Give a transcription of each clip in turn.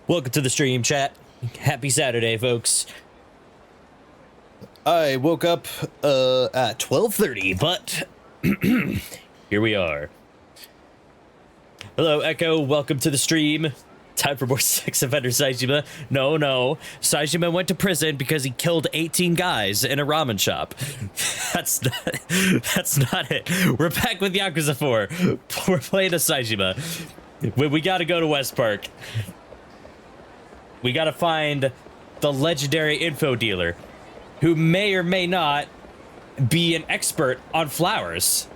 Welcome to the stream, chat. Happy Saturday, folks. I woke up at 12:30, but here we are. Hello, Echo. Welcome to the stream. Time for more sex offender Saejima. No. Saejima went to prison because he killed 18 guys in a ramen shop. That's not it. We're back with Yakuza 4. We're playing a Saejima. We gotta go to West Park. We gotta find the legendary info dealer who may or may not be an expert on flowers.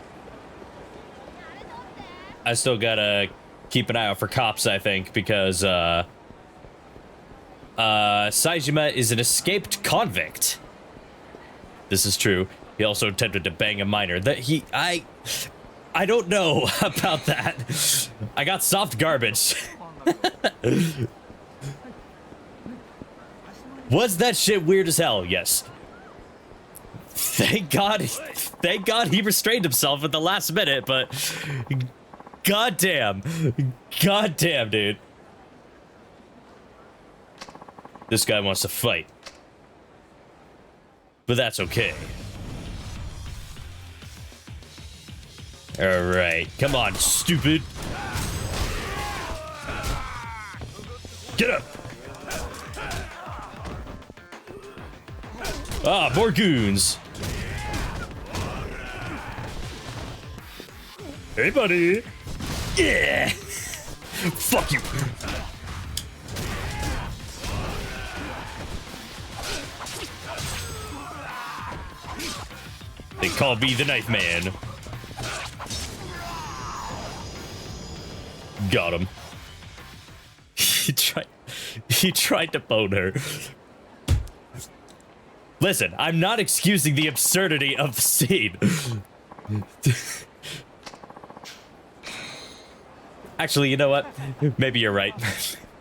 I still gotta keep an eye out for cops, I think, because Saejima is an escaped convict. This is true. He also attempted to bang a minor. I don't know about that. I got soft garbage. Was that shit weird as hell? Yes. Thank God he restrained himself at the last minute, but goddamn, dude. This guy wants to fight. But that's okay. All right, come on, stupid. Get up. Ah, more goons. Hey, buddy. Yeah. Fuck you. They call me the Knife Man. Got him. He tried to bone her. Listen, I'm not excusing the absurdity of the scene. Actually, you know what? Maybe you're right.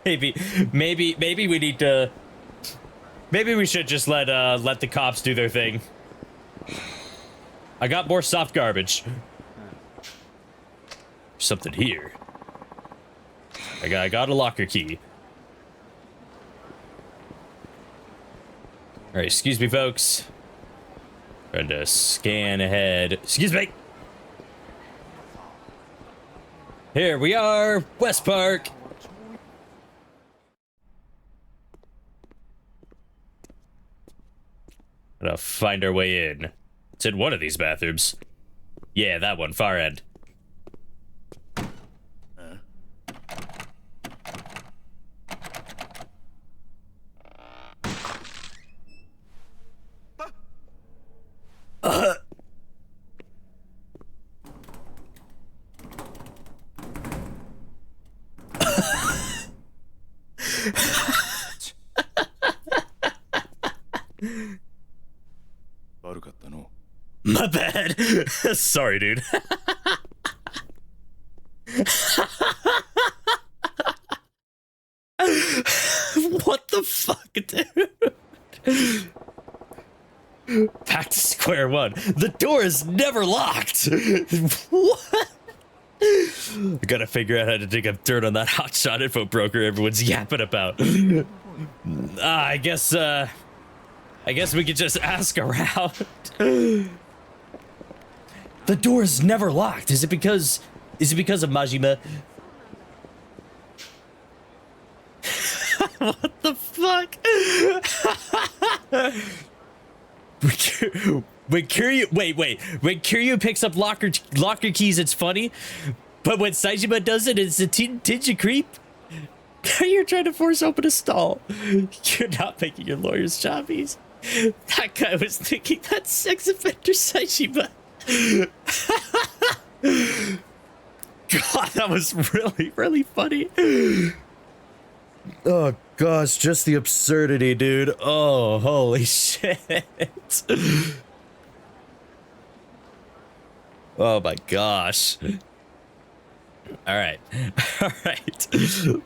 Maybe we need to. Maybe we should just let the cops do their thing. I got more soft garbage. Something here. I got a locker key. All right, excuse me, folks. Trying to scan ahead. Excuse me. Here we are, West Park. Gonna find our way in. It's in one of these bathrooms. Yeah, that one, far end. My bad. Sorry, dude. What the fuck, dude? Back to square one. The door is never locked. What? I gotta figure out how to dig up dirt on that hotshot info broker everyone's yapping about. I guess we could just ask around. The door is never locked. Is it because of Majima? What the fuck? When Kiryu picks up locker keys, it's funny, but when Saejima does it, it's a tinge of creep. You're trying to force open a stall. You're not making your lawyer's job easy. That guy was thinking that sex offender Saejima. God, that was really funny. Oh gosh, just the absurdity, dude. Oh, holy shit. Oh my gosh. All right.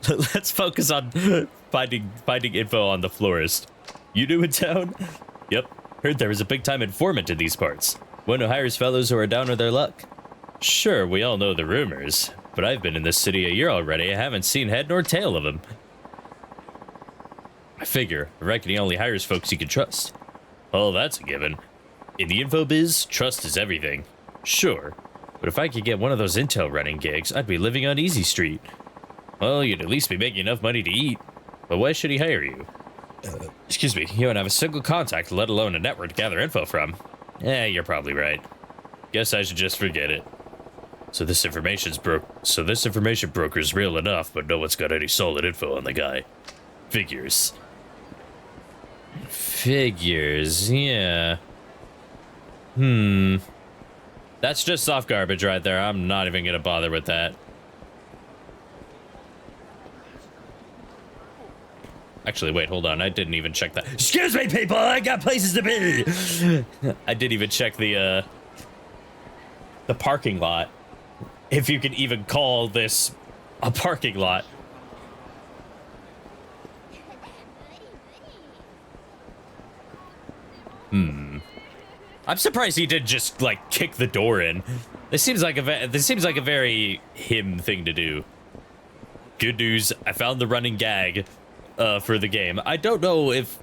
Let's focus on finding info on the florist. You new in town? Yep. Heard there was a big-time informant in these parts. One who hires fellows who are down on their luck. Sure, we all know the rumors, but I've been in this city a year already. I haven't seen head nor tail of him. I figure. I reckon he only hires folks he can trust. Oh, that's a given. In the info biz, trust is everything. Sure. But if I could get one of those intel running gigs, I'd be living on Easy Street. Well, you'd at least be making enough money to eat. But why should he hire you? Excuse me, you don't have a single contact, let alone a network to gather info from. You're probably right. Guess I should just forget it. So this information broker's real enough, but no one's got any solid info on the guy. Figures. Figures, yeah. That's just soft garbage right there. I'm not even gonna bother with that. Actually, wait, hold on. I didn't even check that. Excuse me, people! I got places to be! I didn't even check the parking lot. If you can even call this a parking lot. I'm surprised he didn't just, like, kick the door in. This seems like a very him thing to do. Good news, I found the running gag for the game. I don't know if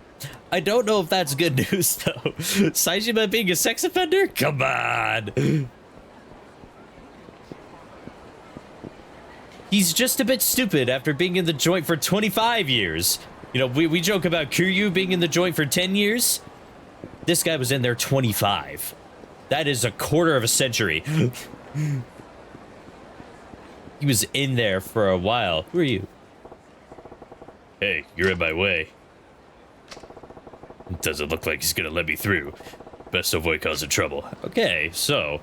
that's good news though. Saejima being a sex offender? Come on. He's just a bit stupid after being in the joint for 25 years. You know, we joke about Kiryu being in the joint for 10 years. This guy was in there 25. That is a quarter of a century. He was in there for a while. Who are you? Hey, you're in my way. Doesn't look like he's gonna let me through. Best avoid causing trouble. Okay, so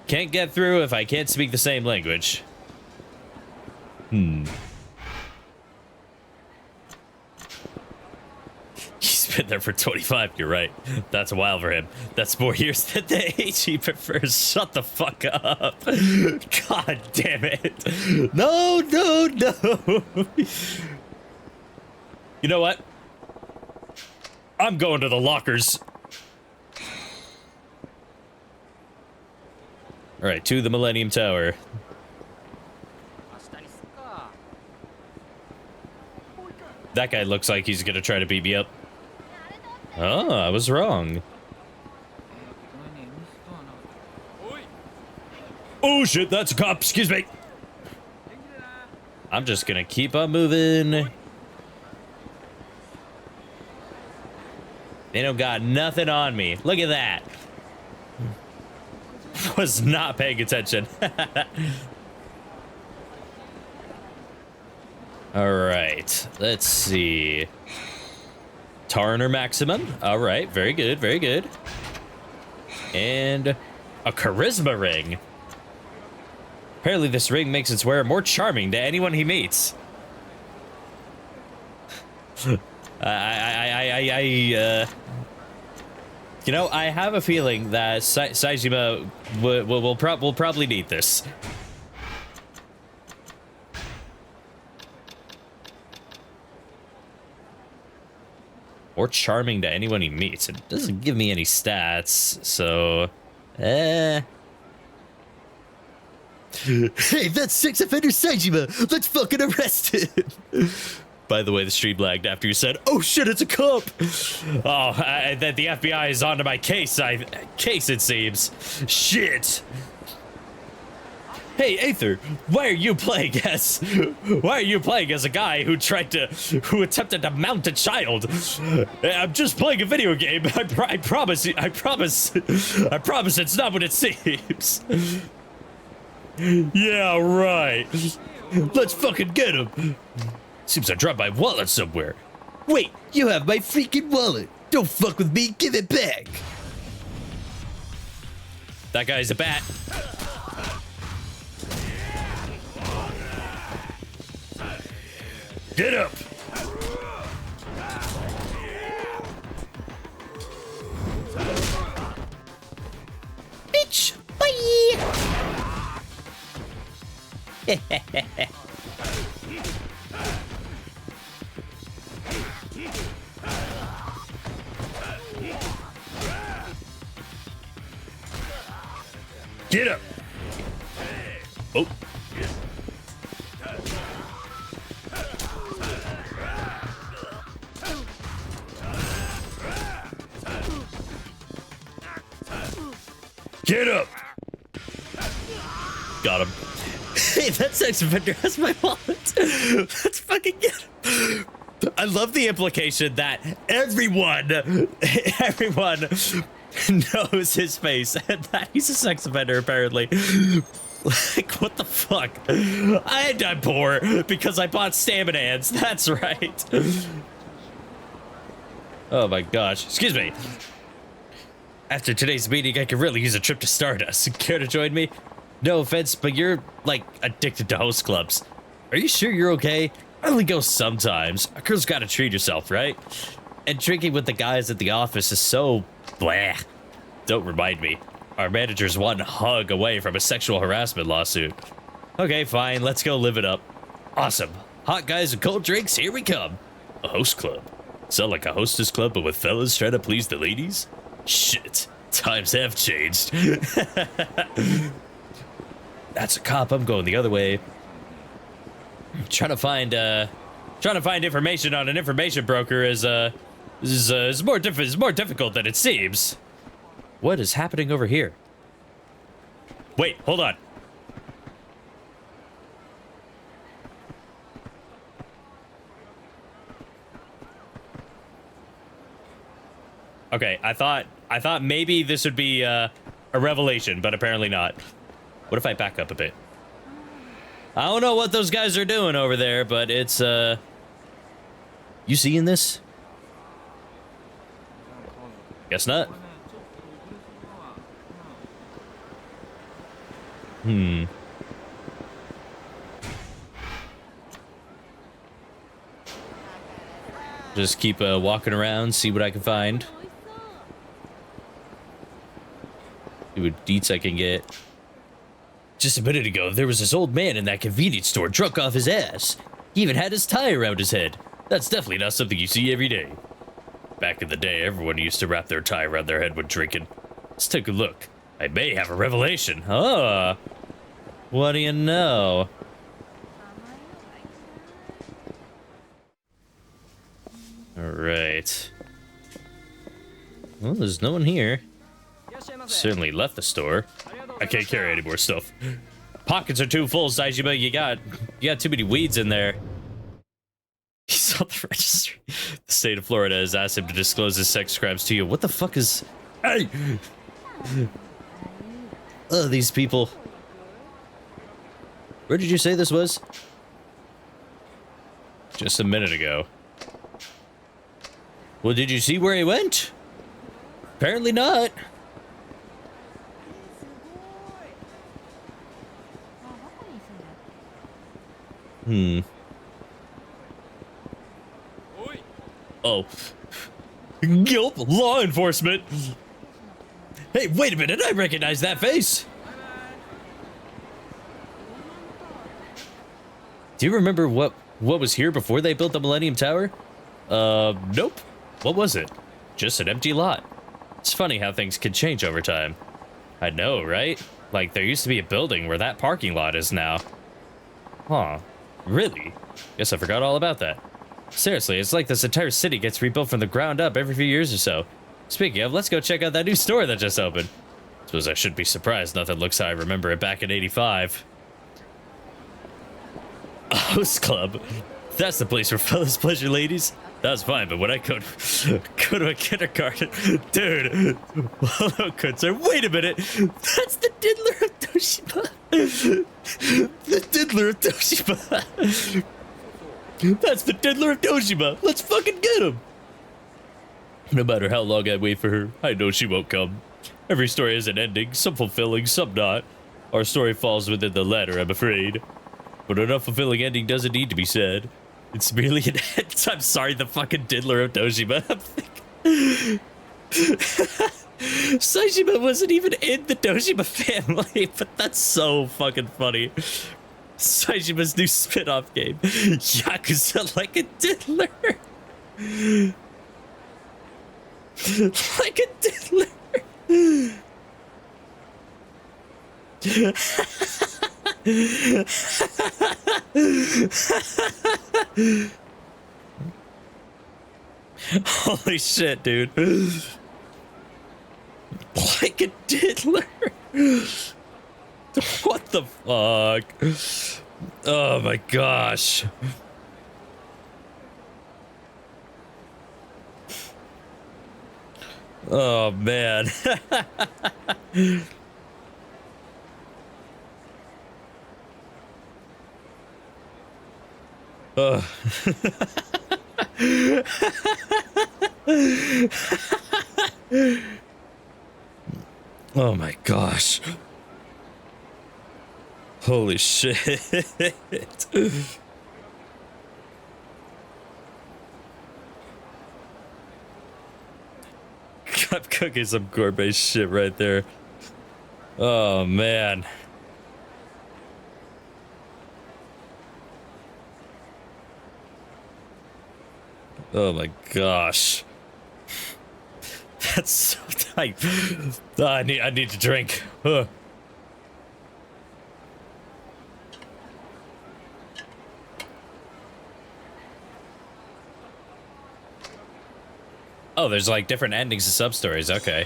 can't get through if I can't speak the same language. He's been there for 25, you're right. That's a while for him. That's more years than the age he prefers. Shut the fuck up. God damn it. No, no, no. You know what? I'm going to the lockers. All right, to the Millennium Tower. That guy looks like he's gonna try to beat me up. Oh, I was wrong. Oh shit, that's a cop, excuse me. I'm just gonna keep on moving. They don't got nothing on me. Look at that. Was not paying attention. All right, let's see. Tarner maximum. All right, very good, very good. And a charisma ring. Apparently this ring makes its wearer more charming to anyone he meets. You know, I have a feeling that Saejima will probably need this. Or charming to anyone he meets. It doesn't give me any stats, so... Hey, that's sex offender Saejima! Let's fucking arrest him! By the way, the stream lagged after you said, "Oh shit, it's a cop!" Oh, that the FBI is onto my case, it seems. Shit! Hey, Aether, why are you playing as a guy who attempted to mount a child? I'm just playing a video game. I promise it's not what it seems. Yeah, right. Let's fucking get him. Seems I dropped my wallet somewhere. Wait, you have my freaking wallet. Don't fuck with me, give it back. That guy's a bat. Get up! Bitch! Bye! Get up! Oh. Get up! Got him. Hey, that sex offender has my wallet. Let's fucking get him. I love the implication that everyone knows his face and that he's a sex offender, apparently. Like, what the fuck? I'm poor because I bought stamina ants. That's right. Oh my gosh. Excuse me. After today's meeting, I could really use a trip to Stardust. Care to join me? No offense, but you're, like, addicted to host clubs. Are you sure you're okay? I only go sometimes. A girl's gotta treat herself, right? And drinking with the guys at the office is so blah. Don't remind me. Our manager's one hug away from a sexual harassment lawsuit. Okay, fine. Let's go live it up. Awesome. Hot guys and cold drinks, here we come. A host club. Sound like a hostess club, but with fellas trying to please the ladies? Shit. Times have changed. That's a cop. I'm going the other way. Trying to find information on an information broker is more difficult than it seems. What is happening over here? Wait, hold on. Okay, I thought maybe this would be a revelation, but apparently not. What if I back up a bit? I don't know what those guys are doing over there, but it's you seeing this? Guess not. Just keep walking around, see what I can find. See what deets I can get. Just a minute ago, there was this old man in that convenience store drunk off his ass. He even had his tie around his head. That's definitely not something you see every day. Back in the day, everyone used to wrap their tie around their head when drinking. Let's take a look. I may have a revelation. Oh. What do you know? Alright. Well, there's no one here. Certainly left the store. I can't carry any more stuff. Pockets are too full, Saijima. You got too many weeds in there. He's on the registry. The state of Florida has asked him to disclose his sex crimes to you. What the fuck is... Hey! Oh, these people. Where did you say this was? Just a minute ago. Well, did you see where he went? Apparently not. Oh. Gulp, law enforcement. Hey, wait a minute, I recognize that face. Do you remember what was here before they built the Millennium Tower? Nope. What was it? Just an empty lot. It's funny how things can change over time. I know, right? Like, there used to be a building where that parking lot is now. Huh. Really? Guess I forgot all about that. Seriously, it's like this entire city gets rebuilt from the ground up every few years or so. Speaking of, let's go check out that new store that just opened. Suppose I shouldn't be surprised nothing looks how I remember it back in '85. A host club? That's the place for fellas pleasure, ladies. That's fine, but when I go to a kindergarten... Dude, hello, good sir. Wait a minute. That's the diddler of Toshiba. The diddler of Toshiba. That's the diddler of Toshiba. Let's fucking get him. No matter how long I wait for her, I know she won't come. Every story has an ending, some fulfilling, some not. Our story falls within the latter, I'm afraid. But an unfulfilling ending doesn't need to be said. It's merely an end. I'm sorry, the fucking diddler of Toshiba. Saijima wasn't even in the Toshiba family, but that's so fucking funny. Saijima's new spin-off game. Yakuza like a diddler. Like a diddler. Holy shit, dude. Like a diddler. What the fuck? Oh my gosh. Oh man. Oh. Oh my gosh. Holy shit. I'm cooking some gourmet shit right there. Oh man. Oh my gosh. That's so tight. I need to drink. Ugh. Oh, there's like different endings to sub stories. Okay.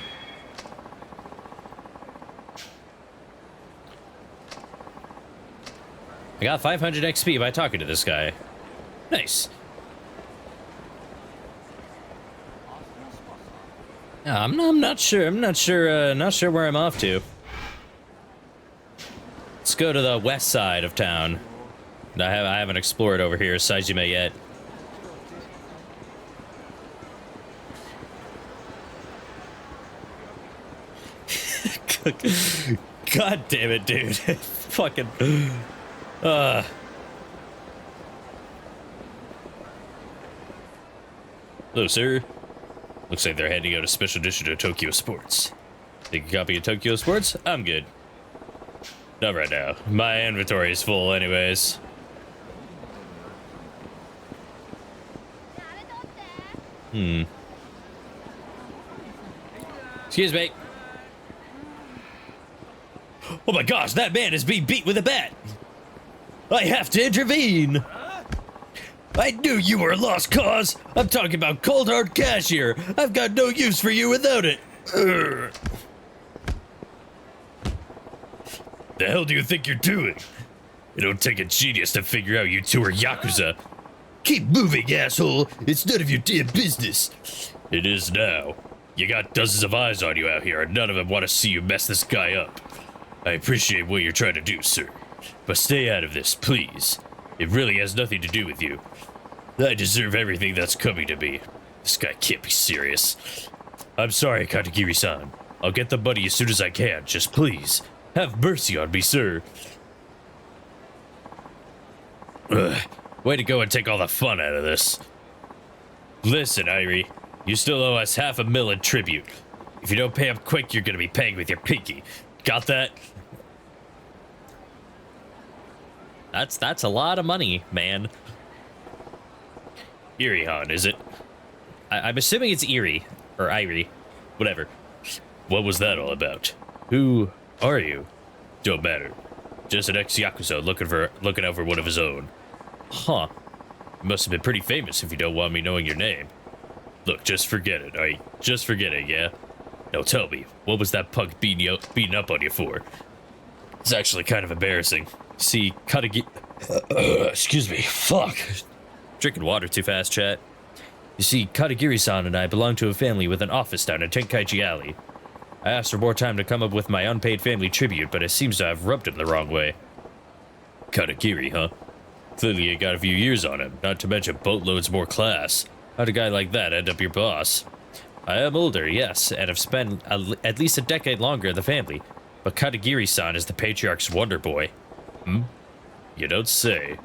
I got 500 XP by talking to this guy. Nice. I'm not sure. Not sure where I'm off to. Let's go to the west side of town. I haven't explored over here, Saijima, yet. God damn it, dude. Fucking. Hello, sir. Looks like they're heading out a special edition of Tokyo Sports. Take a copy of Tokyo Sports? I'm good. Not right now. My inventory is full anyways. Excuse me. Oh my gosh, that man is being beat with a bat. I have to intervene. I knew you were a lost cause. I'm talking about cold hard cash here. I've got no use for you without it. Urgh. The hell do you think you're doing? It don't take a genius to figure out you two are Yakuza. Keep moving, asshole. It's none of your damn business. It is now. You got dozens of eyes on you out here, and none of them want to see you mess this guy up. I appreciate what you're trying to do, sir. But stay out of this, please. It really has nothing to do with you. I deserve everything that's coming to me. This guy can't be serious. I'm sorry, Katagiri-san. I'll get the money as soon as I can. Just please, have mercy on me, sir. Ugh. Way to go and take all the fun out of this. Listen, Irie. You still owe us $500,000 in tribute. If you don't pay up quick, you're gonna be paying with your pinky. Got that? That's a lot of money, man. Erie-han, is it? I'm assuming it's Erie, or Irie, whatever. What was that all about? Who are you? Don't matter. Just an ex-Yakuza looking out for one of his own. Huh. You must have been pretty famous if you don't want me knowing your name. Look, just forget it, alright? Just forget it, yeah? Now tell me, what was that punk beating up on you for? It's actually kind of embarrassing. See, excuse me, fuck. Drinking water too fast, chat. You see, Katagiri-san and I belong to a family with an office down in Tenkaichi Alley. I asked for more time to come up with my unpaid family tribute, but it seems to have rubbed him the wrong way. Katagiri, huh? Clearly you got a few years on him, not to mention boatloads more class. How'd a guy like that end up your boss? I am older, yes, and have spent at least a decade longer in the family, but Katagiri-san is the patriarch's wonder boy. You don't say.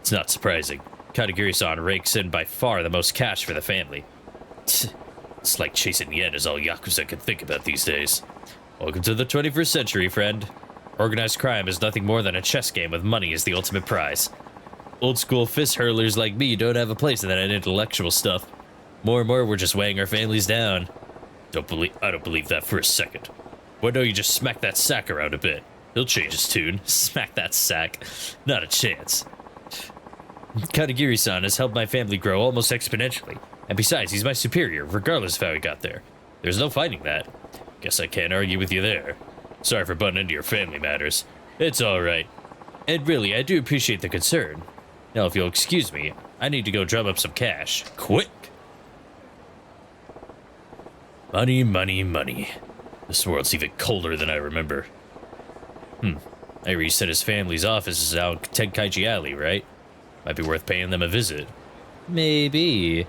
It's not surprising. Katagiri-san rakes in by far the most cash for the family. It's like chasing yen is all Yakuza can think about these days. Welcome to the 21st century, friend. Organized crime is nothing more than a chess game with money as the ultimate prize. Old school fist hurlers like me don't have a place in that intellectual stuff. More and more we're just weighing our families down. I don't believe that for a second. Why don't you just smack that sack around a bit? He'll change his tune. Smack that sack. Not a chance. Katagiri-san has helped my family grow almost exponentially. And besides, he's my superior, regardless of how he got there. There's no fighting that. Guess I can't argue with you there. Sorry for butting into your family matters. It's alright. And really, I do appreciate the concern. Now, if you'll excuse me, I need to go drum up some cash. Quick! Money, money, money. This world's even colder than I remember. I hear he said his family's office is out Tenkaichi Alley, right? Might be worth paying them a visit. Maybe.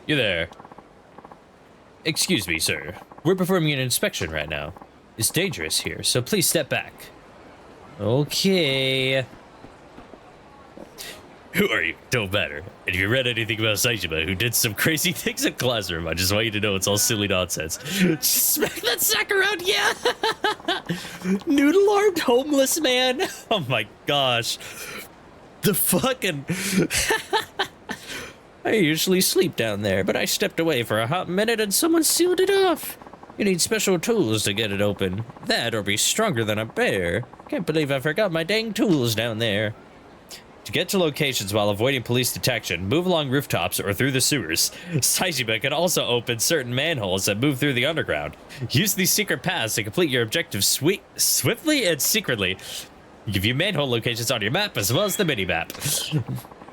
You there? Excuse me, sir. We're performing an inspection right now. It's dangerous here, so please step back. Okay. Who are you? Don't matter. And if you read anything about Saijima, who did some crazy things in classroom, I just want you to know it's all silly nonsense. Just smack that sack around, yeah! Noodle-armed homeless man? Oh my gosh. The fucking... I usually sleep down there, but I stepped away for a hot minute and someone sealed it off. You need special tools to get it open. That or be stronger than a bear. Can't believe I forgot my dang tools down there. To get to locations while avoiding police detection, move along rooftops or through the sewers. Saijima can also open certain manholes that move through the underground. Use these secret paths to complete your objectives swiftly and secretly. Give you manhole locations on your map as well as the mini-map.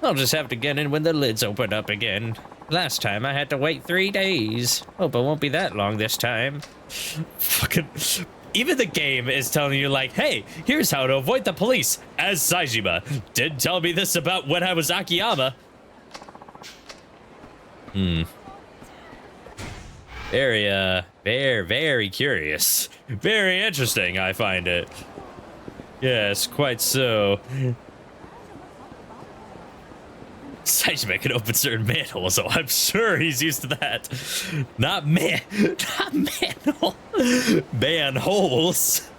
I'll just have to get in when the lids open up again. Last time I had to wait 3 days. Hope it won't be that long this time. Fucking... Even the game is telling you, like, hey, here's how to avoid the police, as Saijima. Didn't tell me this about when I was Akiyama. Very curious. Very interesting, I find it. Yes, quite so. Saijima can open certain manholes, so I'm sure he's used to that. Not manhole. Manholes.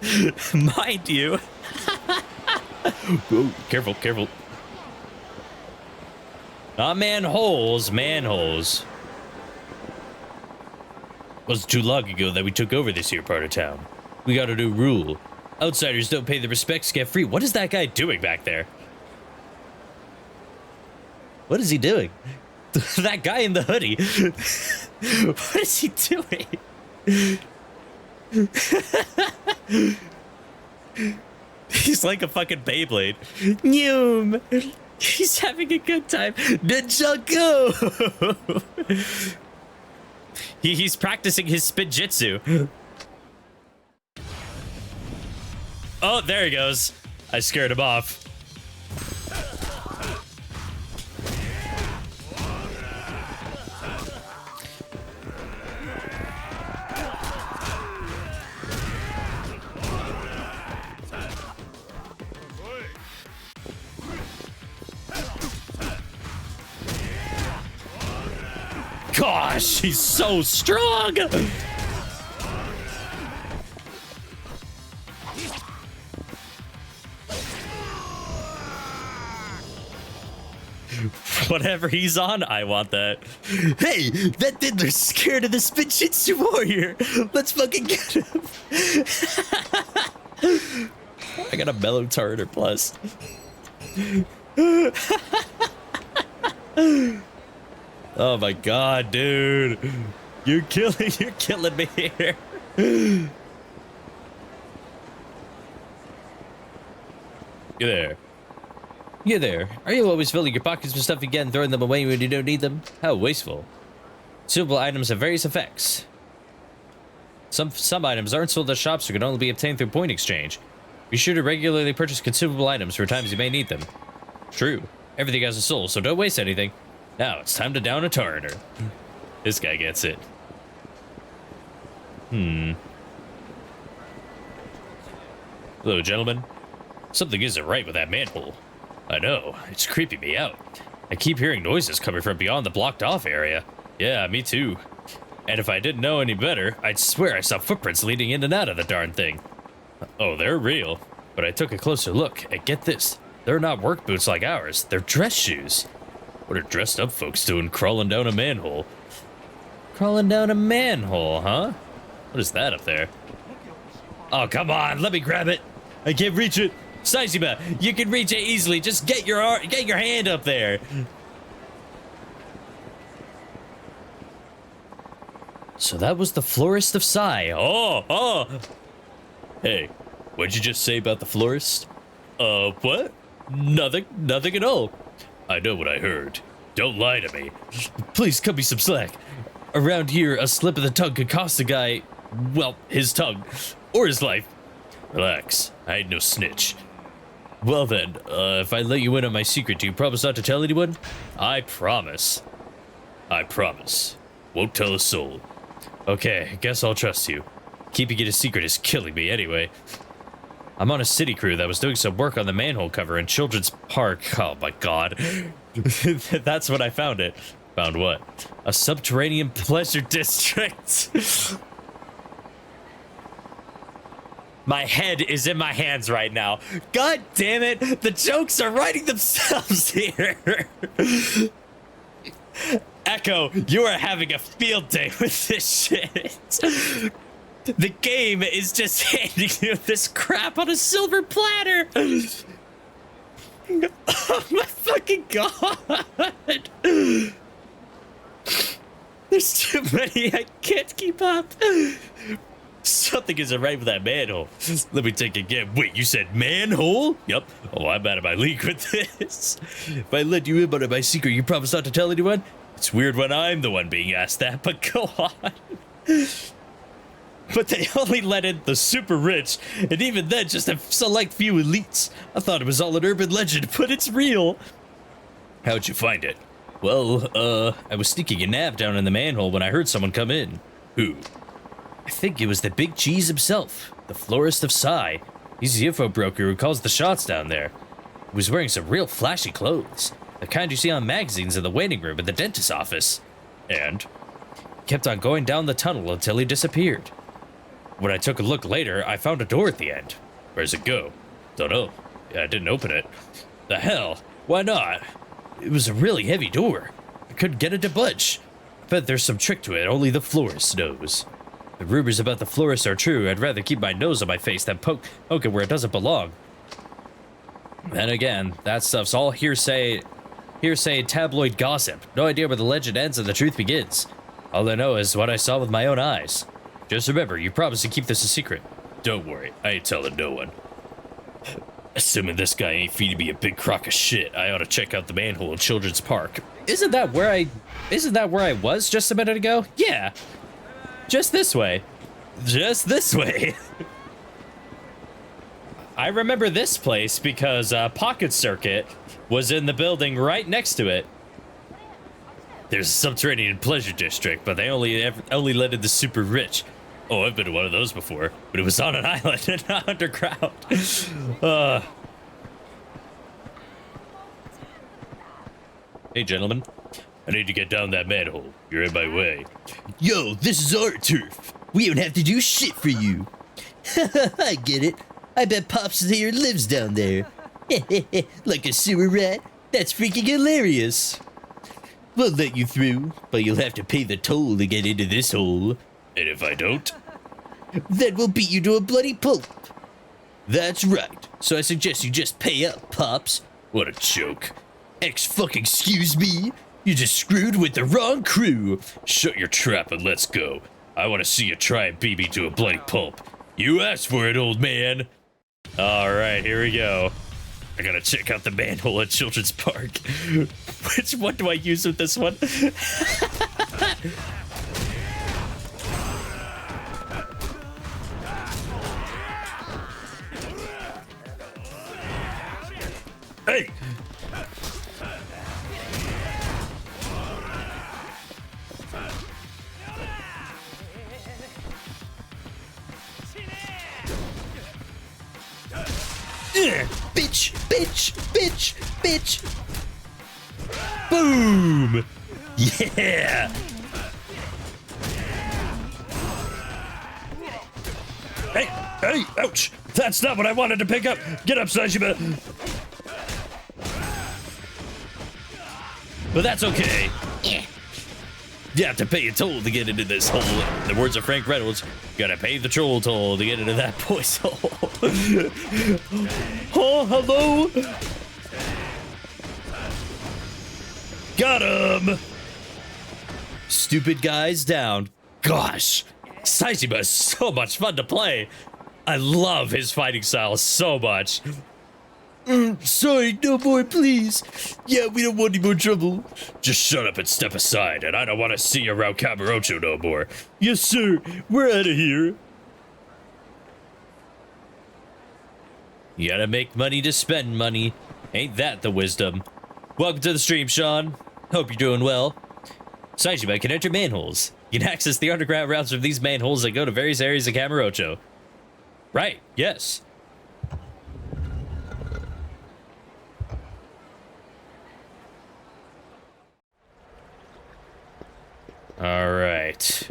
Mind you. Ooh, careful. Not manholes, manholes. Wasn't too long ago that we took over this here part of town. We got a new rule. Outsiders don't pay the respects, get free. What is that guy doing back there? What is he doing? That guy in the hoodie. What is he doing? He's like a fucking Beyblade. Noom. He's having a good time. Ninjago. He's practicing his spinjitzu. Oh, there he goes. I scared him off. Gosh, he's so strong! Whatever he's on, I want that. Hey, that Diddler's scared of the Spinjitzu warrior. Let's fucking get him. I got a mellow tartar plus. Oh my god, dude. You're killing me here. You there. You there. Are you always filling your pockets with stuff again and throwing them away when you don't need them? How wasteful. Consumable items have various effects. Some items aren't sold at shops or can only be obtained through point exchange. Be sure to regularly purchase consumable items for times you may need them. True. Everything has a soul, so don't waste anything. Now it's time to down a tartar. This guy gets it. Hello, gentlemen. Something isn't right with that manhole. I know, it's creeping me out. I keep hearing noises coming from beyond the blocked off area. Yeah, me too. And if I didn't know any better, I'd swear I saw footprints leading in and out of the darn thing. Oh, they're real. But I took a closer look, and get this. They're not work boots like ours, they're dress shoes. What are dressed up folks doing crawling down a manhole? Crawling down a manhole, huh? What is that up there? Oh, come on, let me grab it. I can't reach it. Saijima, you can reach it easily. Just get your hand up there. So that was the florist of Psy. Oh. Hey, what'd you just say about the florist? What? Nothing at all. I know what I heard. Don't lie to me. Please cut me some slack. Around here, a slip of the tongue could cost a guy, well, his tongue, or his life. Relax, I ain't no snitch. Well then, if I let you in on my secret, do you promise not to tell anyone? I promise. I promise. Won't tell a soul. Okay, guess I'll trust you. Keeping it a secret is killing me anyway. I'm on a city crew that was doing some work on the manhole cover in Children's Park. Oh my god. That's when I found it. Found what? A subterranean pleasure district. My head is in my hands right now. God damn it. The jokes are writing themselves here. Echo, you are having a field day with this shit. The game is just handing you this crap on a silver platter. Oh my fucking god. There's too many, I can't keep up. Something isn't right with that manhole. Let me take it again. Wait, you said manhole? Yup. Oh, I'm out of my league with this. If I let you in on my secret, you promise not to tell anyone? It's weird when I'm the one being asked that, but go on. But they only let in the super rich, and even then just a select few elites. I thought it was all an urban legend, but it's real. How'd you find it? Well, I was sneaking a nav down in the manhole when I heard someone come in. Who? I think it was the big cheese himself, the florist of Psy. He's the info broker who calls the shots down there. He was wearing some real flashy clothes, the kind you see on magazines in the waiting room at the dentist's office. And? Kept on going down the tunnel until he disappeared. When I took a look later, I found a door at the end. Where's it go? Don't know. I didn't open it. The hell? Why not? It was a really heavy door. I couldn't get it to budge. Bet there's some trick to it only the florist knows. The rumors about the florist are true. I'd rather keep my nose on my face than poke it where it doesn't belong. Then again, that stuff's all hearsay tabloid gossip. No idea where the legend ends and the truth begins. All I know is what I saw with my own eyes. Just remember, you promised to keep this a secret. Don't worry, I ain't telling no one. Assuming this guy ain't feeding me a big crock of shit, I ought to check out the manhole in Children's Park. Isn't that where I was just a minute ago? Yeah. Just this way. Just this way. I remember this place because Pocket Circuit was in the building right next to it. There's a subterranean pleasure district, but they only let in the super rich. Oh, I've been to one of those before, but it was on an island and not underground. Hey, gentlemen. I need to get down that manhole. You're in my way. Yo, this is our turf. We don't have to do shit for you. I get it. I bet Pops here lives down there. Like a sewer rat? That's freaking hilarious. We'll let you through, but you'll have to pay the toll to get into this hole. And if I don't? Then we'll beat you to a bloody pulp. That's right. So I suggest you just pay up, Pops. What a joke. Excuse me? You just screwed with the wrong crew. Shut your trap and let's go. I want to see you try and beat me to a bloody pulp. You asked for it, old man. All right, here we go. I gotta check out the manhole at Children's Park. Which one do I use with this one? Hey! Bitch, bitch, bitch, bitch. Boom! Yeah! Hey, ouch! That's not what I wanted to pick up! Get up, Sajima! But that's okay. You have to pay a toll to get into this hole. In the words of Frank Reynolds, you gotta pay the troll toll to get into that boy's hole. Oh, hello? Got him! Stupid guy's down. gosh, Saijima is so much fun to play. I love his fighting style so much. Sorry, no more, please. Yeah, we don't want any more trouble. Just shut up and step aside, and I don't want to see you around Kamurocho no more. Yes, sir. We're out of here. You gotta make money to spend money. Ain't that the wisdom? Welcome to the stream, Sean. Hope you're doing well. Saijima can enter manholes. You can access the underground routes of these manholes that go to various areas of Kamurocho. Right, yes. Alright.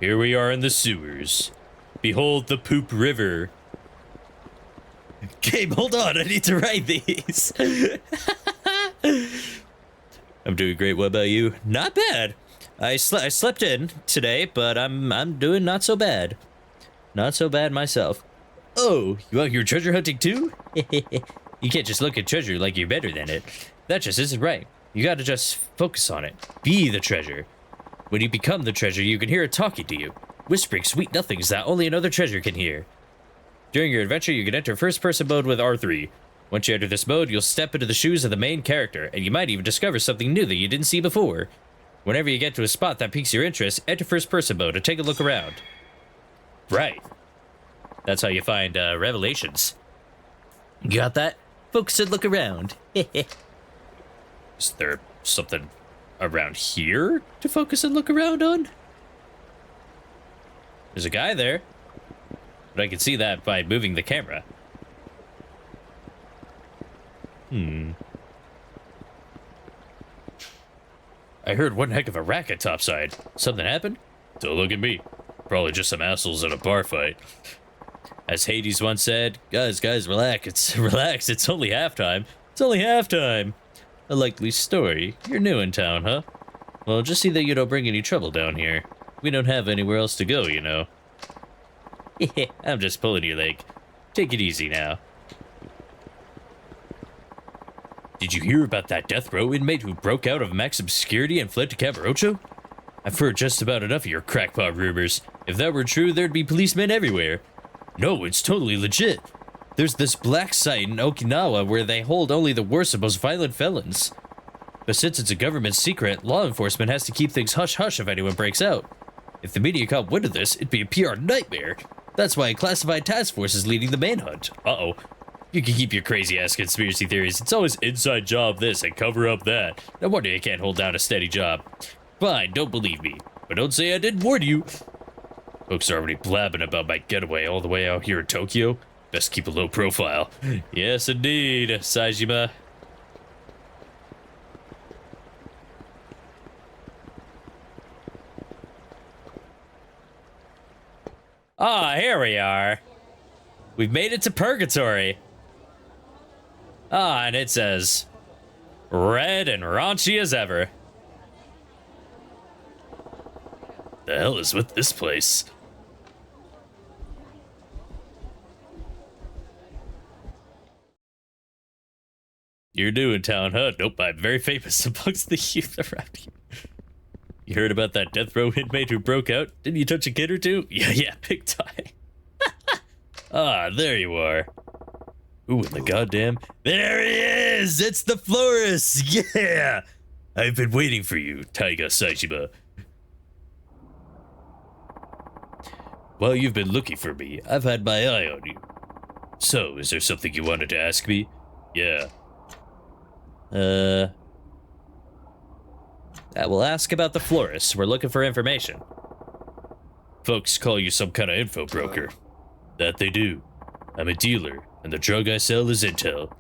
Here we are in the sewers. Behold the Poop River. Gabe, hold on, I need to write these. I'm doing great, what about you? Not bad. I slept in today, but I'm doing not so bad. Not so bad myself. Oh, you out here treasure hunting too? You can't just look at treasure like you're better than it. That just isn't right. You gotta just focus on it. Be the treasure. When you become the treasure, you can hear it talking to you, whispering sweet nothings that only another treasure can hear. During your adventure, you can enter first-person mode with R3. Once you enter this mode, you'll step into the shoes of the main character, and you might even discover something new that you didn't see before. Whenever you get to a spot that piques your interest, enter first-person mode and take a look around. Right. That's how you find revelations. You got that? Focus and look around. Is there something around here to focus and look around on? There's a guy there, but I can see that by moving the camera. I heard one heck of a racket topside. Something happened? Don't look at me. Probably just some assholes in a bar fight. As Hades once said, guys, relax, it's only halftime. It's only halftime. A likely story. You're new in town, huh? Well, just see that you don't bring any trouble down here. We don't have anywhere else to go, you know. I'm just pulling your leg. Take it easy now. Did you hear about that death row inmate who broke out of max obscurity and fled to Kamurocho? I've heard just about enough of your crackpot rumors. If that were true, there'd be policemen everywhere. No, it's totally legit. There's this black site in Okinawa where they hold only the worst and most violent felons. But since it's a government secret, law enforcement has to keep things hush-hush if anyone breaks out. If the media caught wind of this, it'd be a PR nightmare. That's why a classified task force is leading the manhunt. Uh-oh. You can keep your crazy-ass conspiracy theories. It's always inside job this and cover up that. No wonder you can't hold down a steady job. Fine, don't believe me. But don't say I didn't warn you. Folks are already blabbing about my getaway all the way out here in Tokyo. Best keep a low profile. Yes, indeed, Saijima. Ah, here we are. We've made it to Purgatory. Ah, and it says, red and raunchy as ever. The hell is with this place? You're new in town, huh? Nope, I'm very famous amongst the youth around here. You heard about that death row inmate who broke out? Didn't you touch a kid or two? Yeah, big time. Ah, there you are. Ooh, and the goddamn... There he is! It's the florist! Yeah! I've been waiting for you, Taiga Saijima. While you've been looking for me, I've had my eye on you. So, is there something you wanted to ask me? Yeah. We'll ask about the florist. We're looking for information. Folks call you some kind of info broker. That they do. I'm a dealer, and the drug I sell is intel.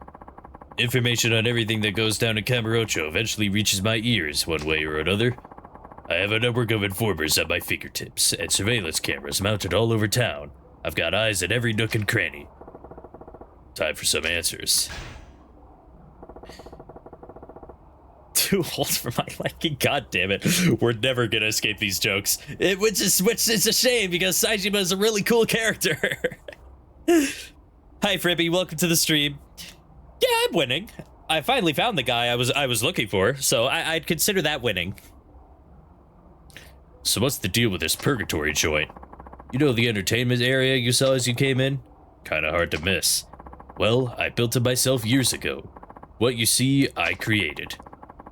Information on everything that goes down in Kamurocho eventually reaches my ears one way or another. I have a network of informers at my fingertips, and surveillance cameras mounted all over town. I've got eyes at every nook and cranny. Time for some answers. Too old for my liking. God damn it. We're never gonna escape these jokes. Which is a shame because Saijima is a really cool character. Hi Fribby, welcome to the stream. Yeah, I'm winning. I finally found the guy I was looking for, so I'd consider that winning. So what's the deal with this purgatory joint? You know the entertainment area you saw as you came in? Kinda hard to miss. Well, I built it myself years ago. What you see, I created.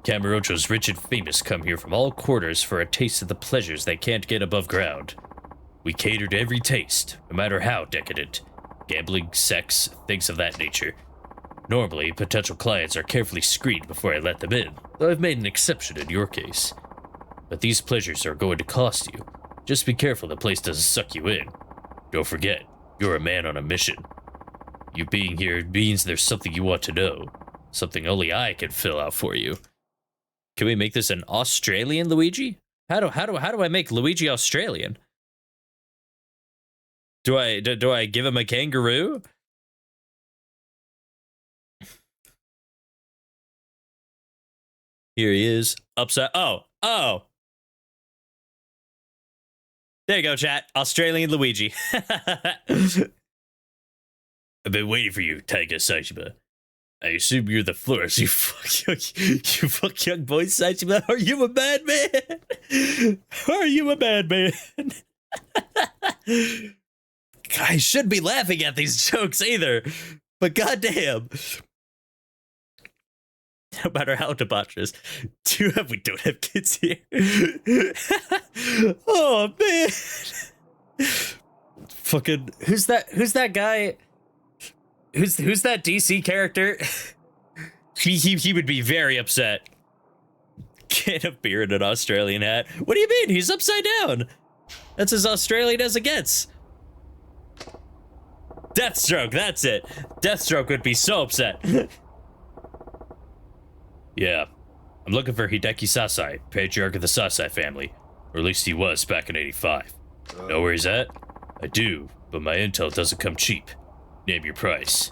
Kamurocho's rich and famous come here from all quarters for a taste of the pleasures they can't get above ground. We cater to every taste, no matter how decadent. Gambling, sex, things of that nature. Normally, potential clients are carefully screened before I let them in, though I've made an exception in your case. But these pleasures are going to cost you. Just be careful the place doesn't suck you in. Don't forget, you're a man on a mission. You being here means there's something you want to know. Something only I can fill out for you. Can we make this an Australian Luigi? How do I make Luigi Australian? Do I give him a kangaroo? Here he is, upside. Oh. There you go, chat. Australian Luigi. I've been waiting for you, Taiga Saishima. I assume you're the florist. You fuck young boy, Saishima. Are you a madman? Are you a madman? I shouldn't be laughing at these jokes either, but goddamn. No matter how debaucherous, we don't have kids here. Oh man. Fucking who's that guy? Who's that DC character? he would be very upset. Can of beer in an Australian hat. What do you mean? He's upside down. That's as Australian as it gets. Deathstroke, that's it. Deathstroke would be so upset. Yeah. I'm looking for Hideki Sasai, patriarch of the Sasai family. Or at least he was back in 85. Know where he's at? I do, but my intel doesn't come cheap. Name your price.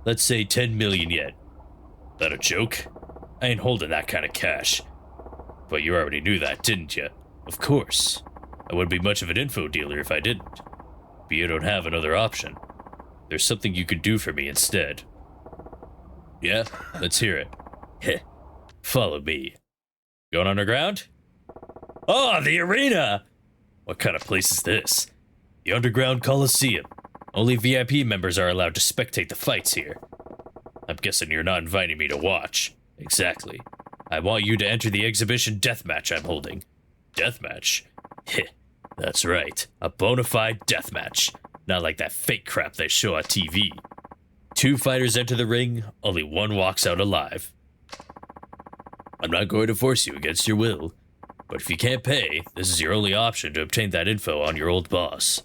Let's say 10 million yen. That a joke? I ain't holding that kind of cash. But you already knew that, didn't you? Of course. I wouldn't be much of an info dealer if I didn't. But you don't have another option. There's something you could do for me instead. Yeah? Let's hear it. Heh. Follow me. Going underground? Oh, the arena! What kind of place is this? The Underground Coliseum. Only VIP members are allowed to spectate the fights here. I'm guessing you're not inviting me to watch. Exactly. I want you to enter the exhibition deathmatch I'm holding. Deathmatch? Heh. That's right. A bona fide deathmatch. Not like that fake crap they show on TV. 2 fighters enter the ring, only 1 walks out alive. I'm not going to force you against your will, but if you can't pay, this is your only option to obtain that info on your old boss.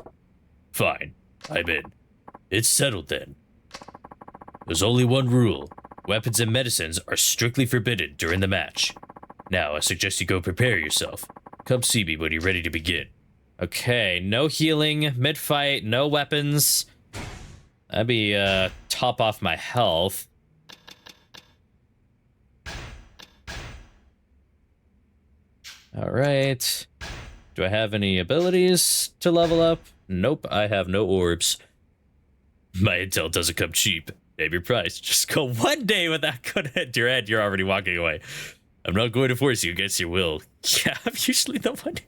Fine, I'm in. It's settled then. There's only one rule. Weapons and medicines are strictly forbidden during the match. Now, I suggest you go prepare yourself. Come see me when you're ready to begin. Okay, no healing, mid-fight, no weapons. That'd be, top off my health. Alright. Do I have any abilities to level up? Nope, I have no orbs. My intel doesn't come cheap. Name your price. Just go one day without going to your head, you're already walking away. I'm not going to force you against your will. Yeah, I'm usually the one.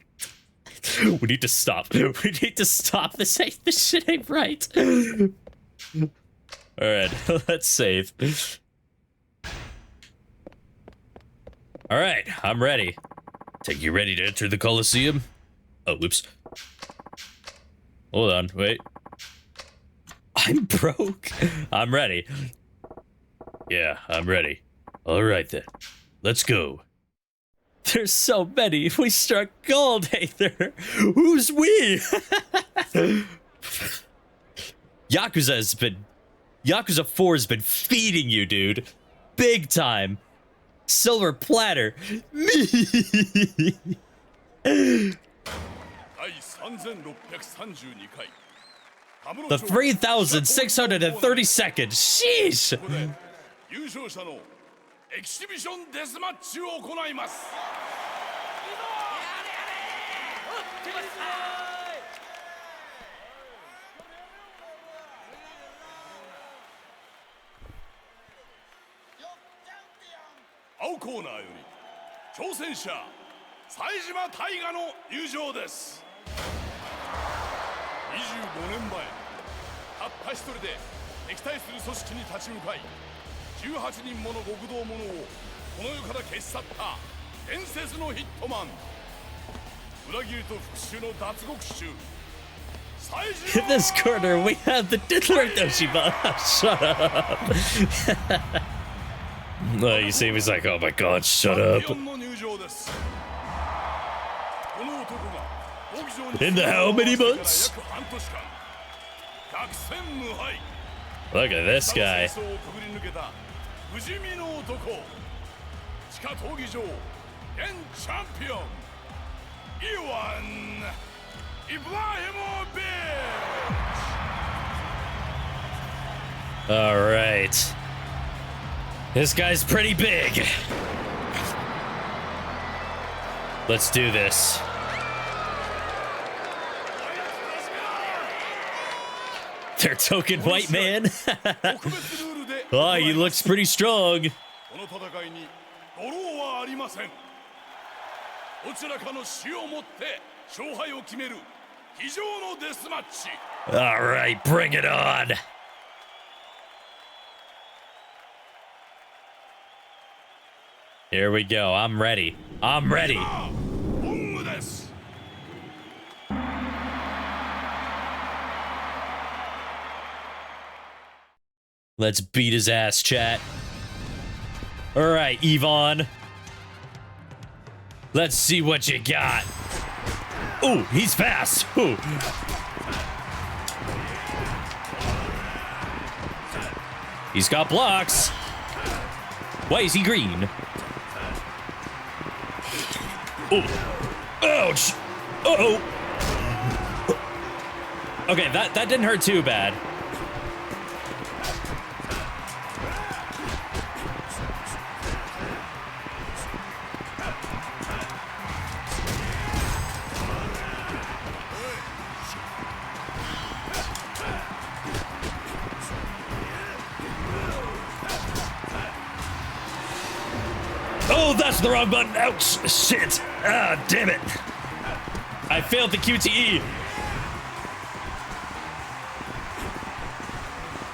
We need to stop. We need to stop. This shit ain't right. Alright, let's save. Alright, I'm ready. Take you ready to enter the Coliseum? Oh, whoops. Hold on, wait. I'm broke. I'm ready. Yeah, I'm ready. Alright then. Let's go. There's so many. We struck gold, Aether. Who's we? Yakuza 4 has been feeding you, dude. Big time. Silver platter. The 3,632nd. Sheesh. エキシビションデスマッチを行います。青コーナーより挑戦者冴島大河の入場です。25年前、たった一人で敵対する組織に立ち向かい、18人もの極道者をこの世から消し去った伝説のヒットマン。裏切りと復讐の脱獄囚。In this corner, we have the Diddler Doshiba. Shut up. Oh, you see, he's like, oh my god, shut up. In the how many months? Look at this guy. All right. This guy's pretty big. Let's do this. Their token white man. Oh, he looks pretty strong. All right, bring it on. Here we go. I'm ready. I'm ready. Let's beat his ass, chat. All right, Yvonne. Let's see what you got. Ooh, he's fast. Ooh. He's got blocks. Why is he green? Ooh. Ouch. Uh-oh. Okay, that didn't hurt too bad. Oh, that's the wrong button. Ouch. Shit. Ah, damn it. I failed the QTE.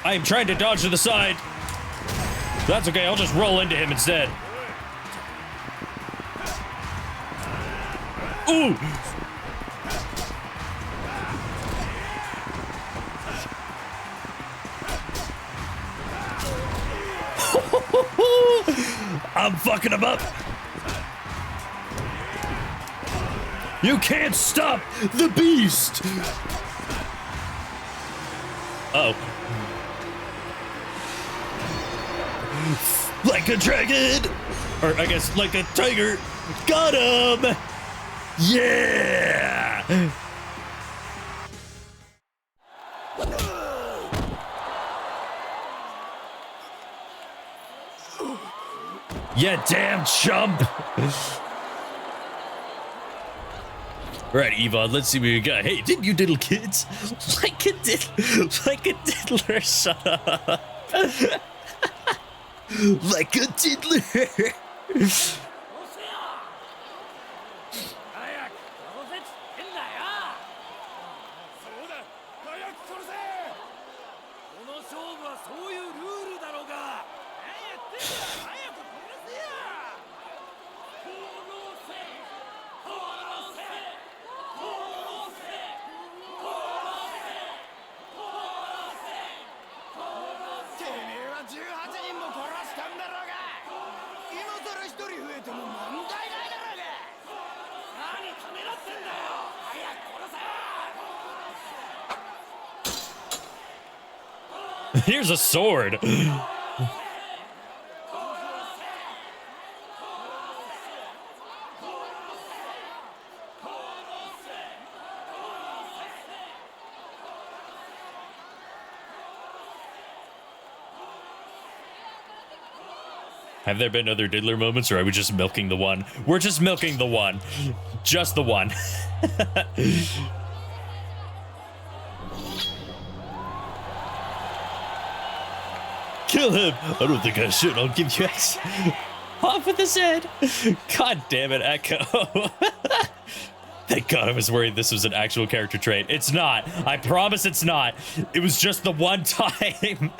I am trying to dodge to the side. That's okay. I'll just roll into him instead. Ooh. I'm fucking him up. You can't stop the beast. Oh. Like a dragon. Or I guess like a tiger. Got him. Yeah. You damn chump! Right, Yvonne, let's see what you got. Hey, didn't you diddle kids? Like a diddler, shut up. Like a diddler. Here's a sword. Have there been other diddler moments, or are we just milking the one? We're just milking the one. Just the one. Kill him! I don't think I should. I'll give you X. off with his head. God damn it, Echo. Thank God I was worried this was an actual character trait. It's not. I promise it's not. It was just the one time.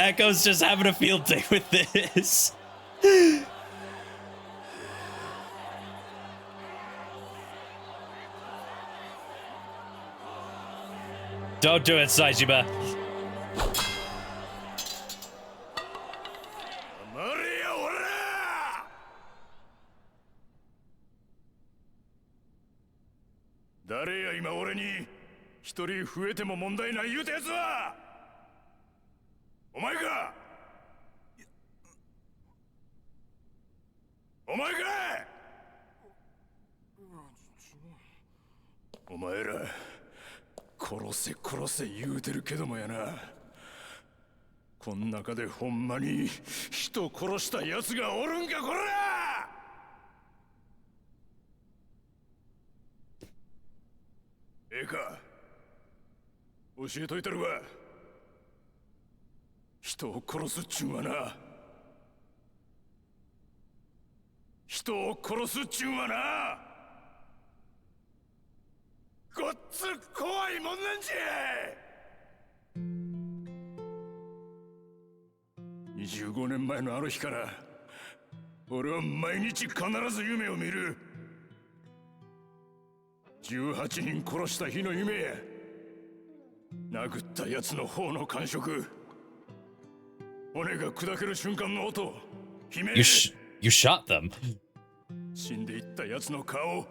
Echo's just having a field day with this. Don't do it, Saejima.誰や今俺に一人増えても問題ない言うたやつはお前かお前かお前ら殺せ殺せ言うてるけどもやなこん中でほんまに人殺したやつがおるんかこらええか教えといたるわ人を殺すっちゅうんはな人を殺すっちゅうんはなごっつ怖いもんなんじゃ25年前のあの日から俺は毎日必ず夢を見る18人殺した日の夢や殴った奴の方の感触骨が砕ける瞬間の音悲鳴 You shot them. 死んでいった奴の顔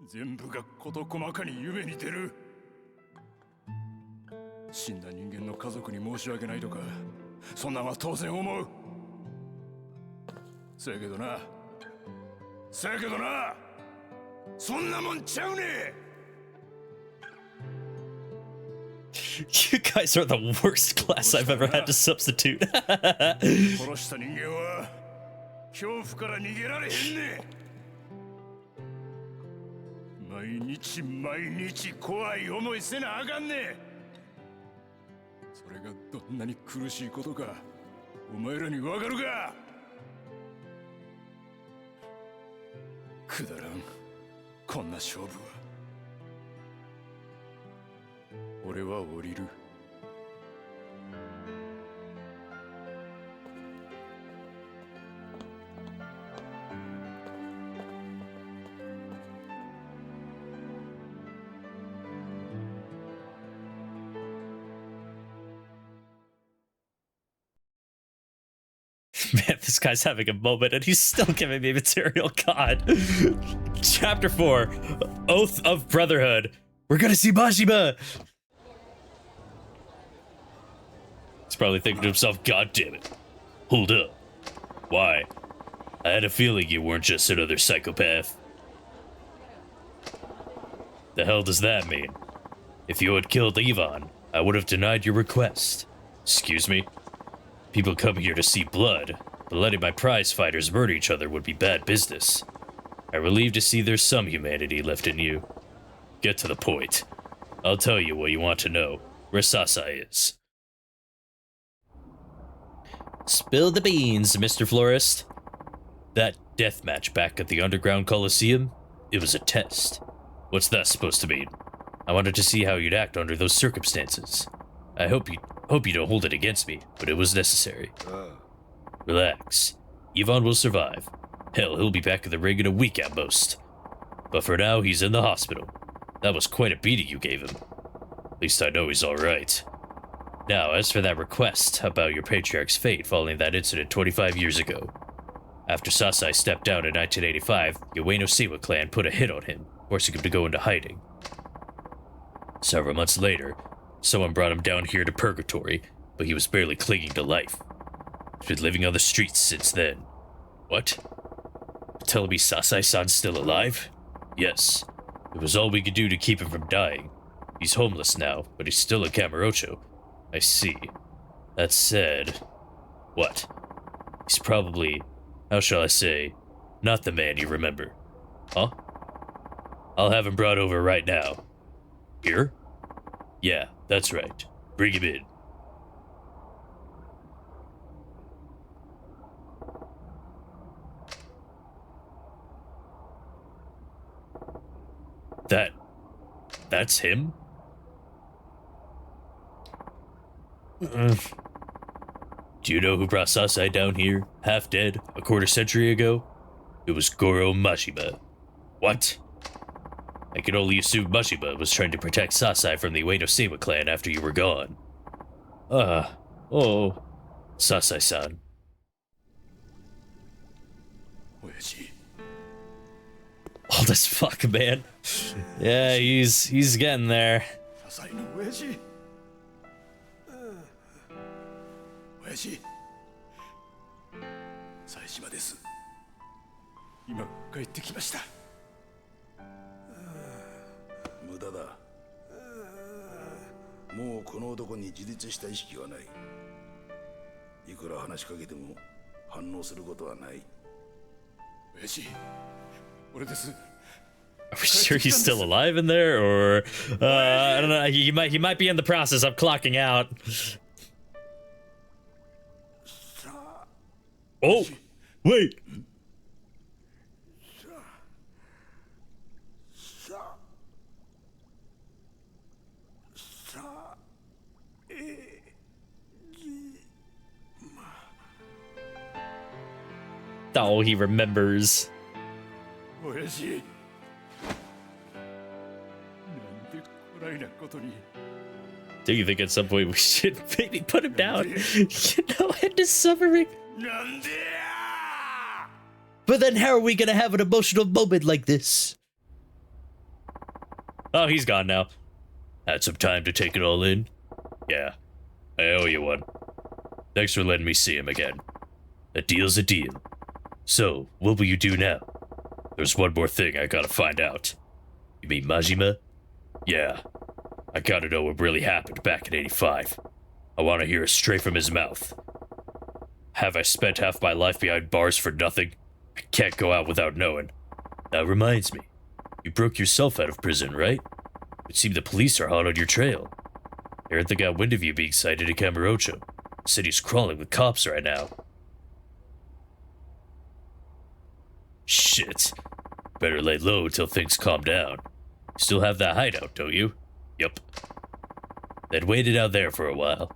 全部が事細かに夢に出る死んだ人間の家族に申し訳ないとかそんなんは当然思うせやけどなそんなもんちゃうね You guys are the worst class I've ever had to substitute. 殺した人間は恐怖から逃げられへんね毎日怖い思いせなあかんねそれがどんなに苦しいことかお前らにわかるかくだらんこんな勝負は俺は降りるMan, this guy's having a moment and he's still giving me material. God. Chapter 4, Oath of Brotherhood. We're gonna see Majima. He's probably thinking to himself, God damn it. Hold up. Why? I had a feeling you weren't just another psychopath. The hell does that mean? If you had killed Ivan, I would have denied your request. Excuse me? People come here to see blood, but letting my prize fighters murder each other would be bad business. I'm relieved to see there's some humanity left in you. Get to the point. I'll tell you what you want to know. Where Sasai is. Spill the beans, Mr. Florist. That death match back at the Underground Coliseum, it was a test. What's that supposed to mean? I wanted to see how you'd act under those circumstances. I hope you don't hold it against me, but it was necessary. Relax. Ivan will survive. Hell, he'll be back in the ring in a week at most. But for now, he's in the hospital. That was quite a beating you gave him. At least I know he's alright. Now, as for that request about your patriarch's fate following that incident 25 years ago. After Sasai stepped down in 1985, the Ueno-Sewa clan put a hit on him, forcing him to go into hiding. Several months later, someone brought him down here to Purgatory, but he was barely clinging to life. He's been living on the streets since then. What? Telling me Sasai-san's still alive? Yes. It was all we could do to keep him from dying. He's homeless now, but he's still in Kamurocho. I see. That said... What? He's probably, how shall I say, not the man you remember. Huh? I'll have him brought over right now. Here? Yeah, that's right. Bring him in. That's him? Do you know who brought Sasai down here, half dead, a quarter century ago? It was Goro Mashima. What? I can only assume Mashima was trying to protect Sasai from the Ueno Seiwa clan after you were gone. Oh, Sasai-san. 親父 Old as fuck, man. Yeah, he's getting there. 支えの親父親父冴島です今帰ってきました無駄だもうこの男に自立した意識はないいくら話しかけても反応することはない親父俺です Are we sure he's still alive in there, or I don't know. He might be in the process of clocking out. Oh, wait. Oh, he remembers. 親父なんでこないなことに Do you think at some point we should maybe put him down? You know, end his suffering. なんでや But then how are we gonna have an emotional moment like this? Oh, he's gone now. Had some time to take it all in? Yeah, I owe you one. Thanks for letting me see him again. A deal's a deal. So, what will you do now? There's one more thing I gotta find out. You mean Majima? Yeah. I gotta know what really happened back in 85. I wanna hear it straight from his mouth. Have I spent half my life behind bars for nothing? I can't go out without knowing. That reminds me. You broke yourself out of prison, right? It seemed the police are hot on your trail. Aren't got wind of you being sighted in Kamurocho. The city's crawling with cops right now. Shit. Better lay low till things calm down. Still have that hideout, don't you? Yup. Then wait it out there for a while.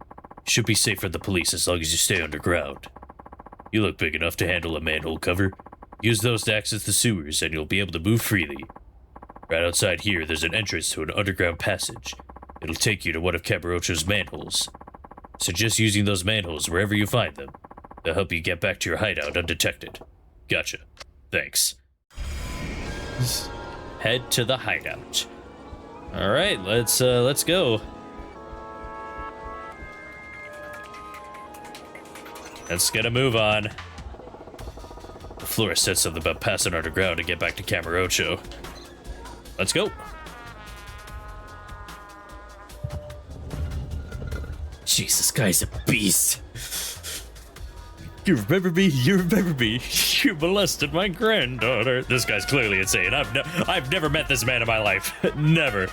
You should be safe from the police as long as you stay underground. You look big enough to handle a manhole cover. Use those to access the sewers and you'll be able to move freely. Right outside here, there's an entrance to an underground passage. It'll take you to one of Kamurocho's manholes. Suggest using those manholes wherever you find them. They'll help you get back to your hideout undetected. Gotcha. Thanks. Head to the hideout. All right, let's go. Let's get a move on. Flora said something about passing underground to get back to Kamurocho. Let's go. Jesus, guy's a beast. You remember me? You remember me? You molested my granddaughter. This guy's clearly insane. I've never met this man in my life. Never.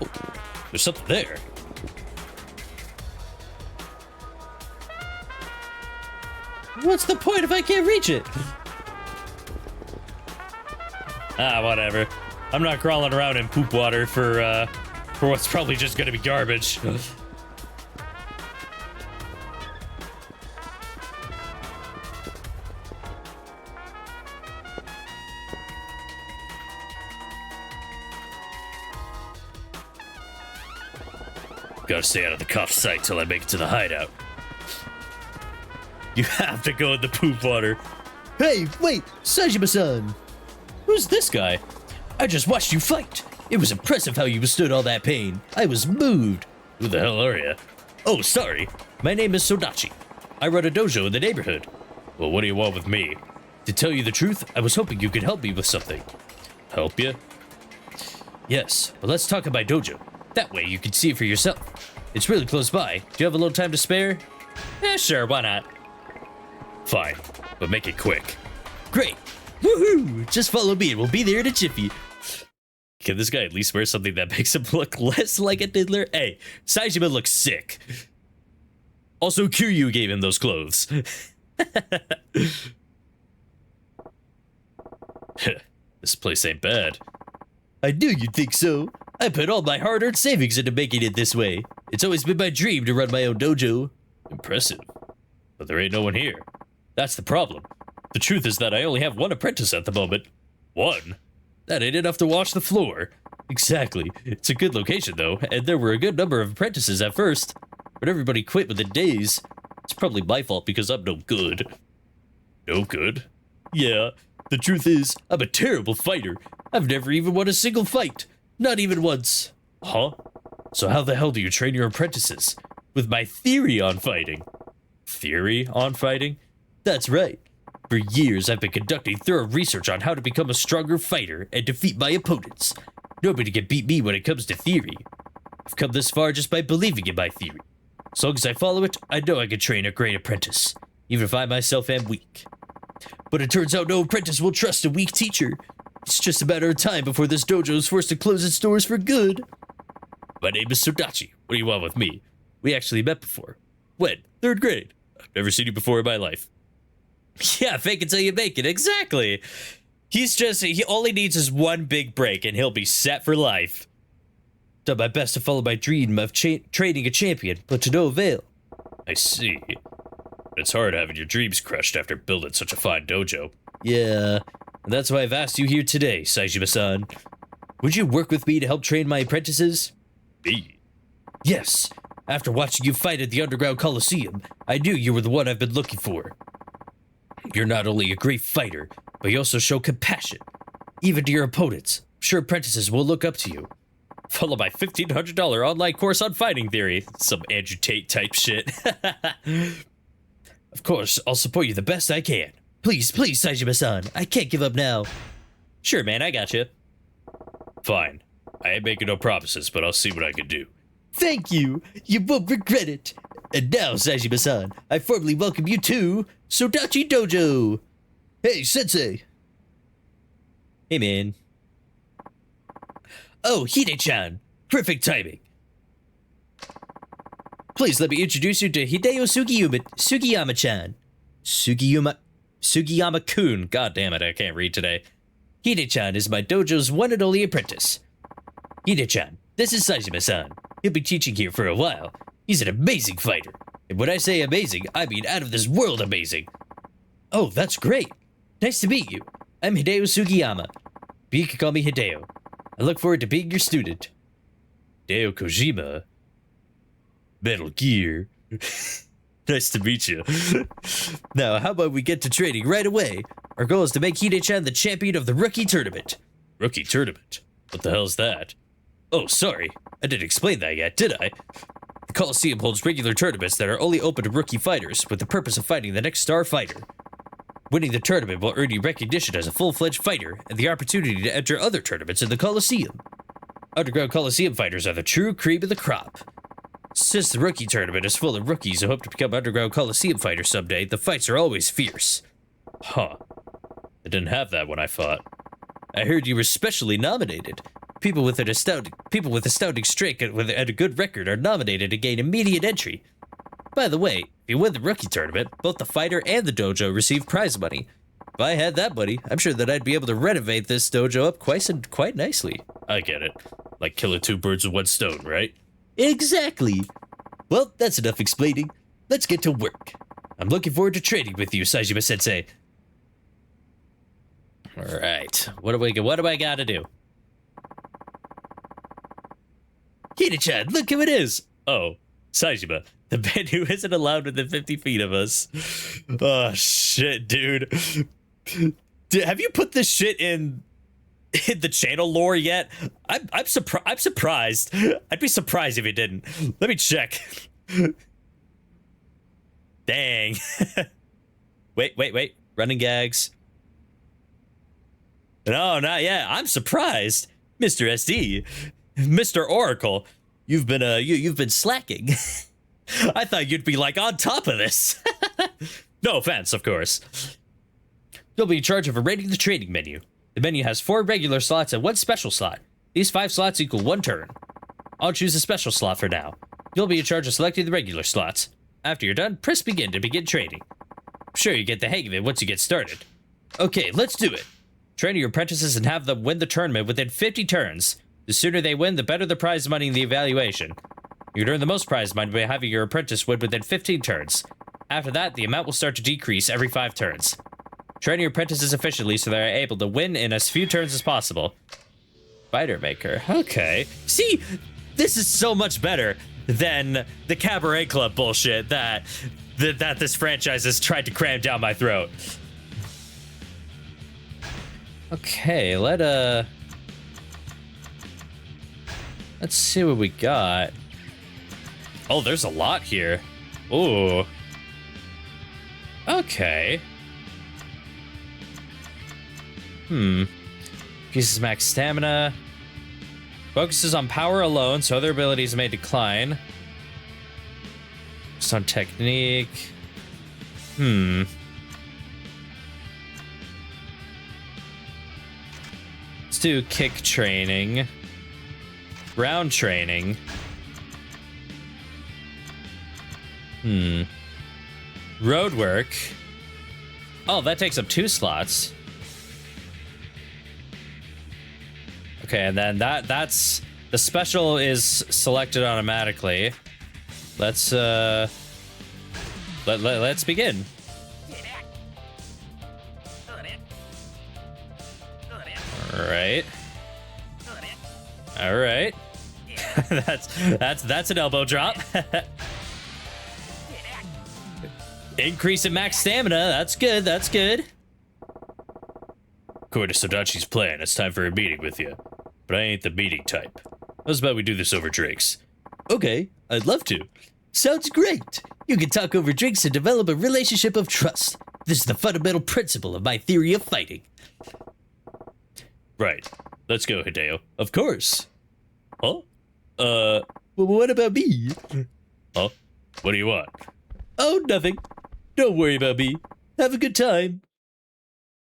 Oh, there's something there. What's the point if I can't reach it? Ah, whatever. I'm not crawling around in poop water for what's probably just gonna be garbage. Gotta stay out of the cop's sight till I make it to the hideout. You have to go in the poop water. Hey, wait, Sajima-san. Who's this guy? I just watched you fight. It was impressive how you withstood all that pain. I was moved. Who the hell are you? Oh, sorry. My name is Sodachi. I run a dojo in the neighborhood. Well, what do you want with me? To tell you the truth, I was hoping you could help me with something. Help you? Yes, but let's talk about dojo. That way you can see it for yourself. It's really close by. Do you have a little time to spare? Sure, why not? Fine, but make it quick. Great. Woohoo! Just follow me and we'll be there in a jiffy. Can this guy at least wear something that makes him look less like a diddler? Hey, Saejima looks sick. Also, Kiryu gave him those clothes. This place ain't bad. I knew you'd think so. I put all my hard-earned savings into making it this way. It's always been my dream to run my own dojo. Impressive. But there ain't no one here. That's the problem. The truth is that I only have one apprentice at the moment. One? That ain't enough to wash the floor. Exactly. It's a good location, though, and there were a good number of apprentices at first. But everybody quit within days. It's probably my fault because I'm no good. No good? Yeah. The truth is, I'm a terrible fighter. I've never even won a single fight. Not even once. Huh? So how the hell do you train your apprentices? With my theory on fighting. Theory on fighting? That's right. For years, I've been conducting thorough research on how to become a stronger fighter and defeat my opponents. Nobody can beat me when it comes to theory. I've come this far just by believing in my theory. As long as I follow it, I know I can train a great apprentice, even if I myself am weak. But it turns out no apprentice will trust a weak teacher. It's just a matter of time before this dojo is forced to close its doors for good. My name is Sodachi. What do you want with me? We actually met before. When? 3rd grade. I've never seen you before in my life. Yeah, fake it till you make it. Exactly. He only needs his one big break and he'll be set for life. Done my best to follow my dream of training a champion, but to no avail. I see. It's hard having your dreams crushed after building such a fine dojo. Yeah, and that's why I've asked you here today, Saejima-san. Would you work with me to help train my apprentices? Me? Yes. After watching you fight at the Underground Coliseum, I knew you were the one I've been looking for. You're not only a great fighter, but you also show compassion. Even to your opponents, I'm sure apprentices will look up to you. Follow my $1,500 online course on fighting theory. Some Andrew Tate type shit. Of course, I'll support you the best I can. Please, please, Saejima-san. I can't give up now. Sure, man, I got you. Fine. I ain't making no promises, but I'll see what I can do. Thank you. You won't regret it. And now, Saejima-san, I formally welcome you to Sodachi Dojo. Hey, Sensei. Hey, man. Oh, Hide-chan. Perfect timing. Please let me introduce you to Hideo Sugiyama-chan. Sugiyama-kun. God damn it, I can't read today. Hide-chan is my dojo's one and only apprentice. Hide-chan, this is Saejima-san. He'll be teaching here for a while. He's an amazing fighter. And when I say amazing, I mean out of this world amazing. Oh, that's great. Nice to meet you. I'm Hideo Sugiyama. But you can call me Hideo. I look forward to being your student. Hideo Kojima. Metal Gear. Nice to meet you. Now, how about we get to training right away? Our goal is to make Hide-chan the champion of the rookie tournament. Rookie tournament? What the hell's that? Oh, sorry. I didn't explain that yet, did I? The Coliseum holds regular tournaments that are only open to rookie fighters with the purpose of fighting the next star fighter. Winning the tournament will earn you recognition as a full-fledged fighter and the opportunity to enter other tournaments in the Coliseum. Underground Coliseum fighters are the true cream of the crop. Since the rookie tournament is full of rookies who hope to become Underground Coliseum fighters someday, the fights are always fierce. Huh. I didn't have that when I fought. I heard you were specially nominated. People with astounding strength and a good record are nominated to gain immediate entry. By the way, if you win the rookie tournament, both the fighter and the dojo receive prize money. If I had that money, I'm sure that I'd be able to renovate this dojo up quite nicely. I get it. Like killing 2 birds with 1 stone, right? Exactly. Well, that's enough explaining. Let's get to work. I'm looking forward to training with you, Saejima-sensei. All right. What do I gotta do? Hide-chan, look who it is. Oh, Saejima, the man who isn't allowed within 50 feet of us. Oh, shit, dude. Have you put this shit in the channel lore yet? I'm surprised. I'd be surprised if you didn't. Let me check. Dang. Wait. Running gags. No, not yet. I'm surprised. Mr. SD. Mr. Oracle. You've been slacking. I thought you'd be like on top of this. No offense, of course. You'll be in charge of arranging the training menu. The menu has 4 regular slots and 1 special slot. These 5 slots equal 1 turn. I'll choose a special slot for now. You'll be in charge of selecting the regular slots. After you're done, press begin to begin training. I'm sure you get the hang of it once you get started. Okay, let's do it. Train your apprentices and have them win the tournament within 50 turns. The sooner they win, the better the prize money in the evaluation. You can earn the most prize money by having your apprentice win within 15 turns. After that, the amount will start to decrease every 5 turns. Train your apprentices efficiently so they are able to win in as few turns as possible. Fighter Maker. Okay. See, this is so much better than the Cabaret Club bullshit that this franchise has tried to cram down my throat. Okay, let's see what we got. Oh, there's a lot here. Ooh. Okay. Increases max stamina. Focuses on power alone, so other abilities may decline. Just on technique. Let's do kick training. Round training. Road work. Oh, that takes up 2 slots. Okay, and then that's the special is selected automatically. Let's let's begin. All right. That's an elbow drop. Increase in max stamina. That's good. That's good. According to Sodachi's plan, it's time for a meeting with you. But I ain't the meeting type. How's about we do this over drinks? Okay, I'd love to. Sounds great. You can talk over drinks and develop a relationship of trust. This is the fundamental principle of my theory of fighting. Right. Let's go, Hideo. Of course. Huh? Well, what about me? Huh? What do you want? Oh, nothing. Don't worry about me. Have a good time.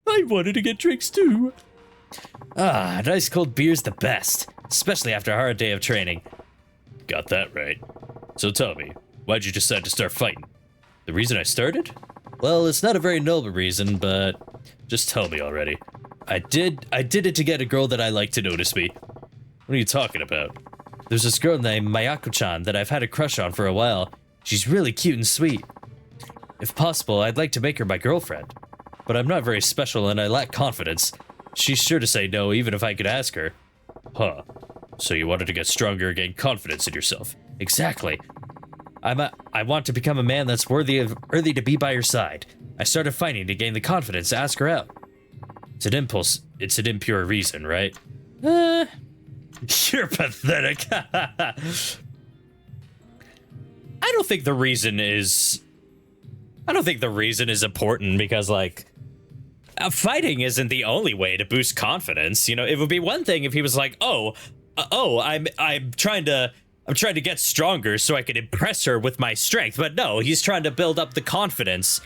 I wanted to get drinks too. Ah, nice cold beer's the best, especially after a hard day of training. Got that right. So tell me, why'd you decide to start fighting? The reason I started? Well, it's not a very noble reason, but Just tell me already. I did it to get a girl that I like to notice me. What are you talking about? There's this girl named Mayako-chan that I've had a crush on for a while. She's really cute and sweet. If possible, I'd like to make her my girlfriend. But I'm not very special and I lack confidence. She's sure to say no even if I could ask her. Huh. So you wanted to get stronger and gain confidence in yourself. Exactly. I want to become a man that's worthy to be by your side. I started fighting to gain the confidence to ask her out. It's an impulse. It's an impure reason, right? You're pathetic. I don't think the reason is important because, like, fighting isn't the only way to boost confidence. You know, it would be one thing if he was like, I'm trying to get stronger so I can impress her with my strength. But no, he's trying to build up the confidence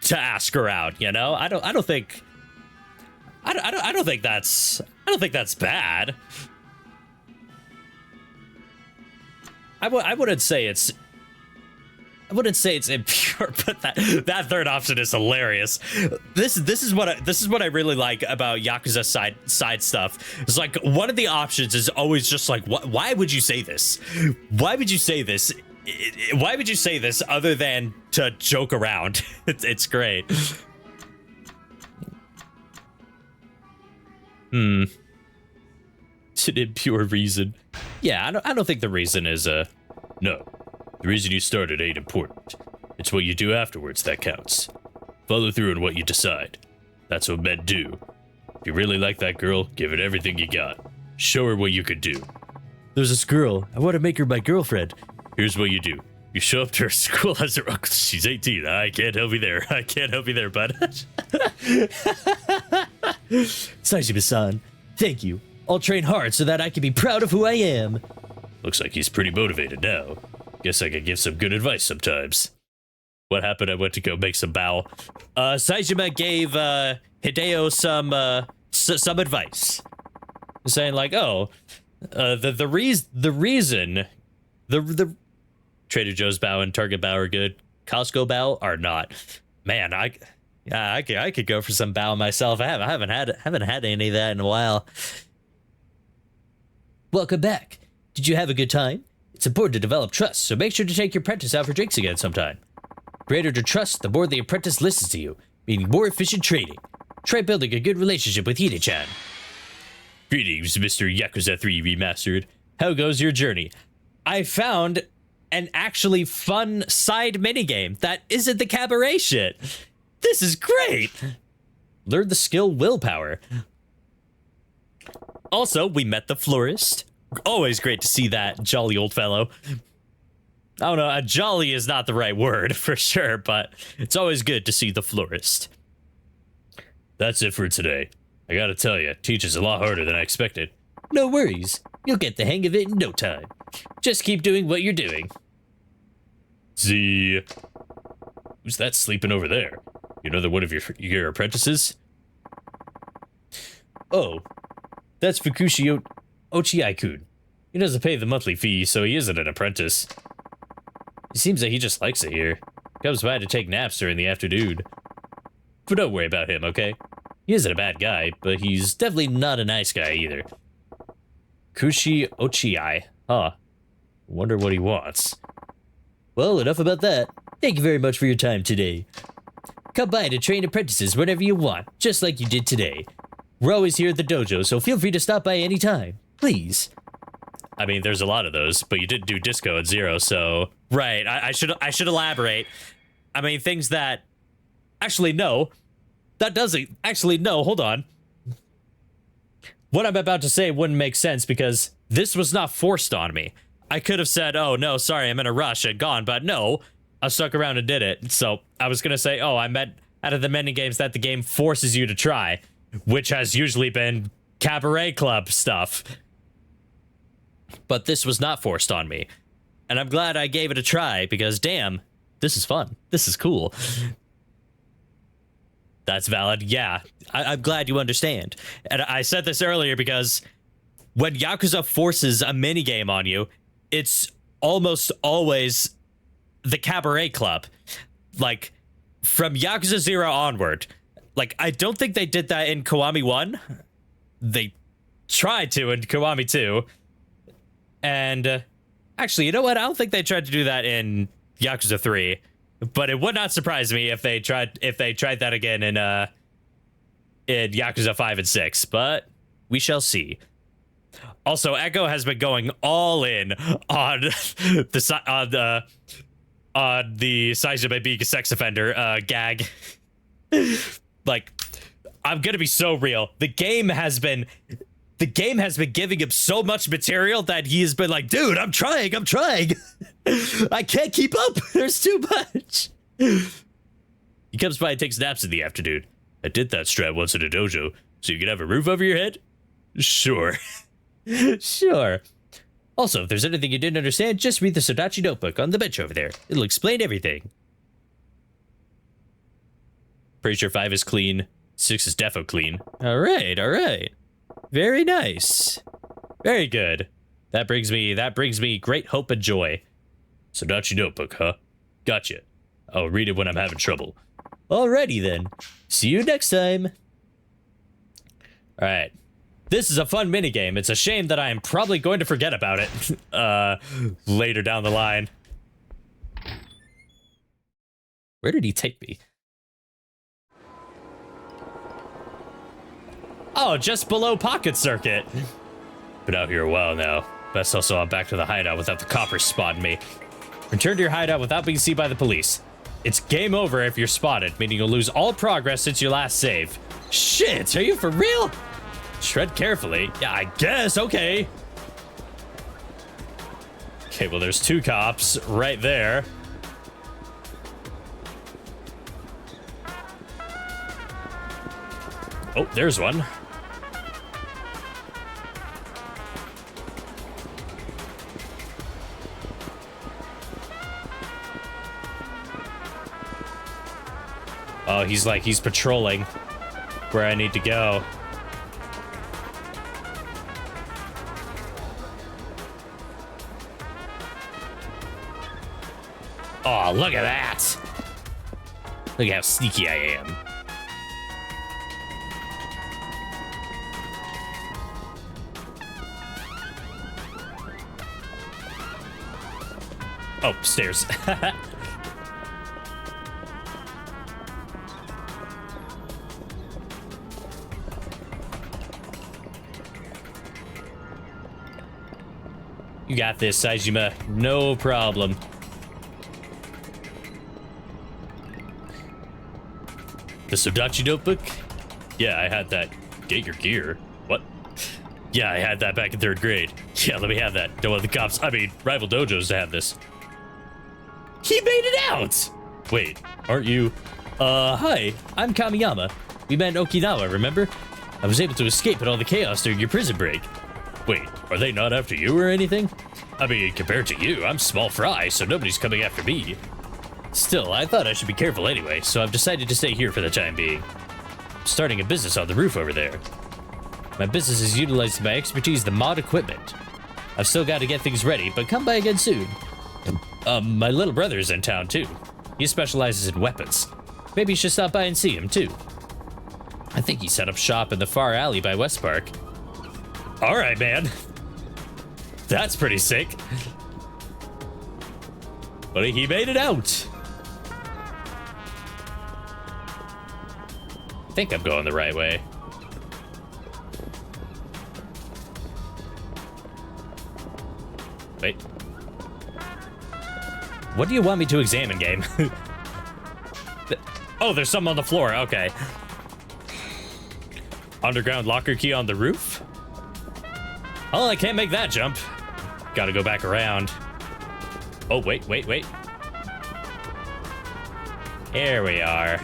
to ask her out. You know, I don't think that's bad. I wouldn't say it's impure, but that third option is hilarious. This is what I really like about Yakuza side stuff. It's like one of the options is always just like, why would you say this? Why would you say this? Why would you say this other than to joke around? It's great. It's an impure reason. Yeah, I don't think the reason is no. The reason you started ain't important. It's what you do afterwards that counts. Follow through on what you decide. That's what men do. If you really like that girl, give it everything you got. Show her what you could do. There's this girl. I want to make her my girlfriend. Here's what you do. You show up to her school as her uncle. She's 18. I can't help you there. I can't help you there, bud. Saijima-san, thank you. I'll train hard so that I can be proud of who I am. Looks like he's pretty motivated now. Guess I could give some good advice sometimes. What happened? I went to go make some bow. Saijima gave Hideo some advice, saying like, "Oh, the reason Trader Joe's bow and Target bow are good. Costco bow are not. Man, Yeah, I could go for some bow myself. I haven't had any of that in a while. Welcome back. Did you have a good time? It's important to develop trust, so make sure to take your apprentice out for drinks again sometime. The greater the trust, the more the apprentice listens to you, meaning more efficient trading. Try building a good relationship with Hide-chan. Greetings, Mr. Yakuza 3 Remastered. How goes your journey? I found an actually fun side minigame that isn't the cabaret shit. This is great. Learn the skill Willpower. Also, we met the florist. Always great to see that jolly old fellow. I don't know, jolly is not the right word for sure, but it's always good to see the florist. That's it for today. I gotta tell you, teaching's a lot harder than I expected. No worries. You'll get the hang of it in no time. Just keep doing what you're doing. Who's that sleeping over there? You know, they're one of your apprentices? Oh, that's Fukushi Ochiai-kun. He doesn't pay the monthly fee, so he isn't an apprentice. It seems that he just likes it here. Comes by to take naps during the afternoon. But don't worry about him, okay? He isn't a bad guy, but he's definitely not a nice guy either. Kushi Ochiai. Huh. Wonder what he wants. Well, enough about that. Thank you very much for your time today. Come by to train apprentices whenever you want, just like you did today. We're always here at the dojo, so feel free to stop by anytime. Please. I mean, there's a lot of those, but you did do disco at 0, so... Right, I should elaborate. I mean, things that... Actually, no. That doesn't... Actually, no, hold on. What I'm about to say wouldn't make sense because this was not forced on me. I could have said, oh, no, sorry, I'm in a rush and gone, but no. I stuck around and did it. So I was going to say, oh, I meant out of the many games that the game forces you to try, which has usually been cabaret club stuff. But this was not forced on me. And I'm glad I gave it a try because, damn, this is fun. This is cool. That's valid. Yeah, I'm glad you understand. And I said this earlier because when Yakuza forces a minigame on you, it's almost always the cabaret club. Like, from Yakuza 0 onward. Like, I don't think they did that in Kiwami 1. They tried to in Kiwami 2. And, actually, you know what? I don't think they tried to do that in Yakuza 3. But it would not surprise me if they tried that again in Yakuza 5 and 6. But we shall see. Also, Echo has been going all in on the Saijima being a sex offender gag. Like, I'm gonna be so real. The game has been giving him so much material that he has been like, dude, I'm trying. I can't keep up. There's too much. He comes by and takes naps in the afternoon. I did that strat once in a dojo, so you can have a roof over your head? Sure. Sure. Also, if there's anything you didn't understand, just read the Sodachi notebook on the bench over there. It'll explain everything. Pretty sure 5 is clean. 6 is defo clean. All right. Very nice. Very good. That brings me great hope and joy. Sodachi notebook, huh? Gotcha. I'll read it when I'm having trouble. Alrighty then. See you next time. Alright. This is a fun minigame. It's a shame that I am probably going to forget about it later down the line. Where did he take me? Oh, just below Pocket Circuit. Been out here a while now. Best also I'm back to the hideout without the coppers spotting me. Return to your hideout without being seen by the police. It's game over if you're spotted, meaning you'll lose all progress since your last save. Shit, are you for real? Tread carefully. Yeah, I guess, okay. Okay, well, there's 2 cops right there. Oh, there's one. Oh, he's patrolling where I need to go. Oh, look at that. Look at how sneaky I am. Oh, stairs. You got this, Saejima. No problem. The Sodachi notebook? Yeah, I had that. Get your gear. What? Yeah, I had that back in 3rd grade. Yeah, let me have that. Don't want the cops, rival dojos to have this. He made it out! Wait, aren't you? Hi, I'm Kamiyama. We met in Okinawa, remember? I was able to escape in all the chaos during your prison break. Wait, are they not after you or anything? Compared to you, I'm small fry, so nobody's coming after me. Still, I thought I should be careful anyway, so I've decided to stay here for the time being. I'm starting a business on the roof over there. My business is utilizing my expertise in mod equipment. I've still got to get things ready, but come by again soon. My little brother's in town too. He specializes in weapons. Maybe you should stop by and see him too. I think he set up shop in the far alley by West Park. All right, man. That's pretty sick. But he made it out. I think I'm going the right way. Wait. What do you want me to examine, game? Oh, there's some on the floor. Okay. Underground locker key on the roof? Oh, I can't make that jump. Gotta go back around. Oh, wait. Here we are.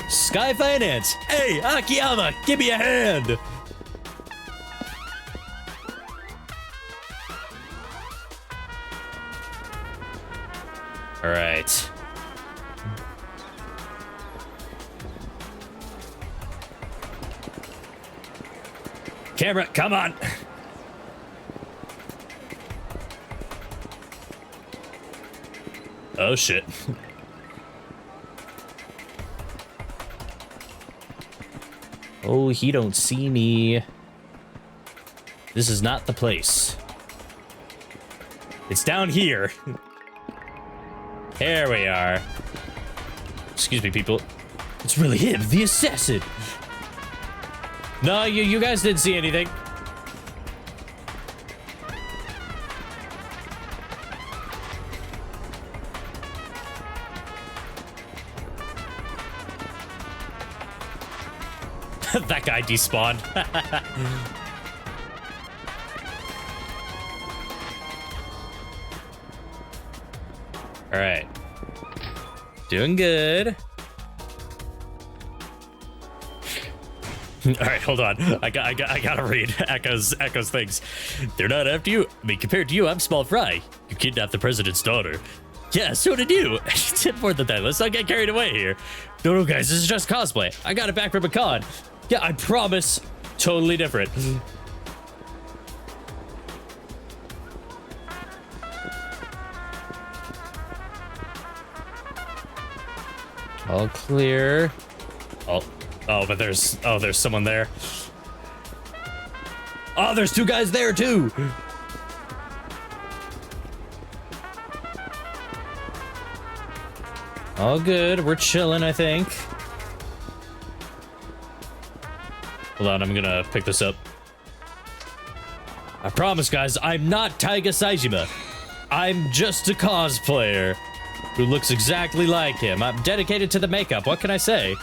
Sky Finance! Hey, Akiyama, give me a hand! All right. Camera, come on! Oh, shit. Oh, he don't see me. This is not the place. It's down here. There we are. Excuse me, people. It's really him, the assassin. No, you guys didn't see anything. That guy despawned. All right. Doing good. All right, hold on. I gotta read Echo's things. They're not after you. Compared to you, I'm small fry. You kidnapped the president's daughter. Yeah, so did you. Did more than that. Let's not get carried away here. No, guys, this is just cosplay. I got it back from a con. Yeah, I promise. Totally different. All clear. Oh, but there's someone there. Oh, there's two guys there too. All good. We're chilling, I think. Hold on, I'm gonna pick this up. I promise, guys, I'm not Taiga Saejima. I'm just a cosplayer who looks exactly like him. I'm dedicated to the makeup. What can I say?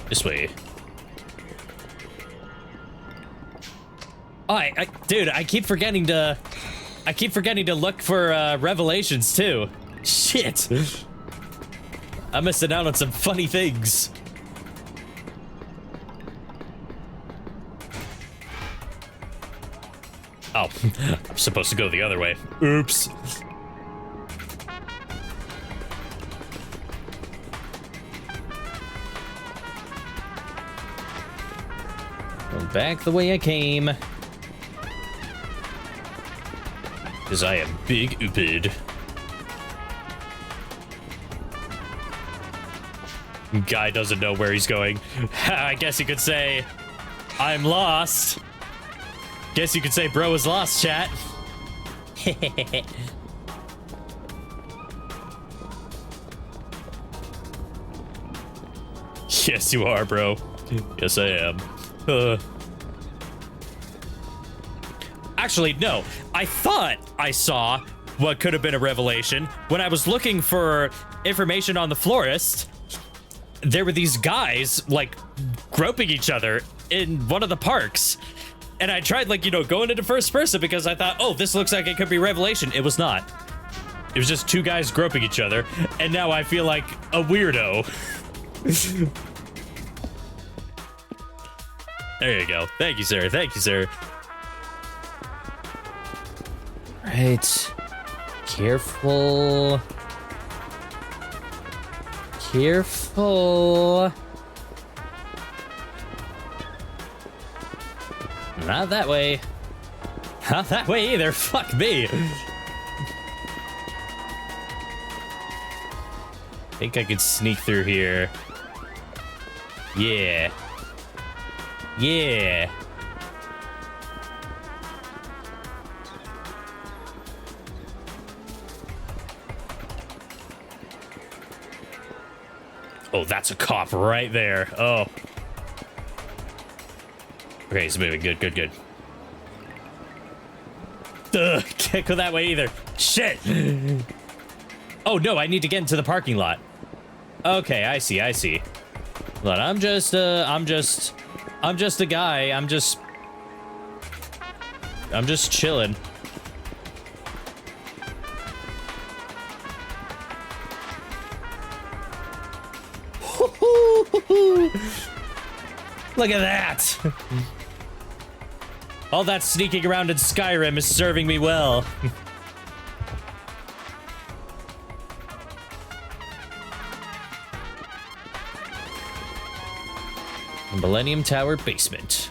This way. Oh, dude, I keep forgetting to look for revelations too. Shit. I'm missing out on some funny things. Oh, I'm supposed to go the other way. Oops. Go back the way I came. Because I am big oopid. Guy doesn't know where he's going. I guess you could say, I'm lost. Guess you could say bro is lost, chat. Yes, you are, bro. Yes, I am. Actually, no. I thought I saw what could have been a revelation when I was looking for information on the florist. There were these guys, like, groping each other in one of the parks. And I tried, like, you know, going into first person because I thought, oh, this looks like it could be revelation. It was not. It was just two guys groping each other. And now I feel like a weirdo. There you go. Thank you, sir. Thank you, sir. Right. Careful. Careful. Not that way. Not that way either. Fuck me. Think I could sneak through here. Yeah. Yeah. Oh, that's a cop right there. Oh. Okay, he's moving. Good, good, good. Ugh, can't go that way either. Shit. Oh, no, I need to get into the parking lot. Okay, I see, I see. But I'm just a guy. I'm just chilling. Look at that. All that sneaking around in Skyrim is serving me well. Millennium Tower basement.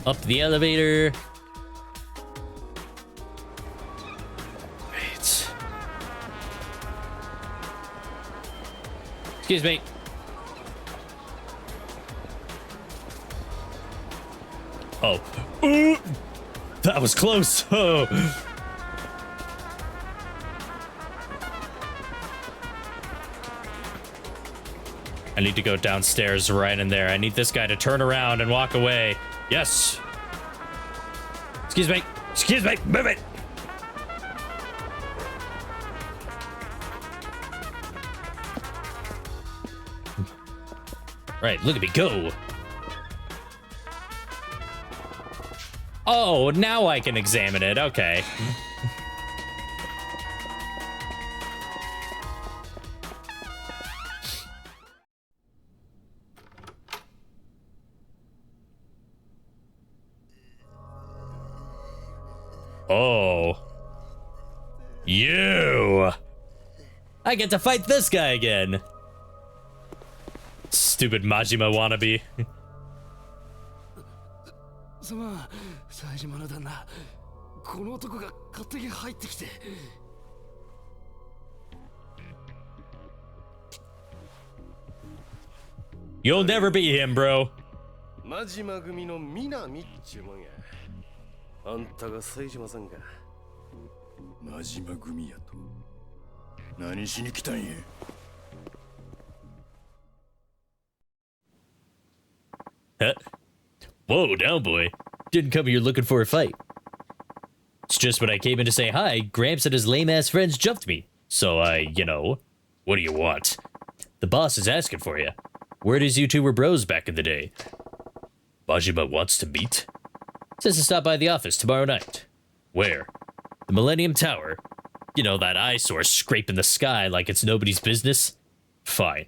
Up the elevator. Right. Excuse me. Oh. Ooh. That was close. Oh. I need to go downstairs right in there. I need this guy to turn around and walk away. Yes. Excuse me. Excuse me. Move it. Right. Look at me go. Oh, now I can examine it. Okay. Oh. You. I get to fight this guy again. Stupid Majima wannabe. すまん、冴島の旦那。この男が勝手に入ってきて。You'll never be him, bro. 真島組の南っちゅうもんや。あんたが冴島さんか。真島組やと。何しに来たんや。Huh? Whoa, down boy. Didn't come here looking for a fight. It's just when I came in to say hi, Gramps and his lame-ass friends jumped me. So you know, what do you want? The boss is asking for you. Word is you two were bros back in the day. Majima wants to meet? Says to stop by the office tomorrow night. Where? The Millennium Tower. You know, that eyesore scraping the sky like it's nobody's business? Fine.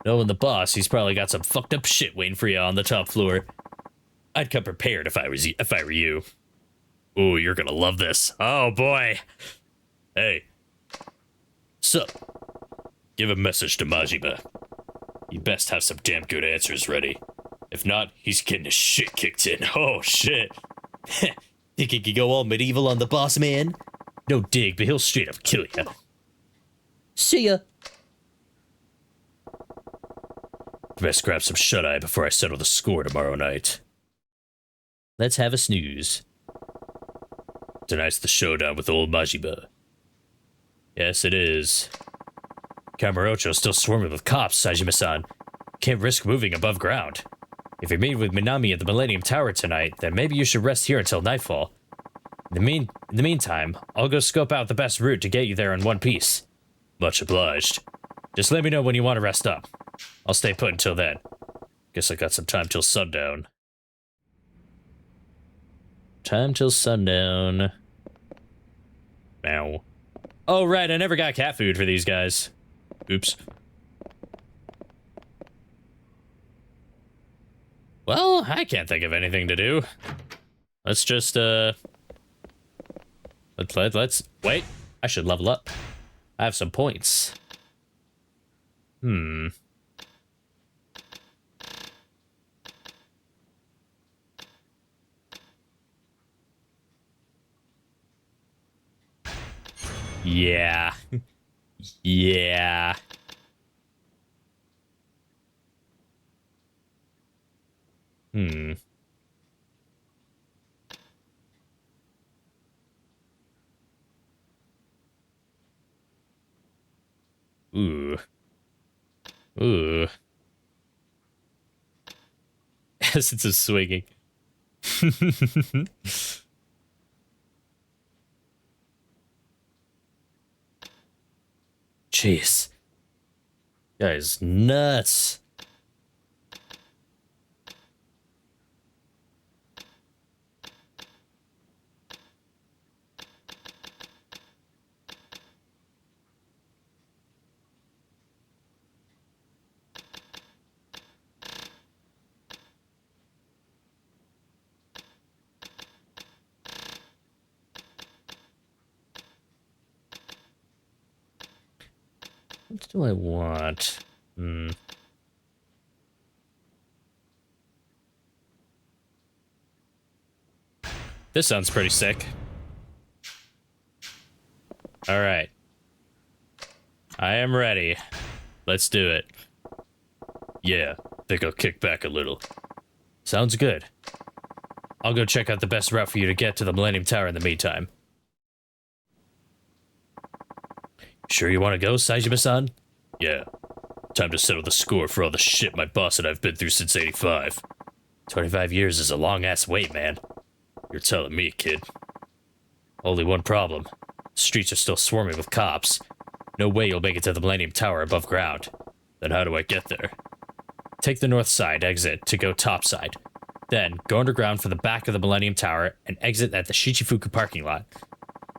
Knowing the boss, he's probably got some fucked up shit waiting for you on the top floor. I'd come prepared if I were you. Ooh, you're gonna love this. Oh boy. Hey. Sup? Give a message to Majima. You best have some damn good answers ready. If not, he's getting his shit kicked in. Oh shit. Think he could go all medieval on the boss man? No dig, but he'll straight up kill ya. See ya. Best grab some shut-eye before I settle the score tomorrow night. Let's have a snooze. Tonight's the showdown with old Majima. Yes, it is. Kamurocho's still swarming with cops, Sajima-san. Can't risk moving above ground. If you're meeting with Minami at the Millennium Tower tonight, then maybe you should rest here until nightfall. In the meantime, I'll go scope out the best route to get you there in one piece. Much obliged. Just let me know when you want to rest up. I'll stay put until then. Guess I got some time till sundown. Time till sundown. Now. Oh, right, I never got cat food for these guys. Oops. Well, I can't think of anything to do. Let's just, let's, wait. I should level up. I have some points. Yeah. Yeah. Ooh. Ooh. Essence of swinging. Jeez. Guys, nuts. What do I want? This sounds pretty sick. All right. I am ready. Let's do it. Yeah, think I'll kick back a little. Sounds good. I'll go check out the best route for you to get to the Millennium Tower in the meantime. Sure you want to go, Saejima-san? Yeah. Time to settle the score for all the shit my boss and I've been through since '85. 25 years is a long-ass wait, man. You're telling me, kid. Only one problem. The streets are still swarming with cops. No way you'll make it to the Millennium Tower above ground. Then how do I get there? Take the north side exit to go topside. Then, go underground for the back of the Millennium Tower and exit at the Shichifuku parking lot.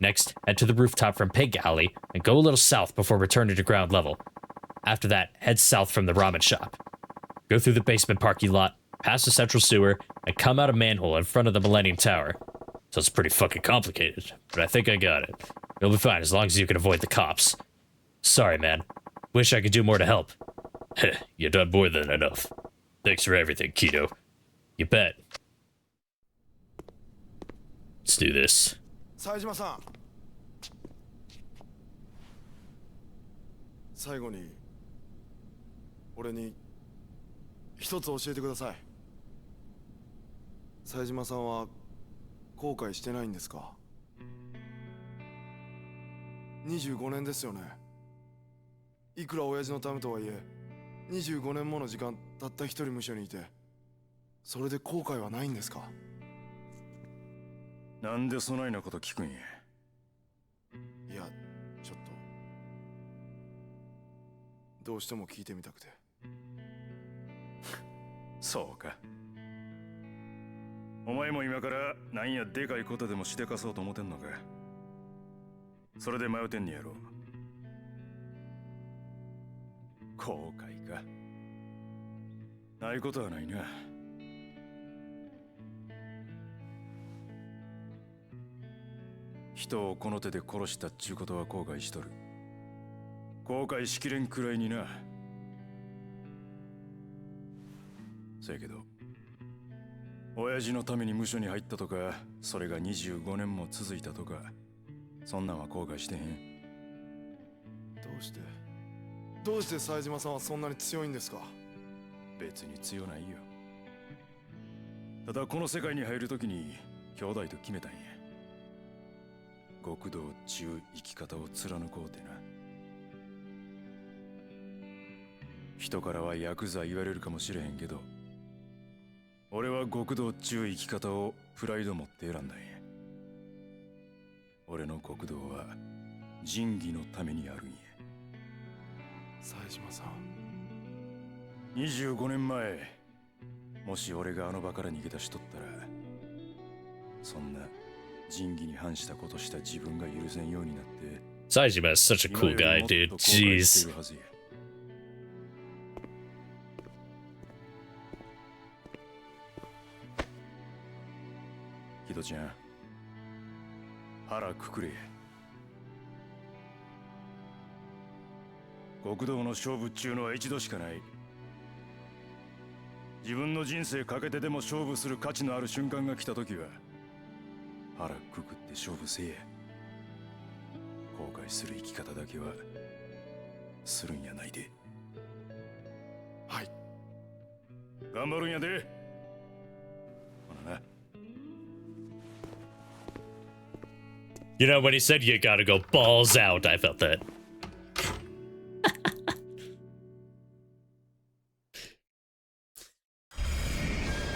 Next, head to the rooftop from Pig Alley and go a little south before returning to ground level. After that, head south from the ramen shop. Go through the basement parking lot, past the central sewer, and come out a manhole in front of the Millennium Tower. So it's pretty fucking complicated, but I think I got it. You'll be fine as long as you can avoid the cops. Sorry, man. Wish I could do more to help. Heh, you done more than enough. Thanks for everything, Kido. You bet. Let's do this. 冴島さん最後に俺に一つ教えてください冴島さんは後悔してないんですか25年ですよねいくら親父のためとはいえ25年もの時間たった一人無所にいてそれで後悔はないんですかなんでそないなこと聞くんやいやちょっとどうしても聞いてみたくてそうかお前も今からなんやでかいことでもしでかそうと思ってんのかそれで迷ってんねやろ後悔かないことはないな人をこの手で殺したっちゅうことは後悔しとる。後悔しきれんくらいにな。せやけど親父のために無所に入ったとか、それが25年も続いたとか、そんなんは後悔してへん。どうして冴島さんはそんなに強いんですか？別に強ないよ。ただこの世界に入るときに兄弟と決めたんや。極道っちゅう生き方を貫こうてな。人からはヤクザ言われるかもしれへんけど、俺は極道っちゅう生き方をプライド持って選んだんや。俺の極道は仁義のためにあるんや。冴島さん、25年前、もし俺があの場から逃げ出しとったら、そんな仁義に反したことした自分が許せんようになって、Saejima is such a cool guy, dude. Jeez. ヒドちゃん、腹くくれ。極道の勝負っちゅうのは一度しかない。自分の人生かけてでも勝負する価値のある瞬間が来た時は、腹くくって勝負せえや。後悔する生き方だけはするんやないで。はい。頑張るんやで。ほなな。You know, when he said you gotta go balls out, I felt that.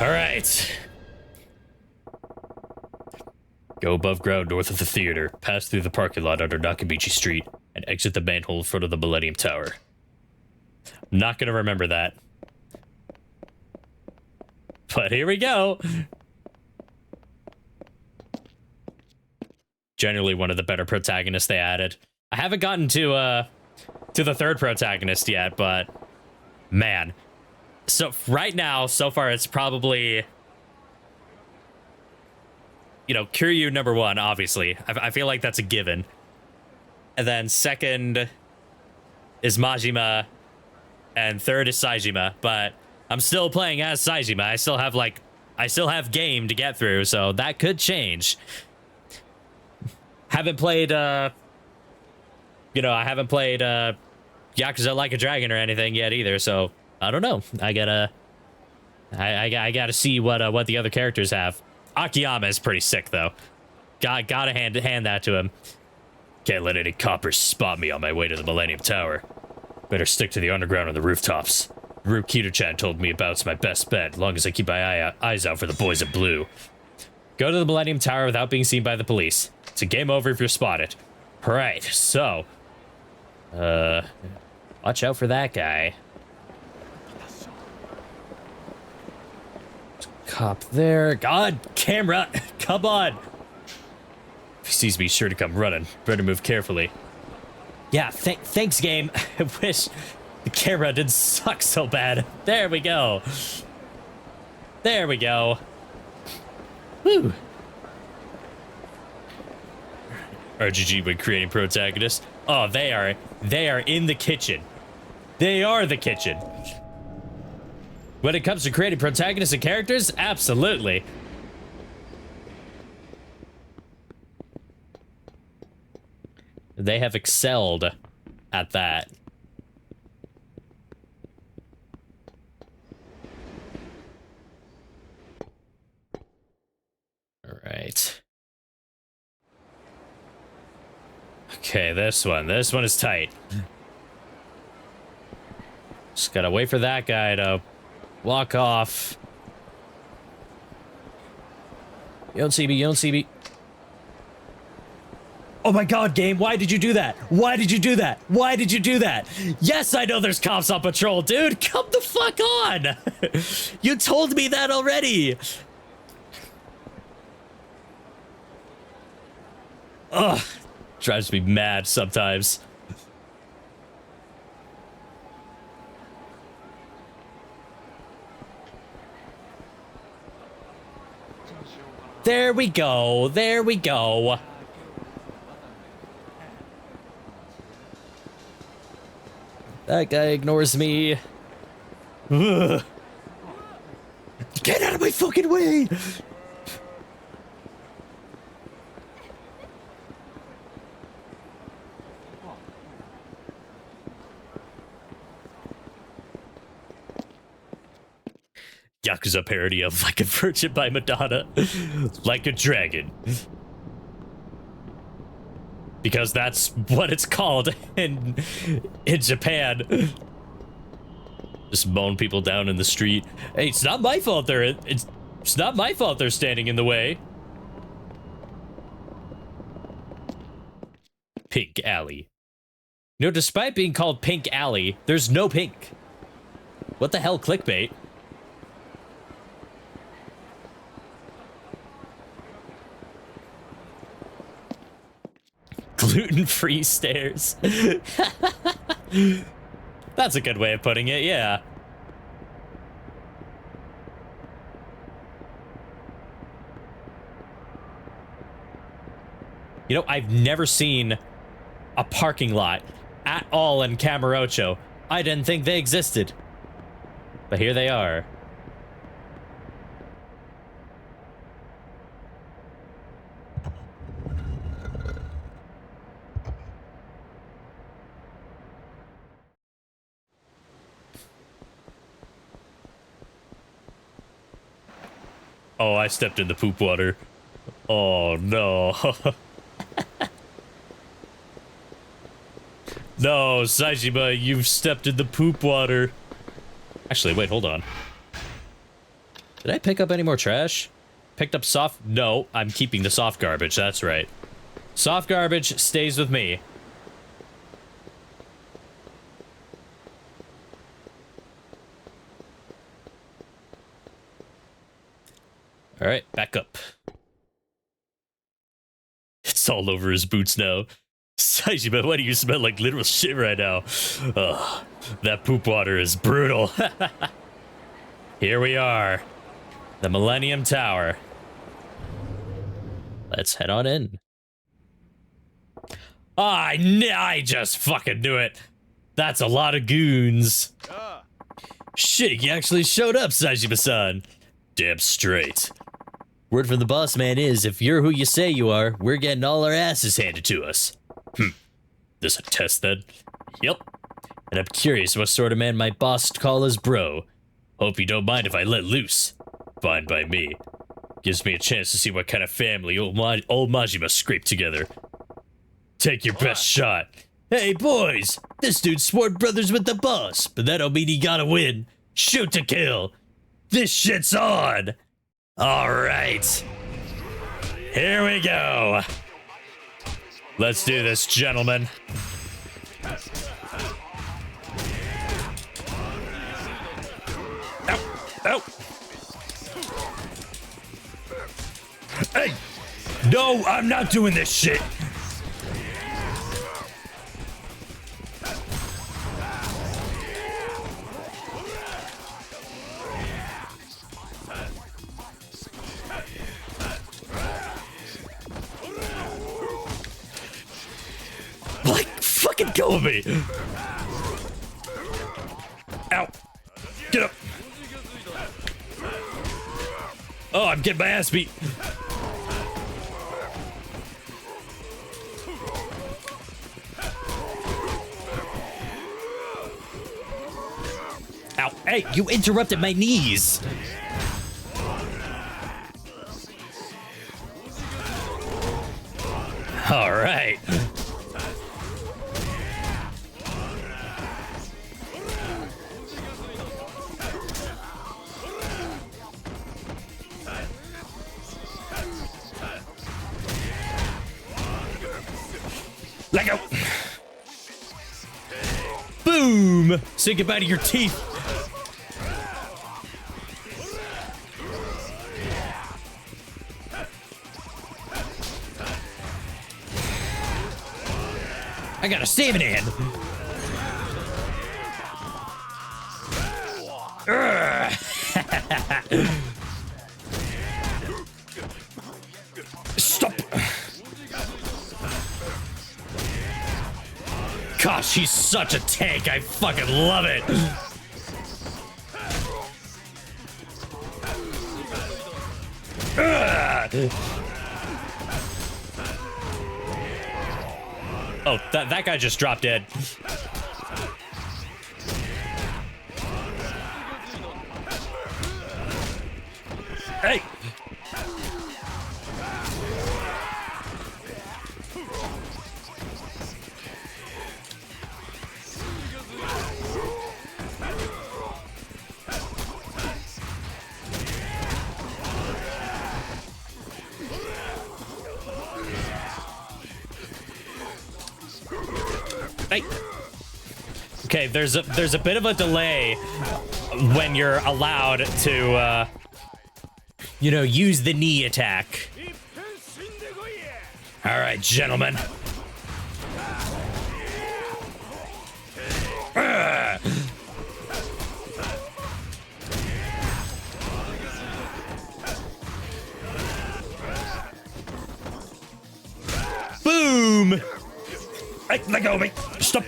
All right. Go above ground north of the theater, pass through the parking lot under Nakamichi Street, and exit the manhole in front of the Millennium Tower. I'm not gonna remember that. But here we go. Generally one of the better protagonists they added. I haven't gotten to the third protagonist yet, but man. So right now, so far, it's probably, you know, Kiryu number one, obviously. I feel like that's a given. And then second is Majima, and third is Saejima, but I'm still playing as Saejima. I still have game to get through, so that could change. Haven't played, I haven't played, Yakuza Like a Dragon or anything yet either, so I don't know. I gotta see what the other characters have. Akiyama is pretty sick though. Gotta hand that to him. Can't let any coppers spot me on my way to the Millennium Tower. Better stick to the underground on the rooftops. Rukito-chan told me about's my best bet, as long as I keep my eyes out for the boys in blue. Go to the Millennium Tower without being seen by the police. It's a game over if you're spotted. Alright, so watch out for that guy. Cop there. God, camera, come on. If he sees me, sure to come running. Better move carefully. Yeah, thanks, game. I wish the camera didn't suck so bad. There we go. There we go. Woo. RGG when creating protagonists. Oh, they are in the kitchen. They are the kitchen. When it comes to creating protagonists and characters, absolutely. They have excelled at that. All right. Okay, this one is tight. Just gotta wait for that guy to walk off. You don't see me, you don't see me. Oh my god, game, why did you do that? Why did you do that? Why did you do that? Yes, I know there's cops on patrol, dude. Come the fuck on. You told me that already. Ugh. Drives me mad sometimes. There we go. There we go. That guy ignores me. Ugh. Get out of my fucking way! Yakuza parody of Like a Virgin by Madonna. Like a dragon. Because that's what it's called in Japan. Just mowing people down in the street. Hey, it's not my fault it's not my fault they're standing in the way. Pink Alley. You know, despite being called Pink Alley, there's no pink. What the hell, clickbait? Gluten-free stairs. That's a good way of putting it, yeah. You know, I've never seen a parking lot at all in Camarocho. I didn't think they existed. But here they are. Oh, I stepped in the poop water. Oh, no. No, Saejima, you've stepped in the poop water. Actually, wait, hold on. Did I pick up any more trash? Picked up soft... No, I'm keeping the soft garbage, that's right. Soft garbage stays with me. All right, back up. It's all over his boots now. Saejima, why do you smell like literal shit right now? Ugh, that poop water is brutal. Here we are. The Millennium Tower. Let's head on in. I just fucking knew it. That's a lot of goons. Shit, you actually showed up, Saejima-san. Damn straight. Word from the boss man is, if you're who you say you are, we're getting all our asses handed to us. This a test then? Yep. And I'm curious what sort of man my boss'd call his bro. Hope you don't mind if I let loose. Fine by me. Gives me a chance to see what kind of family old Majima scraped together. Take your best shot. Hey boys, this dude's sworn brothers with the boss, but that don't mean he gotta win. Shoot to kill. This shit's on. All right. Here we go. Let's do this, gentlemen. Ow. Hey! No, I'm not doing this shit! Like, fucking kill me! Ow! Get up! Oh, I'm getting my ass beat. Ow. Hey, you interrupted my knees. All right. Let go. Boom. Say goodbye to your teeth. I got a stamina hand. Stop. Gosh, She's such a tank. I fucking love it. Oh, that guy just dropped dead. Hey! Hey. Okay, there's a bit of a delay when you're allowed to you know, use the knee attack. All right, gentlemen. Boom! Hey, let go of me. Stop.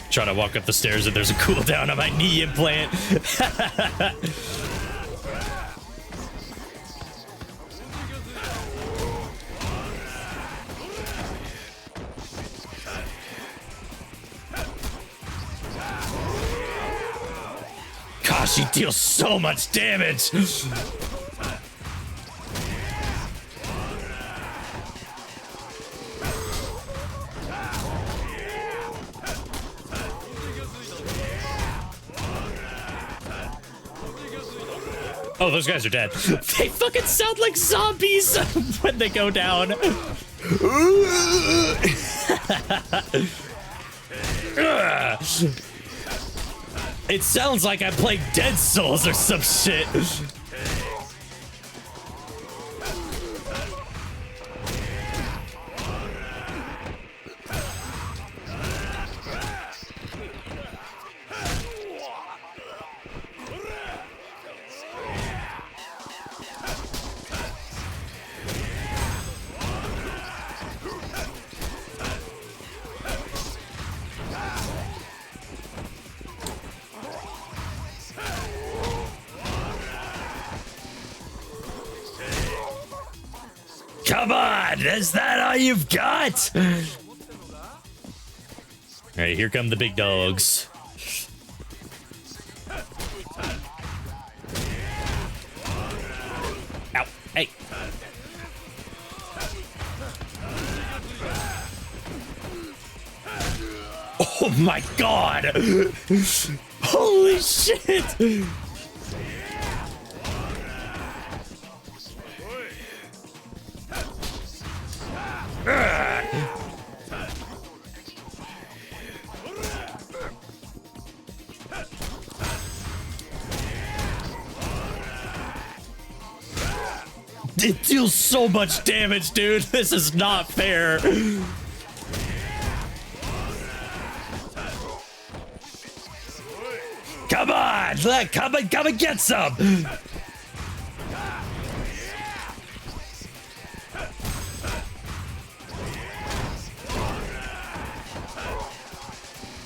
Trying to walk up the stairs and there's a cooldown on my knee implant. Gosh, she deals so much damage. Oh, those guys are dead. They fucking sound like zombies when they go down. It sounds like I'm playing Dead Souls or some shit. Come on, is that all you've got? All right, here come the big dogs. Ow, hey. Oh my god! Holy shit! It deals so much damage, dude. This is not fair. Come on, come and get some.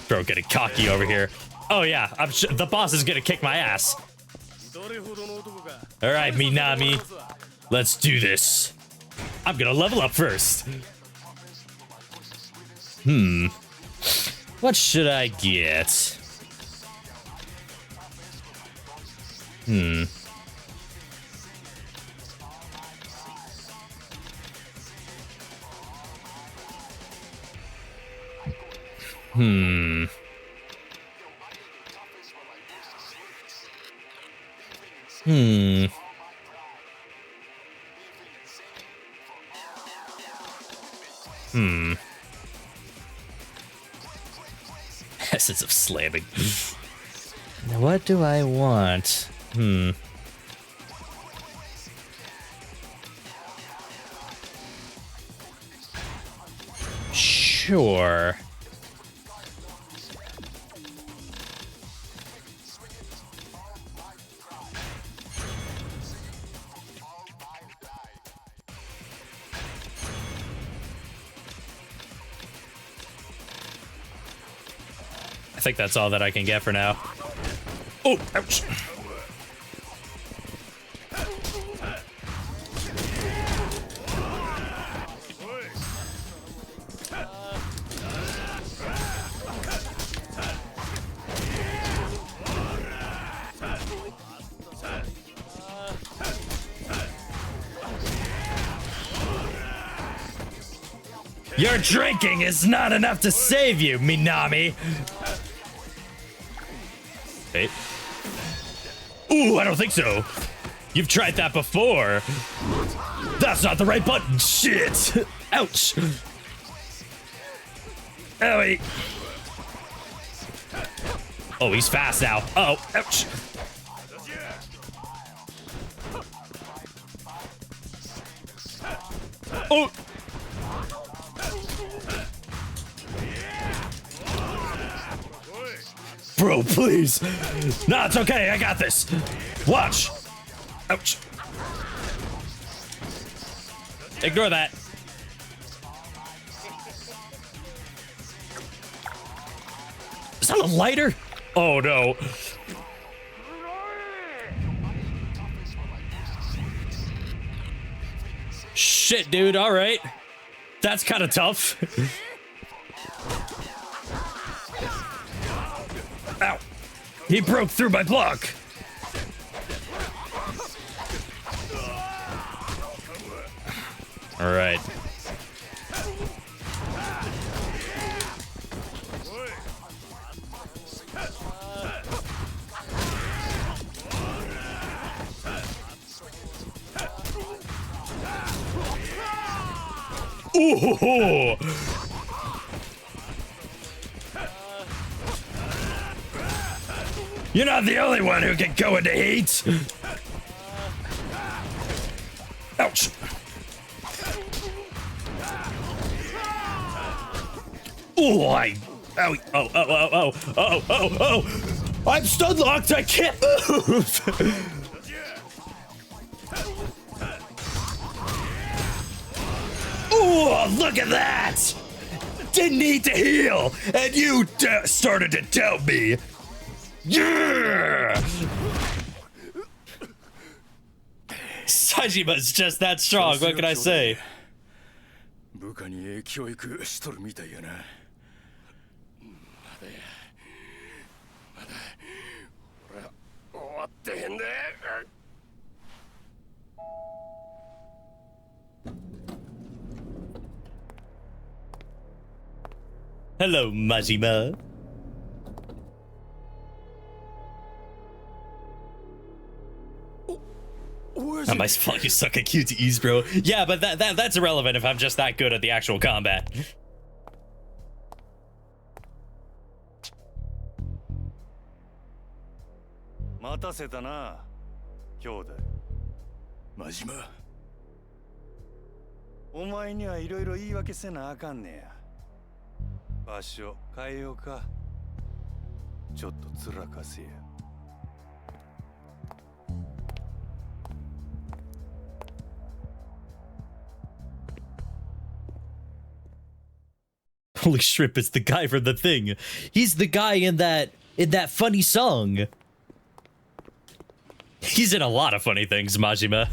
Bro, getting cocky over here. Oh yeah, I'm sure the boss is gonna kick my ass. All right, Minami, let's do this. I'm gonna level up first. What should I get? Essence of slamming. Now what do I want? Sure. I think that's all that I can get for now. Oh, ouch. Your drinking is not enough to save you, Minami. Hey. Ooh, I don't think so. You've tried that before. That's not the right button. Shit. Ouch. Owie. Oh, he's fast now. Oh, ouch. Oh. Bro, please. No, it's okay. I got this. Watch. Ouch. Ignore that. Is that a lighter? Oh, no. Shit, dude. All right. That's kind of tough. Ow. He broke through my block. All right. Ooh. You're not the only one who can go into heat. Ouch. Ooh, oh, I'm stun locked. I can't move. Ooh, look at that. Didn't need to heal, and you started to tell me. Yeah! Sajima's just that strong, what can I say? 部下に教育しとるみたいやな。まだ俺は終わってへんで。Hello, Majima. Not my fault you suck at QTEs, bro. Yeah, but that's irrelevant if I'm just that good at the actual combat. Holy shrimp, it's the guy from The Thing. He's the guy in that funny song. He's in a lot of funny things, Majima.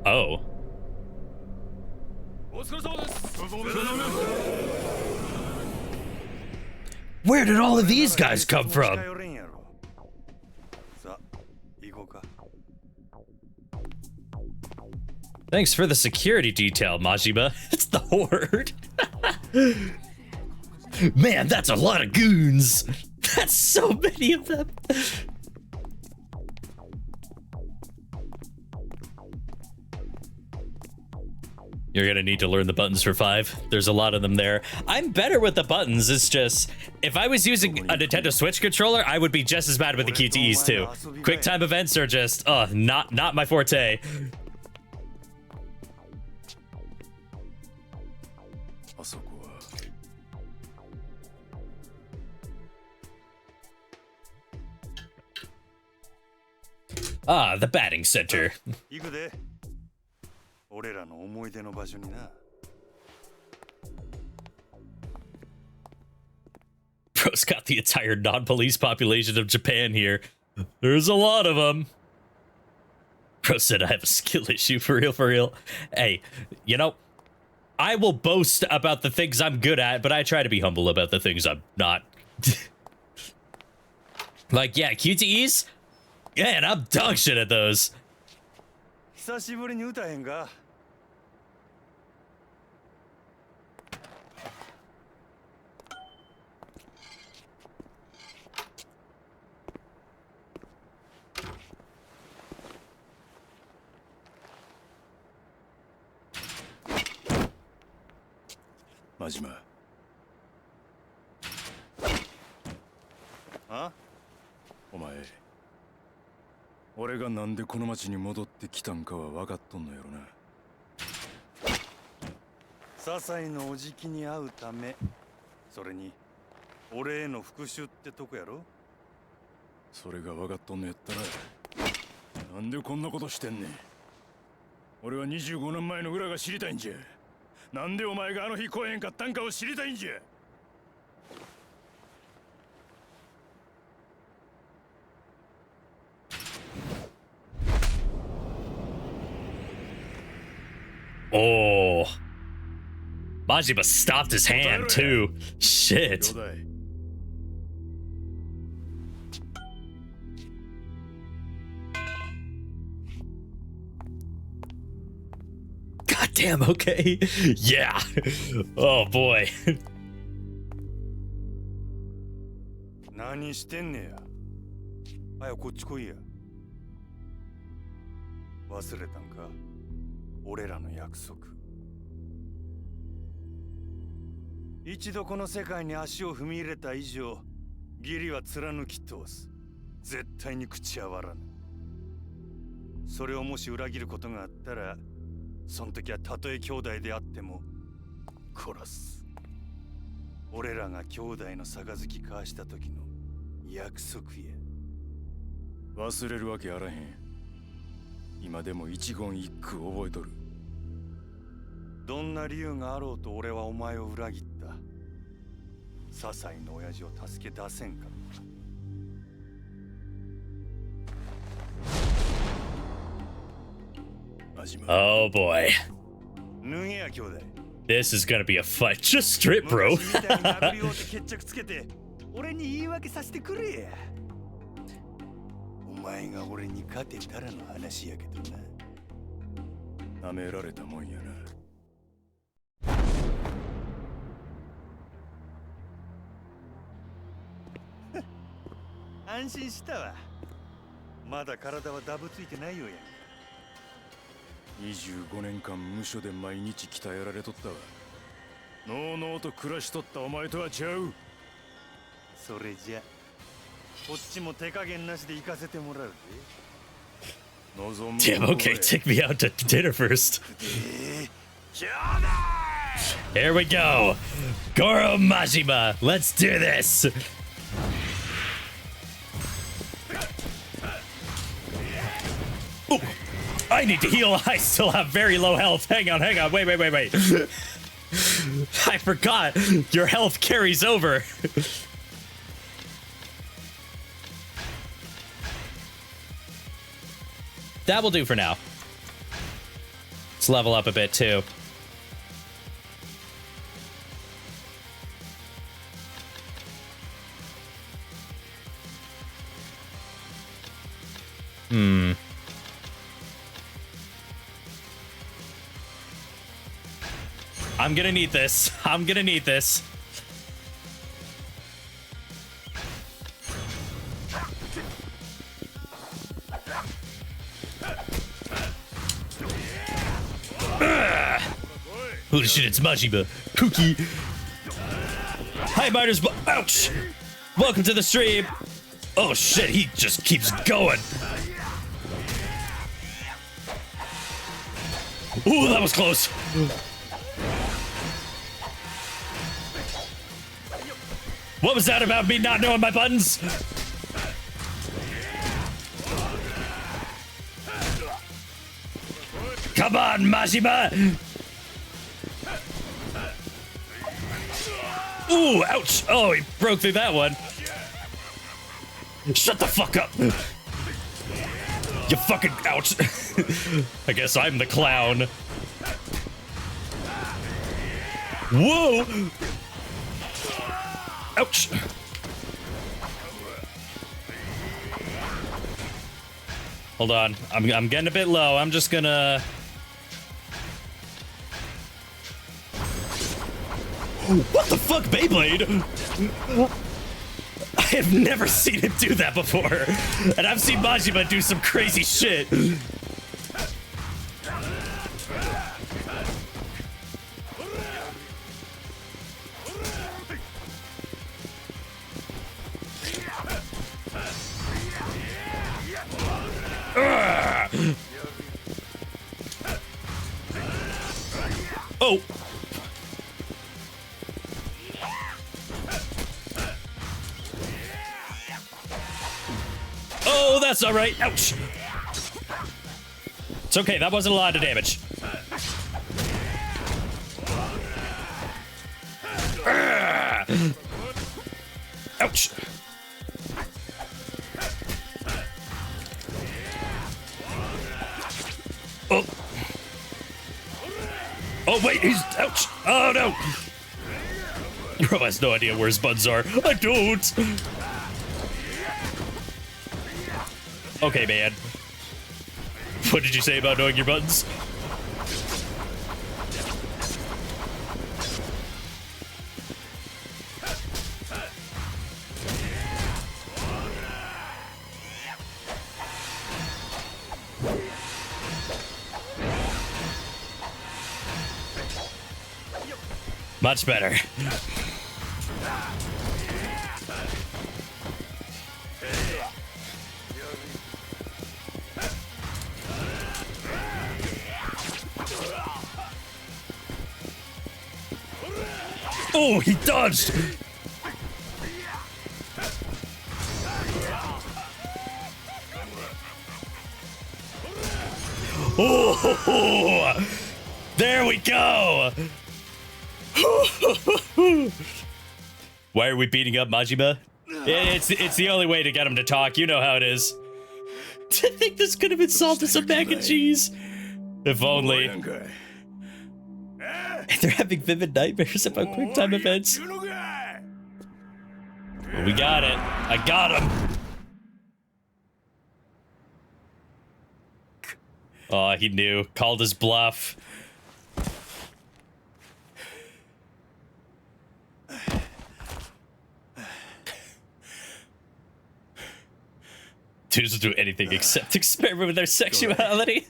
Oh. Where did all of these guys come from? Thanks for the security detail, Majima. It's the Horde. Man, that's a lot of goons. That's so many of them. You're gonna need to learn the buttons for 5. There's a lot of them there. I'm better with the buttons. It's just, if I was using a Nintendo Switch controller, I would be just as bad with the QTEs too. Quick time events are just, not my forte. Ah, the batting center. Bro's got the entire non-police population of Japan here. There's a lot of them. Bro said I have a skill issue, for real, for real. Hey, you know, I will boast about the things I'm good at, but I try to be humble about the things I'm not. Like, yeah, QTEs? Man, I'm dog shit at those. 久しぶりに歌えへんか真島あお前俺がなんでこの町に戻ってきたんかは分かっとんのやろな笹井のおじきに会うためそれに俺への復讐ってとこやろそれが分かっとんのやったらなんでこんなことしてんねん俺は25年前の裏が知りたいんじゃなんでお前があの日来えへんかったんかを知りたいんじゃOh. Majima stopped his hand, too. Shit. Goddamn, okay. Yeah. Oh, boy. 何してんねや早くこっち来いや忘れたんか俺らの約束一度この世界に足を踏み入れた以上義理は貫き通す絶対に口は割らぬそれをもし裏切ることがあったらその時はたとえ兄弟であっても殺す俺らが兄弟の杯交わした時の約束や忘れるわけあらへん今でも一言一句覚えとるどんな理由があろうと俺はお前を裏切った笹井の親父を助け出せんかった Oh, boy. 脱げや兄弟 This is gonna be a fight. Just strip, bro. 昔みたいに殴り合うて決着つけて俺に言い訳させてくれやお前が俺に勝てたらの話やけどな舐められたもんやな安心したわまだ体はダブついてないよや25年間無所で毎日鍛えられとったわのうのうと暮らしとったお前とはちゃうそれじゃこっちも手加減なしで行かせてもらうぜ Damn, okay, take me out to dinner first. Here we go. Goro Majima, let's do this. Ooh, I need to heal. I still have very low health. Hang on. Wait. I forgot. Your health carries over. That will do for now. Let's level up a bit too. I'm gonna need this. Holy shit, it's Majima. Pookie. Hi, Miners. Ouch! Welcome to the stream. Oh shit, he just keeps going. Ooh, that was close. What was that about me not knowing my buttons? Come on, Majima! Ooh, ouch. Oh, he broke through that one. Shut the fuck up. You fucking ouch. I guess I'm the clown. Whoa. Ouch. Hold on. I'm getting a bit low. I'm just gonna... What the fuck, Beyblade? I have never seen him do that before. And I've seen Majima do some crazy shit. Oh. Oh, that's all right. Ouch. It's okay. That wasn't a lot of damage. Ouch. Oh. Oh, wait. He's... Ouch. Oh, no. Bro has no idea where his buttons are. I don't. Okay, man. What did you say about knowing your buttons? Much better. Oh, he dodged! Oh, there we go! Why are we beating up Majima? It's the only way to get him to talk. You know how it is. To think this could have been solved with some mac and cheese. If only. They're having vivid nightmares about quick time events. Well, we got it. I got him. Oh, he knew. Called his bluff. Dudes will do anything except experiment with their sexuality.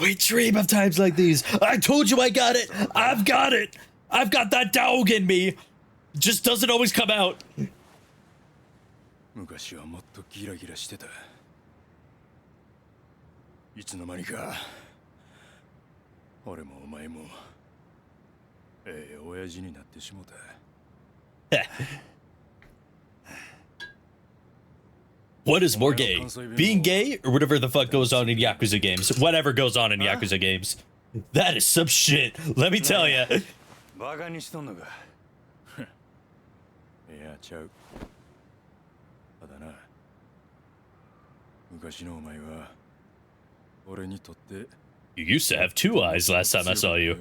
We dream of times like these. I told you I got it. I've got it. I've got that dog in me. Just doesn't always come out. 昔はもっとギラギラしてた。いつの間にか俺もお前も親父になってしもた。What is more gay? Being gay or whatever the fuck goes on in Yakuza games? Whatever goes on in Yakuza games. That is some shit. Let me tell ya. バカにしとんのか。いや、ちゃう。ただな。昔のお前は俺にとって You used to have two eyes last time I saw you.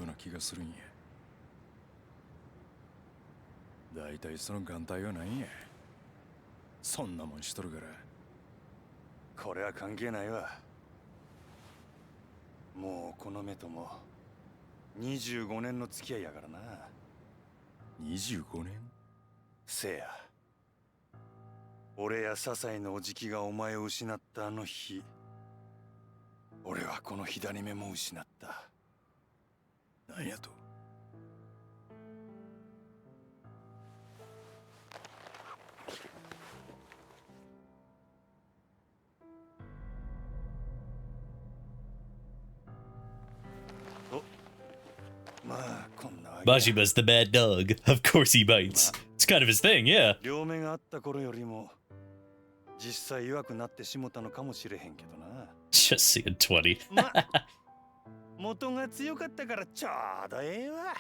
だいたいその眼帯はないんや。そんなもんしとるから。これは関係ないわ。もうこの目とも25年の付き合いやからな。25年？せや。俺や笹井のおじきがお前を失ったあの日、俺はこの左目も失った。なんやとMajima's the bad dog. Of course he bites. It's kind of his thing, yeah. 両目があった頃よりも実際弱くなってしもたのかもしれへんけどな。Just seeing 20. ま、元が強かったからちょうどええわ。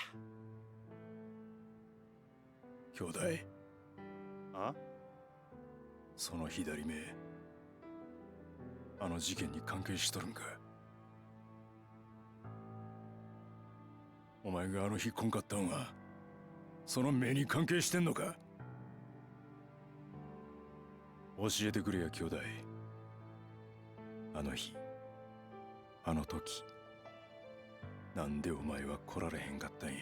兄弟、あ、その左目、あの事件に関係しとるんか？お前があの日来んかったんは、その目に関係してんのか？教えてくれや兄弟。あの日、あの時、なんでお前は来られへんかったんや。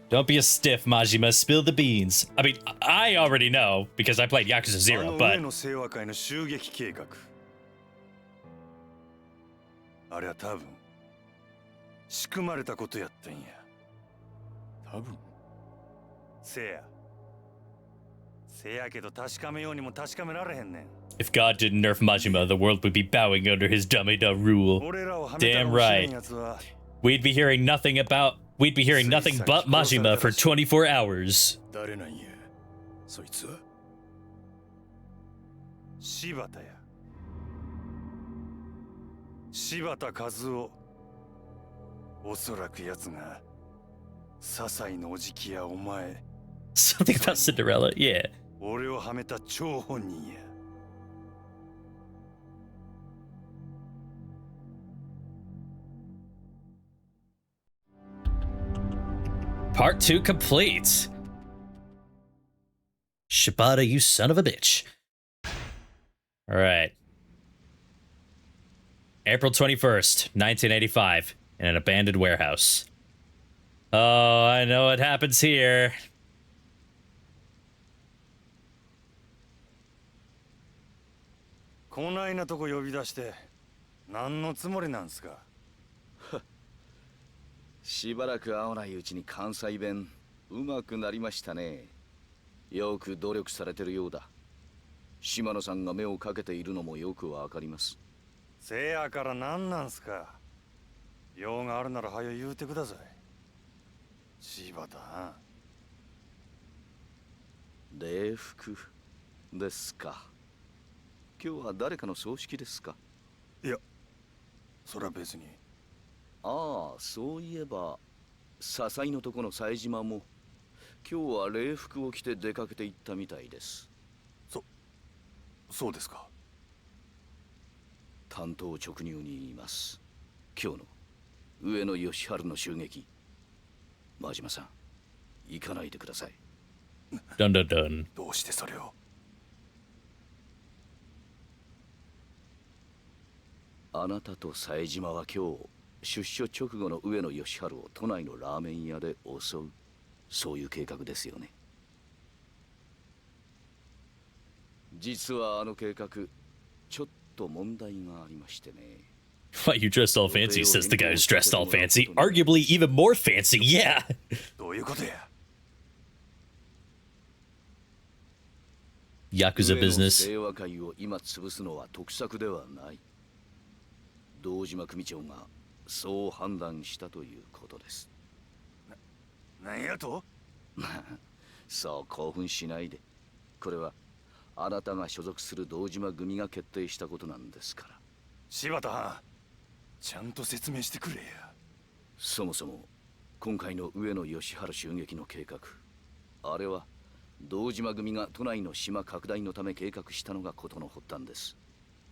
Don't be a stiff, Majima. Spill the beans. I mean, I already know because I played Yakuza あ Zero, の but 上の清和会の襲撃計画。あれは多分仕組まれたことやったんや。多分。せやけど確かめようにも確かめられへんねん。if God didn't nerf Majima, the world would be bowing under his dummy-da rule. 俺らをはめた Damn かもしれん right. やつは We'd be hearing nothing but Majima for 24 hours. 誰なんや、そいつは。柴田や。柴田和夫。おそらく奴が笹井のおじきやお前、 Something about Cinderella, yeah. 俺をはめた張本人や。Part 2 complete. Shibata, you son of a bitch. Alright. April 21st, 1985, in an abandoned warehouse. Oh, I know what happens here. こないなとこ呼び出して何のつもりなんすか？しばらく会わないうちに関西弁うまくなりましたね。よく努力されてるようだ。島野さんが目をかけているのもよくわかります。せやから何なんすか？用があるなら早言うてください。柴田。礼服ですか。今日は誰かの葬式ですか？いや、それは別に。ああ、そういえば笹井のとこの冴島も今日は礼服を着て出かけて行ったみたいです。そうですか。単刀直入に言います。今日の上野義治の襲撃、真島さん行かないでください。 Dun dun dun. どうしてそれを？あなたと冴島は今日出所直後の上野義治を都内のラーメン屋で襲う、そういう計画ですよね。実はあの計画ちょっと問題がありましてね。 Why you dressed all fancy, says the guy who's dressed all fancy. Arguably even more fancy, yeah. どういうことや？ Yakuza 上野 business. 清和会を今潰すのは得策ではない。堂島組長がそう判断したということです。何やと？そう興奮しないで。これはあなたが所属する堂島組が決定したことなんですから。柴田はん、ちゃんと説明してくれや。そもそも今回の上野義治襲撃の計画、あれは堂島組が都内の島拡大のため計画したのが事の発端です。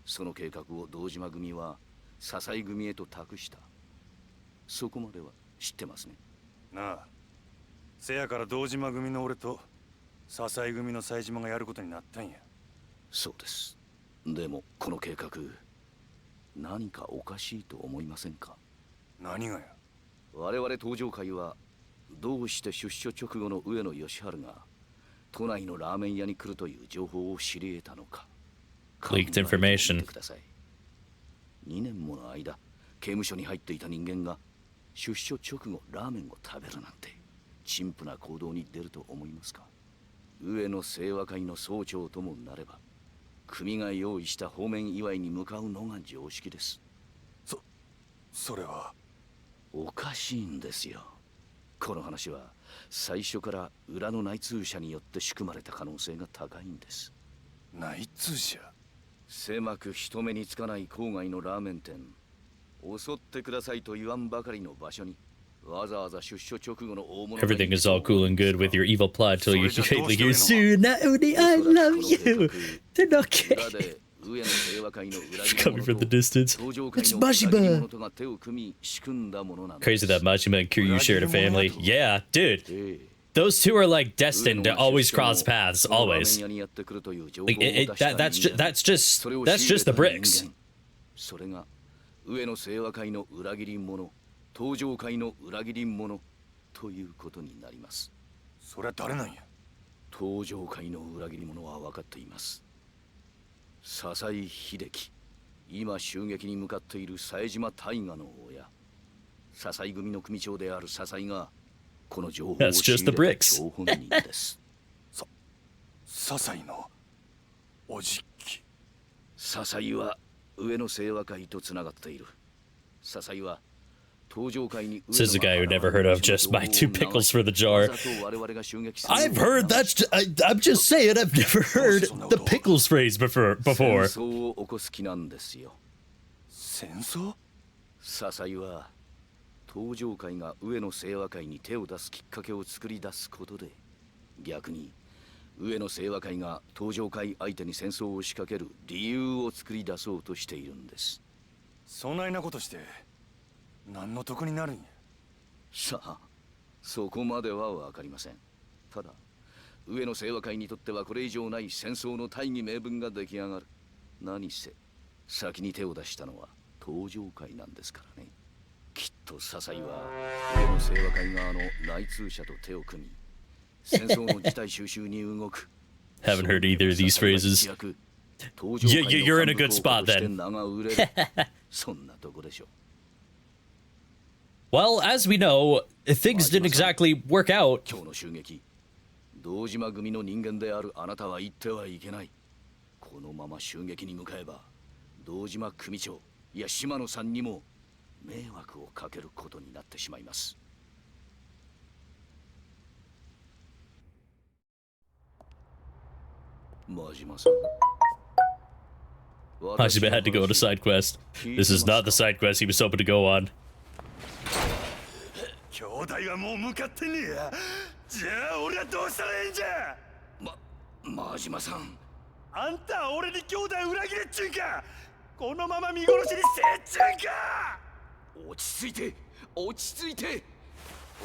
その計画を堂島組は笹井組へと託した。そこまでは知ってますね。なあ、せやから堂島組の俺と笹井組の冴島がやることになったんや。そうです。でもこの計画何かおかしいと思いませんか？何がや？我々登場会はどうして出所直後の上野義治が都内のラーメン屋に来るという情報を知り得たのか。 Leaked information. 考えてみてください。2年もの間刑務所に入っていた人間が出所直後ラーメンを食べるなんて陳腐な行動に出ると思いますか？上野清和会の総長ともなれば組が用意した方面祝いに向かうのが常識です。それは。おかしいんですよ。この話は最初から裏の内通者によって仕組まれた可能性が高いんです。内通者。狭く人目につかない郊外のラーメン店、襲ってくださいと言わんばかりの場所にわざわざ出所直後の大物が Everything is all cool and good with your evil plot till you faintly hear soon. Not only I love you. They're not gay. Coming from the distance. It's Majima. Crazy that Majima and Kiryu shared a family. Yeah, dude. Those two are like destined to always cross paths, always. Like, that's just the bricks. それが上野清和会の裏切り者、東上会の裏切り者ということになります。それは誰なんや。東上会の裏切り者は分かっています。笹井秀樹、今襲撃に向かっている冴島大河の親、笹井組の組長である笹井がこの情報を仕入れた張本人です。笹井のおじき。笹井は上野清和会とつながっている。笹井は東上会に Says the guy who never heard of just buy 2 pickles for the jar. I've heard that's. I'm just saying, I've never heard the pickles phrase before. 戦争を起こす気なんですよ。戦争？笹井は東上会が上野清和会に手を出すきっかけを作り出すことで、逆に上野清和会が東上会相手に戦争を仕掛ける理由を作り出そうとしているんです。そないなことして何の得になるんや。さあ、そこまでは分かりません。ただ上野清和会にとってはこれ以上ない戦争の大義名分が出来上がる。何せ先に手を出したのは東上会なんですからね。きっと笹井は上野清和会側の内通者と手を組み、戦争の事態収拾に動く。Haven't heard either of these phrases. You're in a good spot then. そんなとこでしょ。Well, as we know, things didn't exactly work out. 今日の襲撃、堂島組の人間であるあなたは言ってはいけない。このまま襲撃に向かえば、堂島組長、いや島野さんにも迷惑をかけることになってしまいます。真島さん。Hajime had to go on a side quest. This is not the side quest he was hoping to go on. 兄弟はもう向かってねえや。じゃあ俺はどうしたらいいんじゃ。真島さん。あんたは俺に兄弟裏切れっちゅうんか。このまま見殺しにせっちゅうんか。落ち着いて、落ち着いて。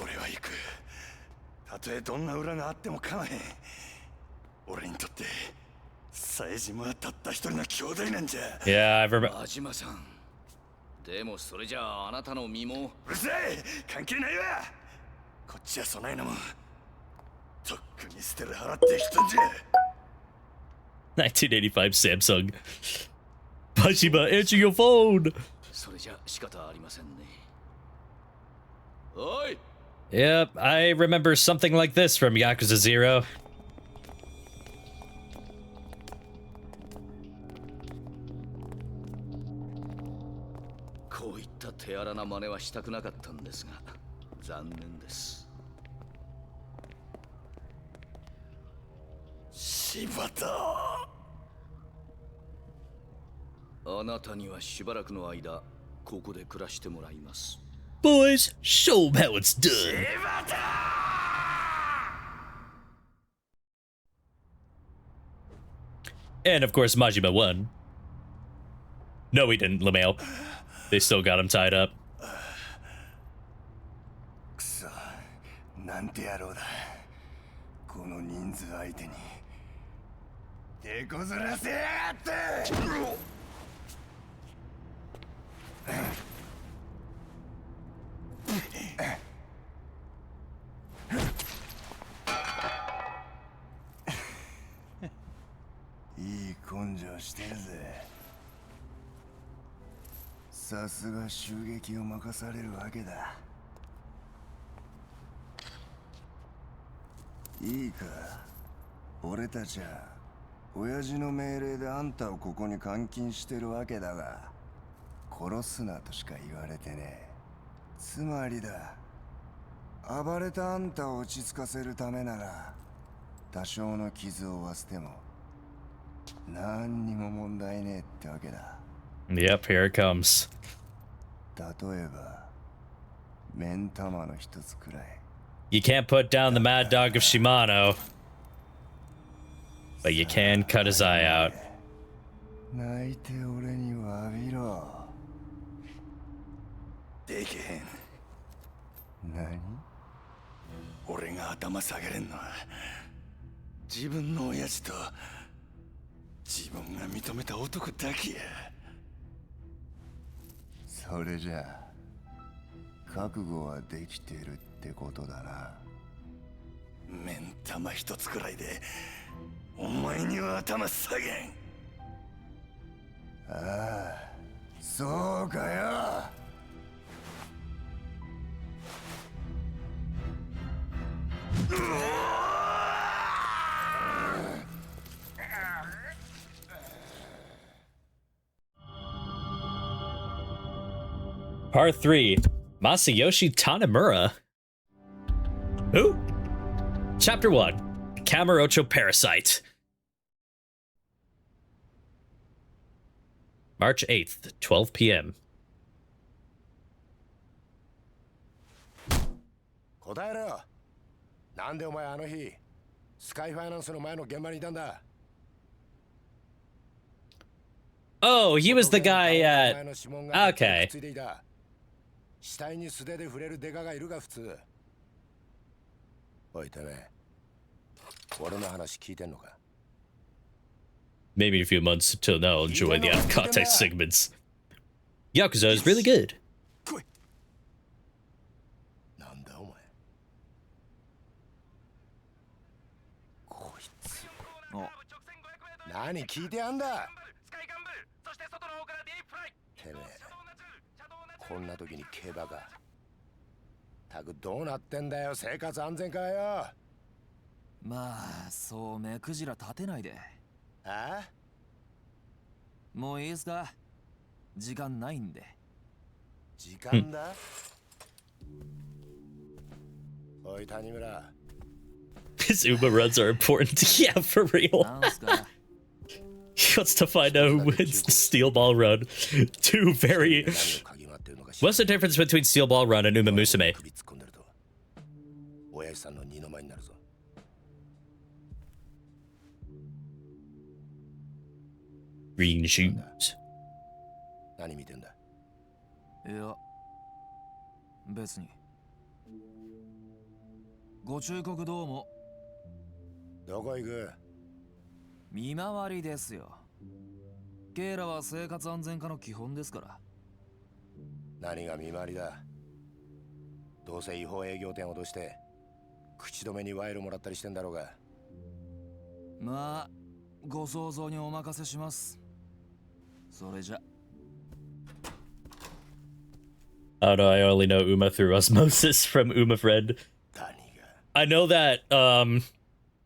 俺は行く。たとえどんな裏があっても構えん。俺にとって冴島はたった一人の兄弟なんじゃ。Yeah, I remember. 真島さん。でもそれじゃああなたの身も。うるさい、関係ないわ。こっちはそないなもんとっくに捨てる払って人んじゃ。1985 Samsung. Hajime, answer your phone. それじゃ仕方ありませんね。おい。 Yep, I remember something like this from Yakuza 0. こういった手荒な真似はしたくなかったんですが、残念です。柴田。あなたにはしばらくの間、ここで暮らしてもらいます。Boys, show them how it's done. And of course, Majima won. No, he didn't, LeMail. They still got him tied up. くそ、なんて野郎だ。この人数相手に手こずらせやがって。いい根性してるぜ。さすが襲撃を任されるわけだ。いいか、俺たちは親父の命令であんたをここに監禁してるわけだが、殺すなとしか言われてねえ。つまりだ、暴れたあんたを落ち着かせるためなら多少の傷を負わせても何にも問題ねえってわけだ。 Yep, here it comes. 例えば目ん玉の一つくらい。 You can't put down the mad dog of Shimano, but you can cut his eye out. 泣いて俺に詫びろ。できへん。何？俺が頭下げれんのは自分の親父と自分が認めた男だけや。それじゃあ覚悟はできてるってことだな。目ん玉一つくらいでお前には頭下げん。ああ、そうかよ。Part 3, Masayoshi Tanimura. Who? Chapter 1, Kamurocho Parasite. March 8th, 12 p.m. 答えろよ。なんでお前あの日スカイファイナンスの前の現場にいたんだ。 Oh, he was the guy at... Okay. 死体に素手で触れるデカがいるが普通。おいてめ、俺の話聞いてんのか? Maybe in a few months till now, enjoy the out-of-context segments. Yakuza is really good. なんだお前。こいつ。何聞いてやんだ。てめえ、こんな時に競馬か。たくどうなってんだよ、生活安全課よ。まあ、そう目くじら立てないで。あ？もういいですか？時間ないんで。時間だ？おい、谷村。His Uma runs are important. Yeah, for real. He wants to find out who wins the Steel Ball Run. Two very... What's the difference between Steel Ball Run and Uma Musume? Green shoes. 何見てんだ? いや、別に。ご忠告どうも。どこ行く? 見回りですよ。ケイラは生活安全課の基本ですから。何が見回りだ。どうせ違法営業店を脅して口止めに賄賂もらったりしてんだろうが。まあ、ご想像にお任せします。それじゃ。Oh no, I only know Uma through osmosis from Uma Friend. I know that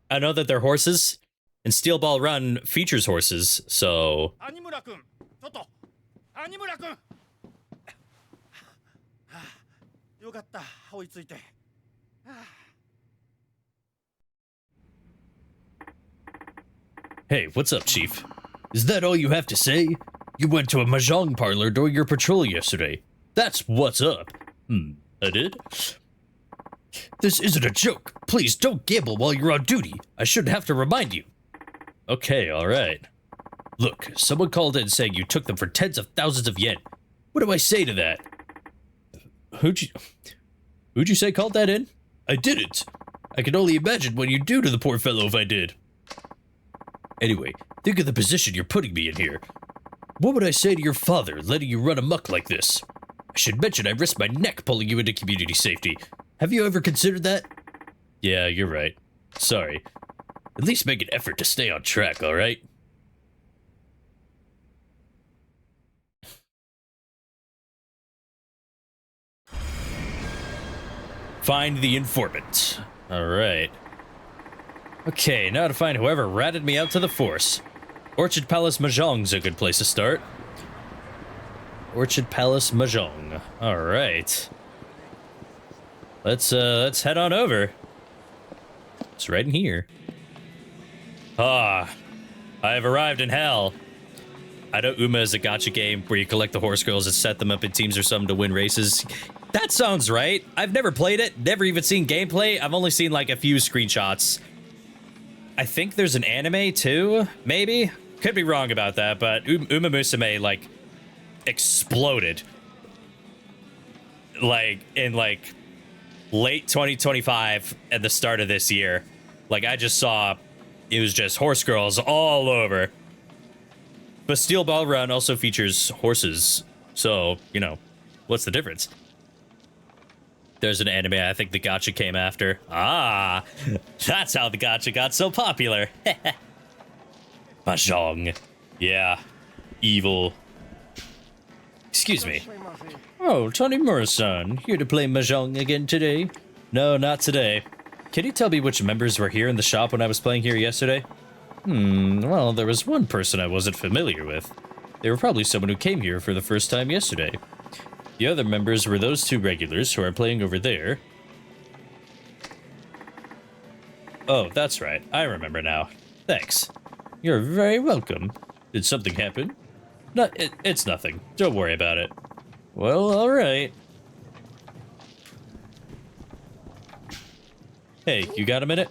they're horses, and Steel Ball Run features horses, so... Hey, what's up, Chief? Is that all you have to say? You went to a mahjong parlor during your patrol yesterday. That's what's up. I did? This isn't a joke. Please don't gamble while you're on duty. I shouldn't have to remind you. Okay, alright. Look, someone called in saying you took them for tens of thousands of yen. What do I say to that? Who'd you say called that in? I didn't. I can only imagine what you'd do to the poor fellow if I did. Anyway, think of the position you're putting me in here. What would I say to your father letting you run amok like this? I should mention I risked my neck pulling you into community safety. Have you ever considered that? Yeah, you're right. Sorry. At least make an effort to stay on track, alright? Find the informant. Alright. Okay, now to find whoever ratted me out to the force. Orchard Palace Mahjong's a good place to start. Orchard Palace Mahjong. Alright. Let's head on over. It's right in here. Ah, I have arrived in hell. I know Uma is a gacha game where you collect the horse girls and set them up in teams or something to win races. That sounds right. I've never played it, never even seen gameplay. I've only seen like a few screenshots. I think there's an anime too, maybe? Could be wrong about that, but Uma Musume, like, exploded. Like, in, like, late 2025 at the start of this year. Like, I just saw, it was just horse girls all over. But Steel Ball Run also features horses, so, you know, what's the difference? There's an anime I think the gacha came after. Ah, that's how the gacha got so popular. Mahjong. Yeah, evil. Excuse me. Oh, Tanimura-san, here to play Mahjong again today? No, not today. Can you tell me which members were here in the shop when I was playing here yesterday? Well, there was one person I wasn't familiar with. They were probably someone who came here for the first time yesterday. The other members were those two regulars who are playing over there. Oh, that's right. I remember now. Thanks. You're very welcome. Did something happen? No, it's nothing. Don't worry about it. Well, alright. Hey, you got a minute?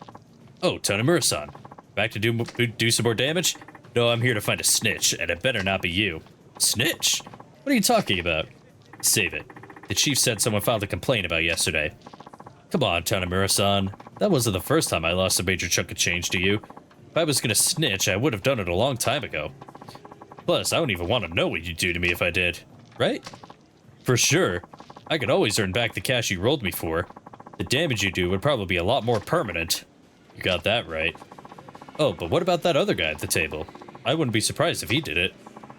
Oh, Tanimura-san. Back to do some more damage? No, I'm here to find a snitch, and it better not be you. Snitch? What are you talking about? Save it. The chief said someone filed a complaint about yesterday. Come on, Tanimura-san. That wasn't the first time I lost a major chunk of change to you. If I was gonna snitch, I would have done it a long time ago. Plus, I don't even want to know what you'd do to me if I did. Right? For sure. I could always earn back the cash you rolled me for. The damage you do would probably be a lot more permanent. You got that right. Oh, but what about that other guy at the table? I wouldn't be surprised if he did it.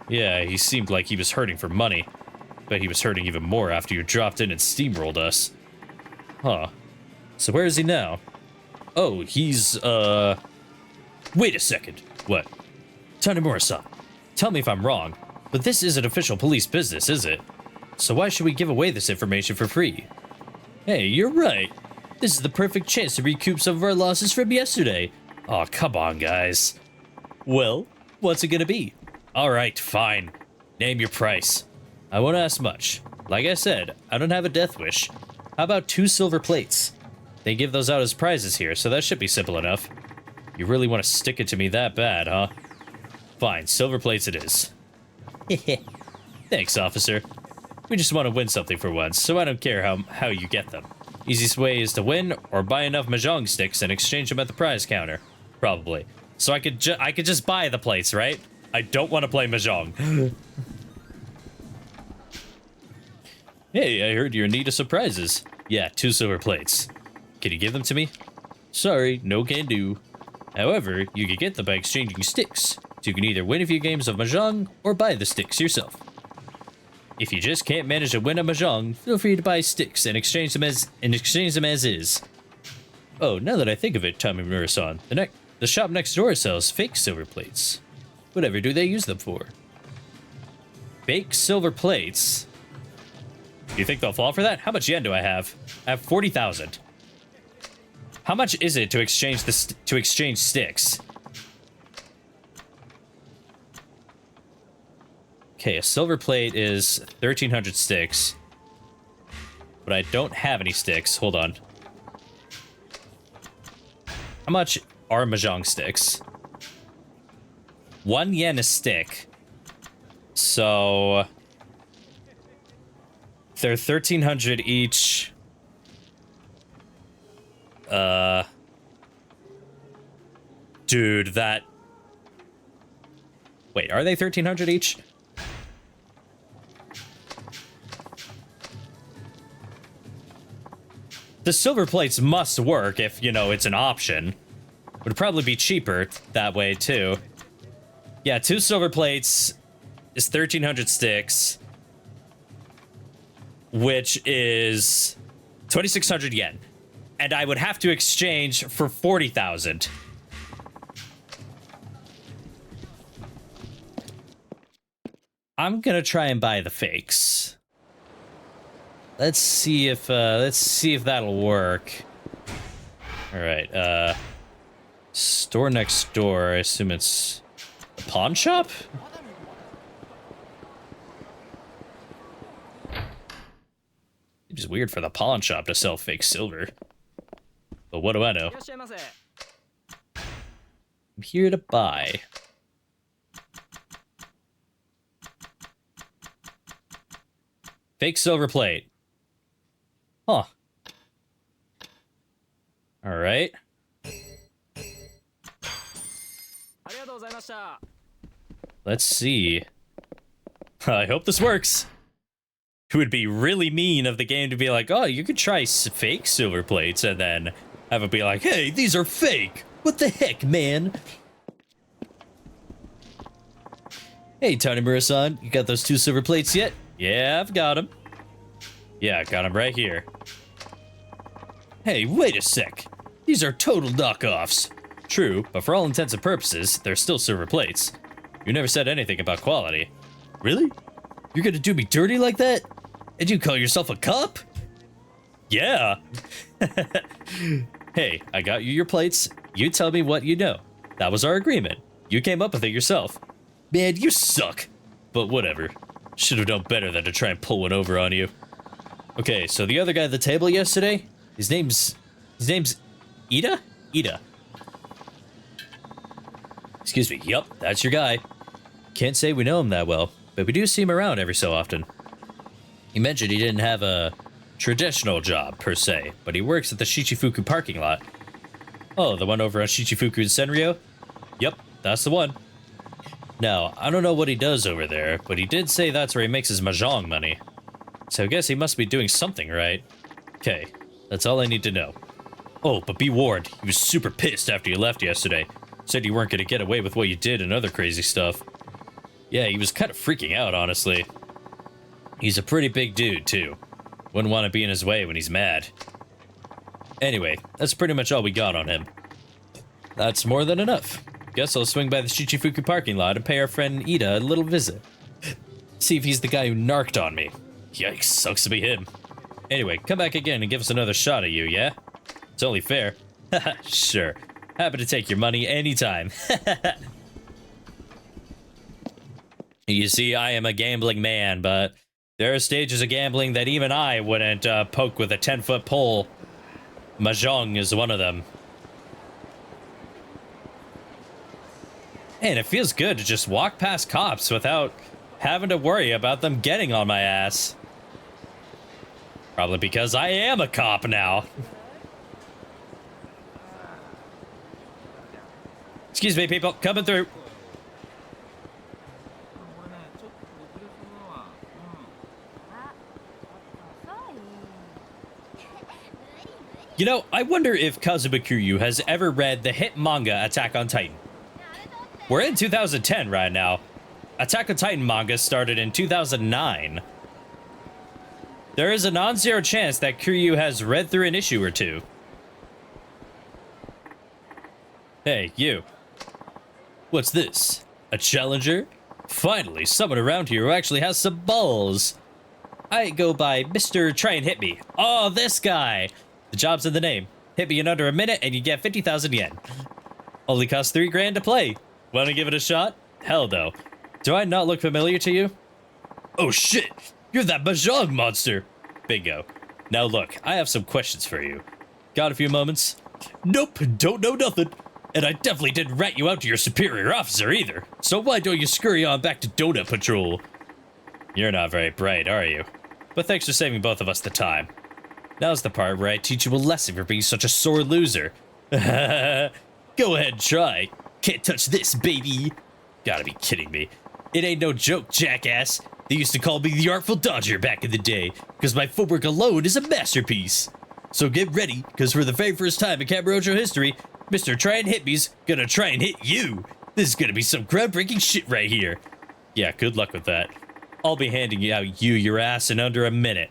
Yeah, he seemed like he was hurting for money. Bet he was hurting even more after you dropped in and steamrolled us. Huh. So where is he now? Oh, he's, Wait a second. What? Tanimura-san, tell me if I'm wrong, but this isn't official police business, is it? So why should we give away this information for free? Hey, you're right. This is the perfect chance to recoup some of our losses from yesterday. Aw, come on, guys. Well, what's it gonna be? Alright, fine. Name your price. I won't ask much. Like I said, I don't have a death wish. How about 2 silver plates? They give those out as prizes here, so that should be simple enough. You really want to stick it to me that bad, huh? Fine, silver plates it is. Thanks, officer. We just want to win something for once, so I don't care how you get them. Easiest way is to win, or buy enough mahjong sticks and exchange them at the prize counter. Probably. So I could just buy the plates, right? I don't want to play mahjong. Hey, I heard you're in need of surprises. Yeah, 2 silver plates. Can you give them to me? Sorry, no can do. However, you can get them by exchanging sticks. So you can either win a few games of mahjong, or buy the sticks yourself. If you just can't manage to win a mahjong, feel free to buy sticks and exchange them as is. Oh, now that I think of it, Tanimura-san, the shop next door sells fake silver plates. Whatever do they use them for? Fake silver plates? Do you think they'll fall for that? How much yen do I have? I have 40,000. How much is it to exchange sticks? Okay, a silver plate is 1,300 sticks. But I don't have any sticks. Hold on. How much are mahjong sticks? 1 yen a stick. So they're 1,300 each. Dude, that... Wait, are they 1,300 each? The silver plates must work if, you know, it's an option. Would probably be cheaper that way, too. Yeah, 2 silver plates is 1,300 sticks, which is 2,600 yen. And I would have to exchange for 40,000. I'm gonna try and buy the fakes. Let's see if that'll work. All right. Store next door. I assume it's a pawn shop. It's weird for the pawn shop to sell fake silver. But what do I know? I'm here to buy. Fake silver plate. Huh. All right. Let's see. I hope this works. It would be really mean of the game to be like, oh, you could try fake silver plates and then have it be like, hey, these are fake. What the heck, man? Hey, Tony Murasan, you got those 2 silver plates yet? Yeah, I've got them. Yeah, I got them right here. Hey, wait a sec. These are total knockoffs. True, but for all intents and purposes, they're still silver plates. You never said anything about quality. Really? You're gonna do me dirty like that? And you call yourself a cop? Yeah. Hey, I got you your plates. You tell me what you know. That was our agreement. You came up with it yourself. Man, you suck. But whatever. Should have known better than to try and pull one over on you. Okay, so the other guy at the table yesterday, his name's Ida? Ida. Excuse me. Yup, that's your guy. Can't say we know him that well, but we do see him around every so often. He mentioned he didn't have a traditional job, per se, but he works at the Shichifuku parking lot. Oh, the one over on Shichifuku in Senryo? Yep, that's the one. Now, I don't know what he does over there, but he did say that's where he makes his mahjong money. So I guess he must be doing something right. Okay, that's all I need to know. Oh, but be warned, he was super pissed after you left yesterday. Said you weren't gonna get away with what you did and other crazy stuff. Yeah, he was kind of freaking out, honestly. He's a pretty big dude, too. Wouldn't want to be in his way when he's mad. Anyway, that's pretty much all we got on him. That's more than enough. Guess I'll swing by the Shichifuku parking lot and pay our friend Ida a little visit. See if he's the guy who narked on me. Yikes, sucks to be him. Anyway, come back again and give us another shot at you, yeah? It's only fair. Haha, sure. Happy to take your money anytime. You see, I am a gambling man, but there are stages of gambling that even I wouldn't poke with a 10-foot pole. Mahjong is one of them. And it feels good to just walk past cops without having to worry about them getting on my ass. Probably because I am a cop now. Excuse me, people, coming through. You know, I wonder if Kazuma Kiryu has ever read the hit manga Attack on Titan. We're in 2010 right now. Attack on Titan manga started in 2009. There is a non-zero chance that Kiryu has read through an issue or two. Hey, you. What's this? A challenger? Finally, someone around here who actually has some balls. I go by Mr. Try and Hit Me. Oh, this guy. The job's in the name. Hit me in under a minute and you get 50,000 yen. Only costs 3 grand to play. Want to give it a shot? Hell no. Do I not look familiar to you? Oh shit, you're that Mahjong monster. Bingo. Now look, I have some questions for you. Got a few moments? Nope, don't know nothing. And I definitely didn't rat you out to your superior officer either. So why don't you scurry on back to Donut Patrol? You're not very bright, are you? But thanks for saving both of us the time. Now's the part where I teach you a lesson for being such a sore loser. Go ahead and try. Can't touch this, baby. Gotta be kidding me. It ain't no joke, jackass. They used to call me the Artful Dodger back in the day, because my footwork alone is a masterpiece. So get ready, because for the very first time in Kamurocho history, Mr. Try and Hit Me's gonna try and hit you. This is gonna be some groundbreaking shit right here. Yeah, good luck with that. I'll be handing out your ass in under a minute.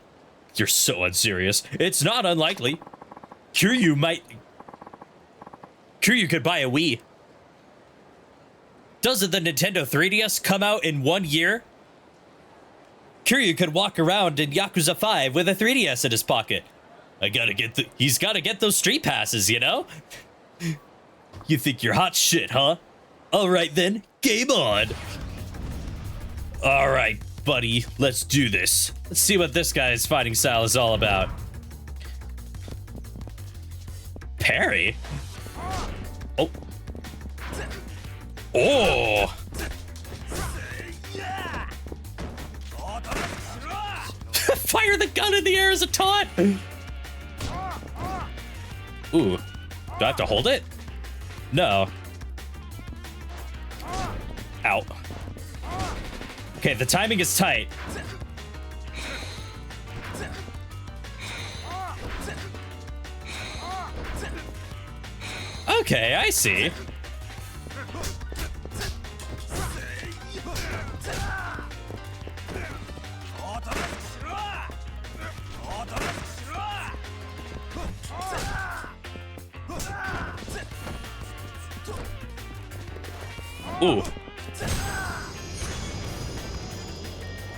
You're so unserious. It's not unlikely. Kiryu could buy a Wii. Doesn't the Nintendo 3DS come out in 1 year? Kiryu could walk around in Yakuza 5 with a 3DS in his pocket. He's gotta get those street passes, you know? You think you're hot shit, huh? Alright then, game on! Alright, buddy, let's do this. Let's see what this guy's fighting style is all about. Parry? Oh. Oh! Fire the gun in the air as a taunt! Ooh. Do I have to hold it? No. Ow. Okay, the timing is tight. Okay, I see. Ooh.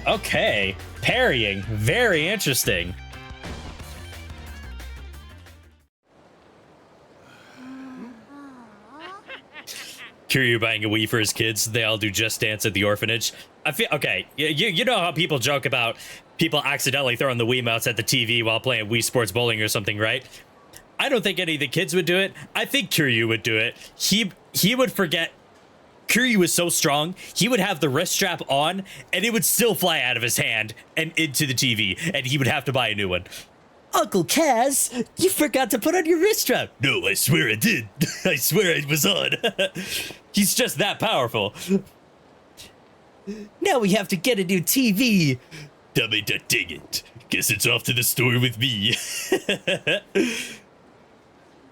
Okay, parrying, very interesting. Kiryu buying a Wii for his kids. They all do Just Dance at the orphanage. I feel okay. You know how people joke about people accidentally throwing the Wiimotes at the TV while playing Wii Sports Bowling or something, right? I don't think any of the kids would do it. I think Kiryu would do it. He would forget. Kiryu is so strong, he would have the wrist strap on, and it would still fly out of his hand and into the TV, and he would have to buy a new one. Uncle Kaz, you forgot to put on your wrist strap. No, I swear I did. I swear it was on. He's just that powerful. Now we have to get a new TV. Damn it, dang it. Guess it's off to the store with me.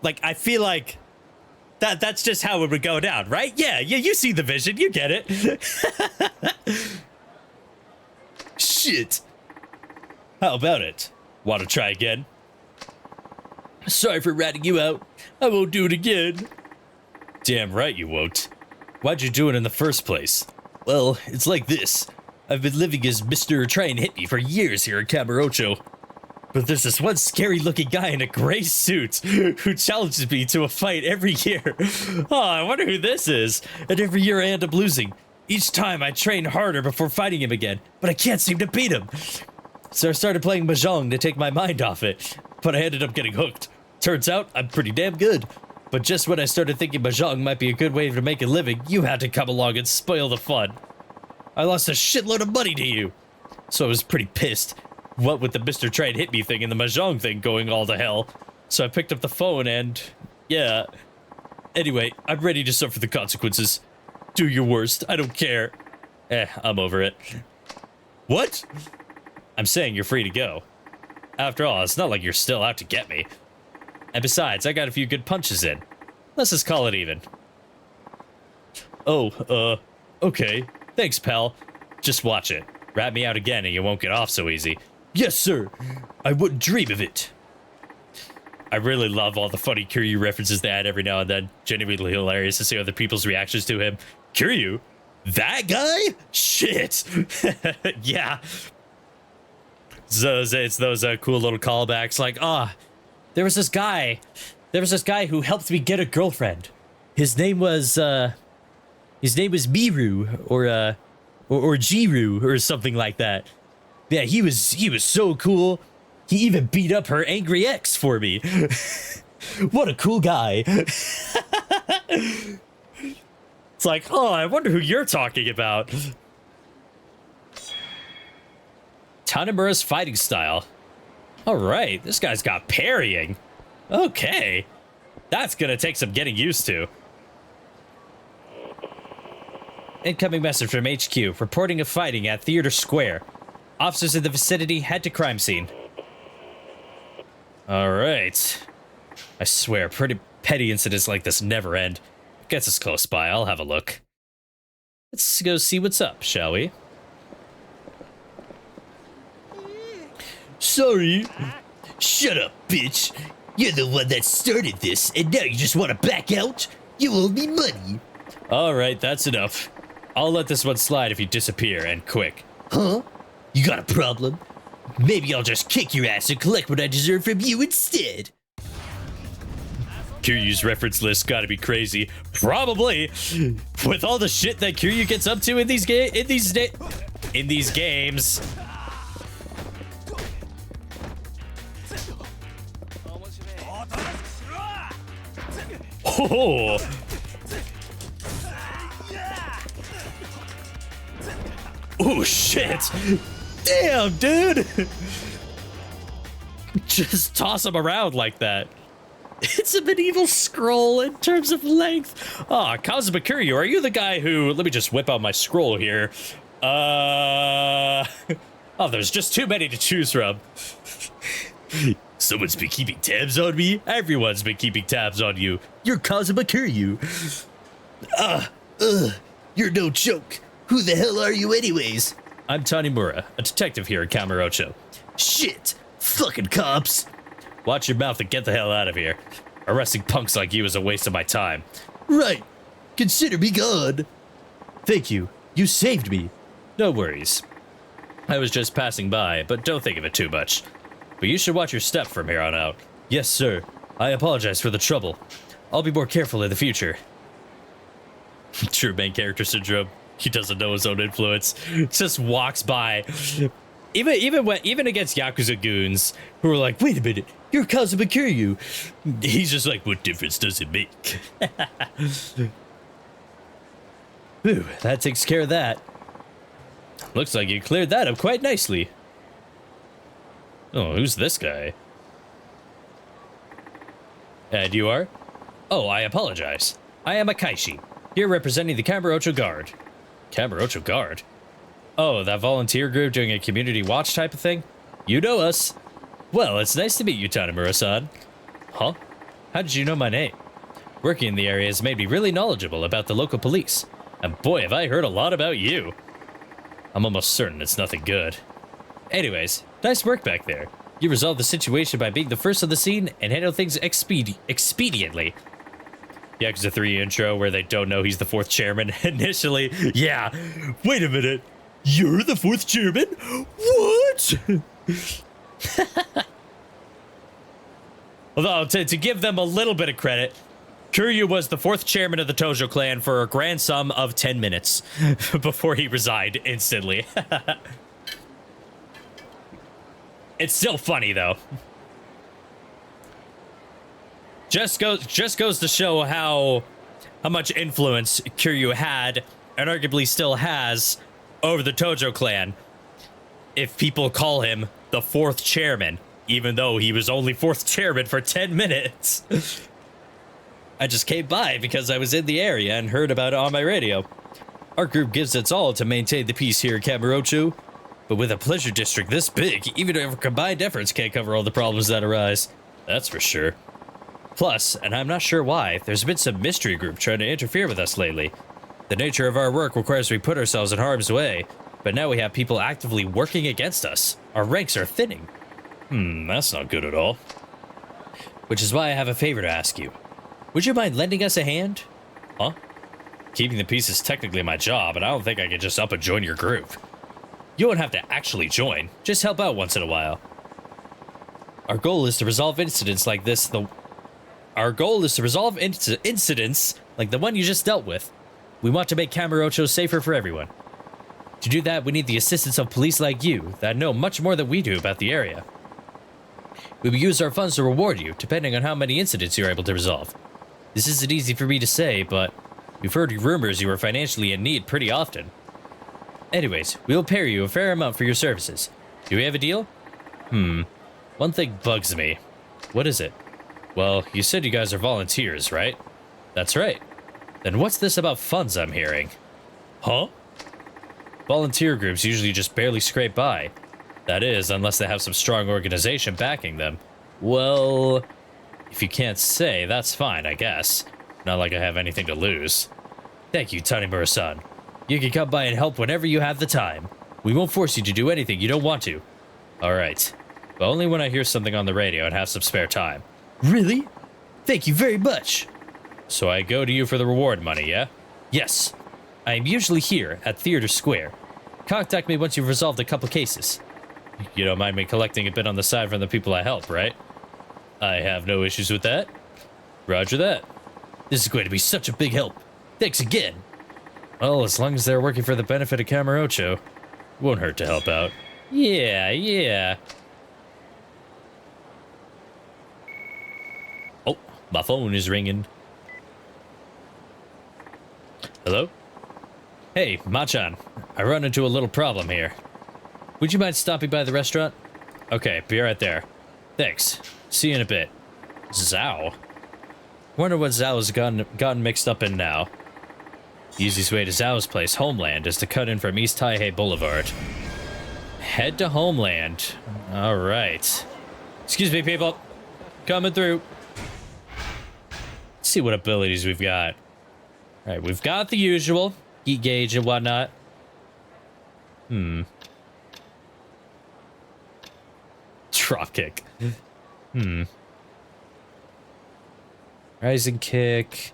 Like, I feel like that's just how it would go down, right? Yeah, you see the vision, you get it. Shit. How about it? Want to try again? Sorry for ratting you out. I won't do it again. Damn right you won't. Why'd you do it in the first place? Well, it's like this. I've been living as Mr. Try and Hit Me for years here in Camarocho. But there's this one scary-looking guy in a gray suit who challenges me to a fight every year. Oh, I wonder who this is. And every year I end up losing. Each time I train harder before fighting him again, but I can't seem to beat him. So I started playing Mahjong to take my mind off it, but I ended up getting hooked. Turns out I'm pretty damn good. But just when I started thinking Mahjong might be a good way to make a living, you had to come along and spoil the fun. I lost a shitload of money to you. So I was pretty pissed. What with the Mr. Try and Hit Me thing and the Mahjong thing going all to hell. So I picked up the phone and, yeah. Anyway, I'm ready to suffer the consequences. Do your worst, I don't care. I'm over it. What? I'm saying you're free to go. After all, it's not like you're still out to get me. And besides, I got a few good punches in. Let's just call it even. Oh, okay. Thanks, pal. Just watch it. Rat me out again and you won't get off so easy. Yes, sir. I wouldn't dream of it. I really love all the funny Kiryu references they add every now and then. Genuinely hilarious to see other people's reactions to him. Kiryu? That guy? Shit. Yeah. It's those cool little callbacks like, there was this guy who helped me get a girlfriend. His name was Miru or Jiru or something like that. Yeah, he was so cool. He even beat up her angry ex for me. What a cool guy. It's like, I wonder who you're talking about. Tanimura's fighting style. All right, this guy's got parrying. Okay. That's gonna take some getting used to. Incoming message from HQ, reporting of fighting at Theater Square. Officers in the vicinity head to crime scene. Alright. I swear, pretty petty incidents like this never end. Gets us close by, I'll have a look. Let's go see what's up, shall we? Sorry. Shut up, bitch. You're the one that started this, and now you just want to back out? You owe me money. Alright, that's enough. I'll let this one slide if you disappear, and quick. Huh? You got a problem? Maybe I'll just kick your ass and collect what I deserve from you instead. Kiryu's reference list gotta be crazy. Probably. With all the shit that Kiryu gets up to in these games. Oh. Oh shit. Damn, dude. Just toss him around like that. It's a medieval scroll in terms of length. Ah, Kazuma Kiryu, are you the guy who... Let me just whip out my scroll here. Oh, there's just too many to choose from. Someone's been keeping tabs on me? Everyone's been keeping tabs on you. You're Kazuma Kiryu. You're no joke. Who the hell are you anyways? I'm Tanimura, a detective here at Kamurocho. Shit. Fucking cops. Watch your mouth and get the hell out of here. Arresting punks like you is a waste of my time. Right. Consider me gone. Thank you. You saved me. No worries. I was just passing by, but don't think of it too much. But you should watch your step from here on out. Yes, sir. I apologize for the trouble. I'll be more careful in the future. True main character syndrome. He doesn't know his own influence. Just walks by. Even against Yakuza goons who are like, wait a minute, you're Kazuma Kiryu. He's just like, what difference does it make? Ooh, that takes care of that. Looks like you cleared that up quite nicely. Oh, who's this guy? And you are? Oh, I apologize. I am Akaishi, here representing the Kamurocho Guard. Kamurocho Guard? Oh, that volunteer group doing a community watch type of thing? You know us. Well, it's nice to meet you, Tanimura-san. Huh? How did you know my name? Working in the area has made me really knowledgeable about the local police. And boy, have I heard a lot about you. I'm almost certain it's nothing good. Anyways, nice work back there. You resolved the situation by being the first on the scene and handled things expediently. Yakuza 3 intro where they don't know he's the fourth chairman initially. Yeah, wait a minute. You're the fourth chairman? What? Although, to give them a little bit of credit, Kiryu was the fourth chairman of the Tojo clan for a grand sum of 10 minutes before he resigned instantly. It's still funny, though. Just goes to show how much influence Kiryu had, and arguably still has, over the Tojo clan. If people call him the fourth chairman, even though he was only fourth chairman for 10 minutes. I just came by because I was in the area and heard about it on my radio. Our group gives its all to maintain the peace here at Kamurocho, but with a pleasure district this big, even our combined efforts can't cover all the problems that arise. That's for sure. Plus, and I'm not sure why, there's been some mystery group trying to interfere with us lately. The nature of our work requires we put ourselves in harm's way, but now we have people actively working against us. Our ranks are thinning. That's not good at all. Which is why I have a favor to ask you. Would you mind lending us a hand? Huh? Keeping the peace is technically my job, and I don't think I could just up and join your group. You won't have to actually join, just help out once in a while. Our goal is to resolve incidents like this, incidents like the one you just dealt with. We want to make Kamurocho safer for everyone. To do that, we need the assistance of police like you that know much more than we do about the area. We will use our funds to reward you, depending on how many incidents you're able to resolve. This isn't easy for me to say, but we've heard rumors you are financially in need pretty often. Anyways, we'll pay you a fair amount for your services. Do we have a deal? One thing bugs me. What is it? Well, you said you guys are volunteers, right? That's right. Then what's this about funds I'm hearing? Huh? Volunteer groups usually just barely scrape by. That is, unless they have some strong organization backing them. Well, if you can't say, that's fine, I guess. Not like I have anything to lose. Thank you, Tanimura-san. You can come by and help whenever you have the time. We won't force you to do anything you don't want to. Alright. But only when I hear something on the radio and have some spare time. Really? Thank you very much. So I go to you for the reward money, yeah? Yes. I am usually here at Theater Square. Contact me once you've resolved a couple cases. You don't mind me collecting a bit on the side from the people I help, right? I have no issues with that. Roger that. This is going to be such a big help. Thanks again. Well, as long as they're working for the benefit of Camarocho, won't hurt to help out. Yeah. Oh, my phone is ringing. Hello? Hey, Machan. I run into a little problem here. Would you mind stopping by the restaurant? Okay, be right there. Thanks. See you in a bit. Zhao? Wonder what Zhao's gotten mixed up in now. The easiest way to Zhao's place, Homeland, is to cut in from East Taihei Boulevard. Head to Homeland. Alright. Excuse me, people. Coming through. Let's see what abilities we've got. Alright, we've got the usual. Heat gauge and whatnot. Dropkick. Rising kick.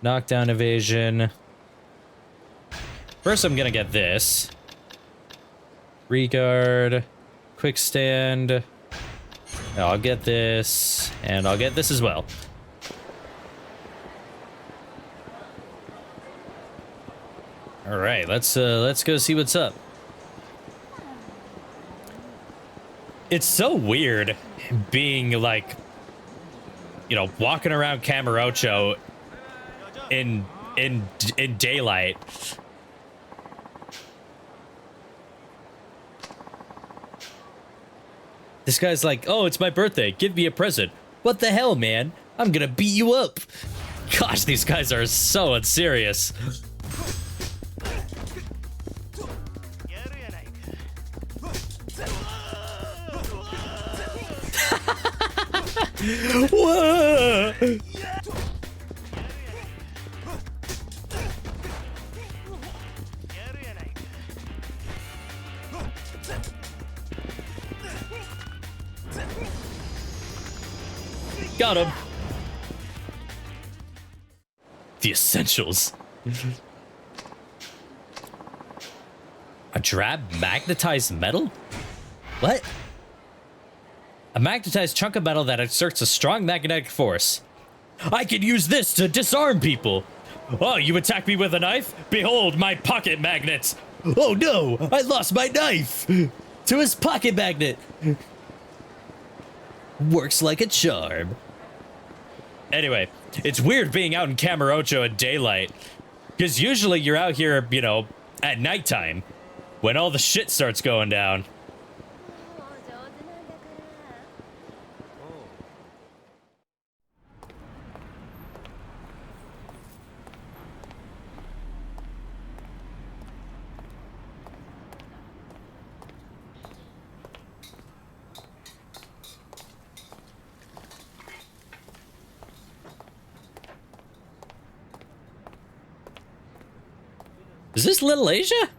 Knockdown evasion. First, I'm gonna get this. Regard. Quick stand. I'll get this. And I'll get this as well. Alright, let's go see what's up. It's so weird being like, you know, walking around Camarocho in daylight. This guy's like, oh, it's my birthday. Give me a present. What the hell, man? I'm gonna beat you up. Gosh, these guys are so unserious. Whoa! Got him. The essentials. A drab magnetized metal? What? A magnetized chunk of metal that exerts a strong magnetic force. I can use this to disarm people. Oh, you attack me with a knife? Behold my pocket magnet. Oh no, I lost my knife to his pocket magnet. Works like a charm. Anyway, it's weird being out in Camarocho at daylight. Because usually you're out here, you know, at nighttime. When all the shit starts going down. Is this Little Asia?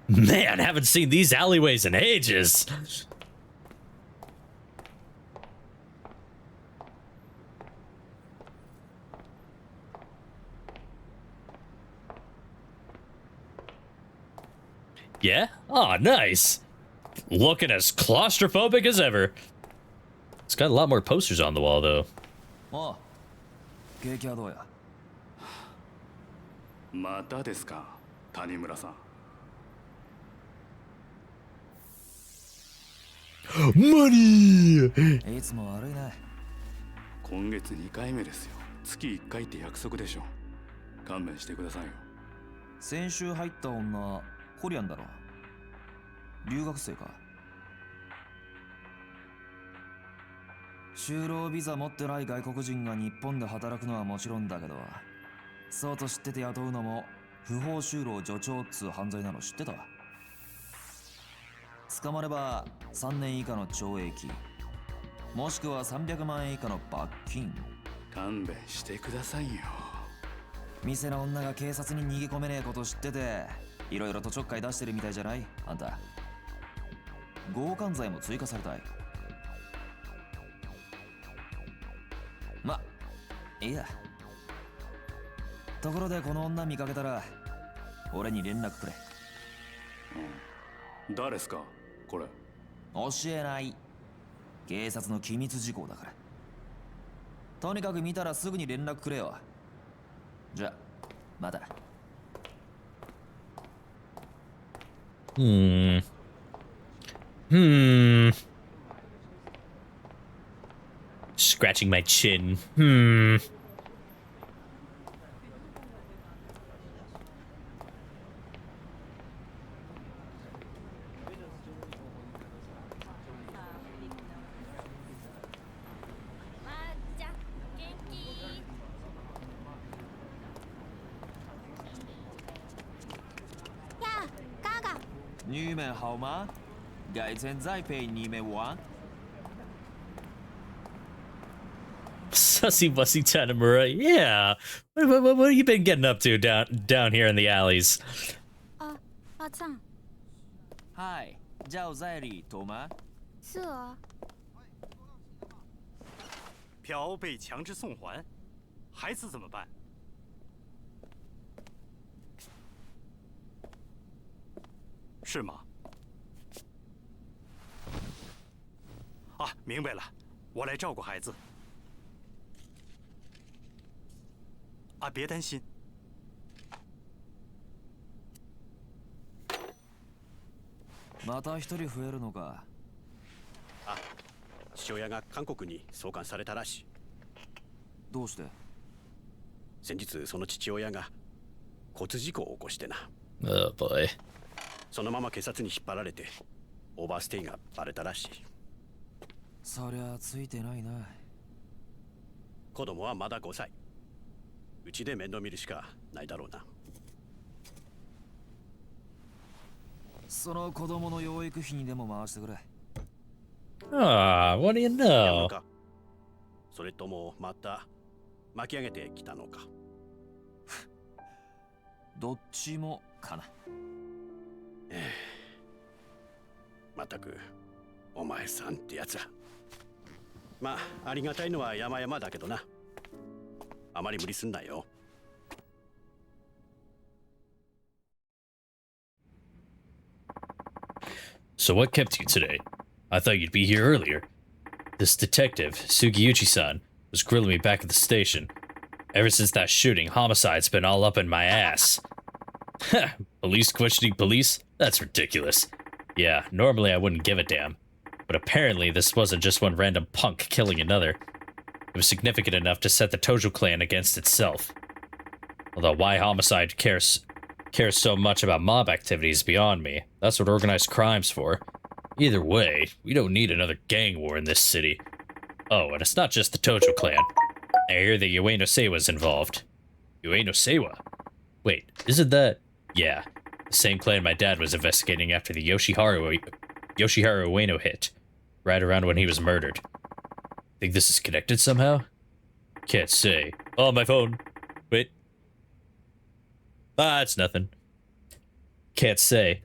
Man, haven't seen these alleyways in ages. Yeah? Oh, nice. Looking as claustrophobic as ever. It's got a lot more posters on the wall, though. Oh, 景気はどうや? またですか、谷村さん。マニー。いつも悪いね。今月2回目ですよ。月1回って約束でしょ。勘弁してくださいよ。先週入った女、コリアンだろ。留学生か。就労ビザ持ってない外国人が日本で働くのはもちろんだけど、そうと知ってて雇うのも不法就労助長っつう犯罪なの知ってた？捕まれば3年以下の懲役、もしくは300万円以下の罰金。勘弁してくださいよ。店の女が警察に逃げ込めねえこと知ってて、いろいろとちょっかい出してるみたいじゃない？あんた。強姦罪も追加されたい。ま、いいや。ところでこの女見かけたら俺に連絡くれ。誰っすかこれ。教えない。警察の機密事項だから。とにかく見たらすぐに連絡くれよ。じゃあまた。Scratching my chin. わーちゃん元気？呀，嘎嘎，你们好吗？改天再陪你们玩。Sussy Wussy Tanamura. Yeah. What have you been getting up to down here in the alleys? 啊，阿赞，嗨，叫在里头吗？是啊，嫖被强制送还，孩子怎么办？是吗？啊，明白了，我来照顾孩子。啊，别担心。また一人増えるのか。あ、父親が韓国に送還されたらしい。どうして？先日その父親が交通事故を起こしてな。Oh boy. そのまま警察に引っ張られてオーバーステイがバレたらしい。そりゃついてないな。子供はまだ5歳。うちで面倒見るしかないだろうな。その子供の養育費にでも回してくれ。Ah, what do you やる know? のか、それともまた巻き上げてきたのか。どっちもかな。まったくお前さんってやつは。まあありがたいのは山々だけどな。あまり無理すんなよ。So what kept you today? I thought you'd be here earlier. This detective, Sugiyuchi-san, was grilling me back at the station. Ever since that shooting, homicide's been all up in my ass. Police questioning police? That's ridiculous. Yeah, normally I wouldn't give a damn. But apparently this wasn't just one random punk killing another. It was significant enough to set the Tojo clan against itself. Although why homicide cares so much about mob activities beyond me. That's what organized crime's for. Either way, we don't need another gang war in this city. Oh, and it's not just the Tojo clan. I hear that Ueno Seiwa's involved. Ueno Seiwa? Wait, isn't that... Yeah, the same clan my dad was investigating after the Yoshiharu Ueno hit, right around when he was murdered. Think this is connected somehow? Can't say. Oh, my phone. Wait. Ah, it's nothing. Can't say.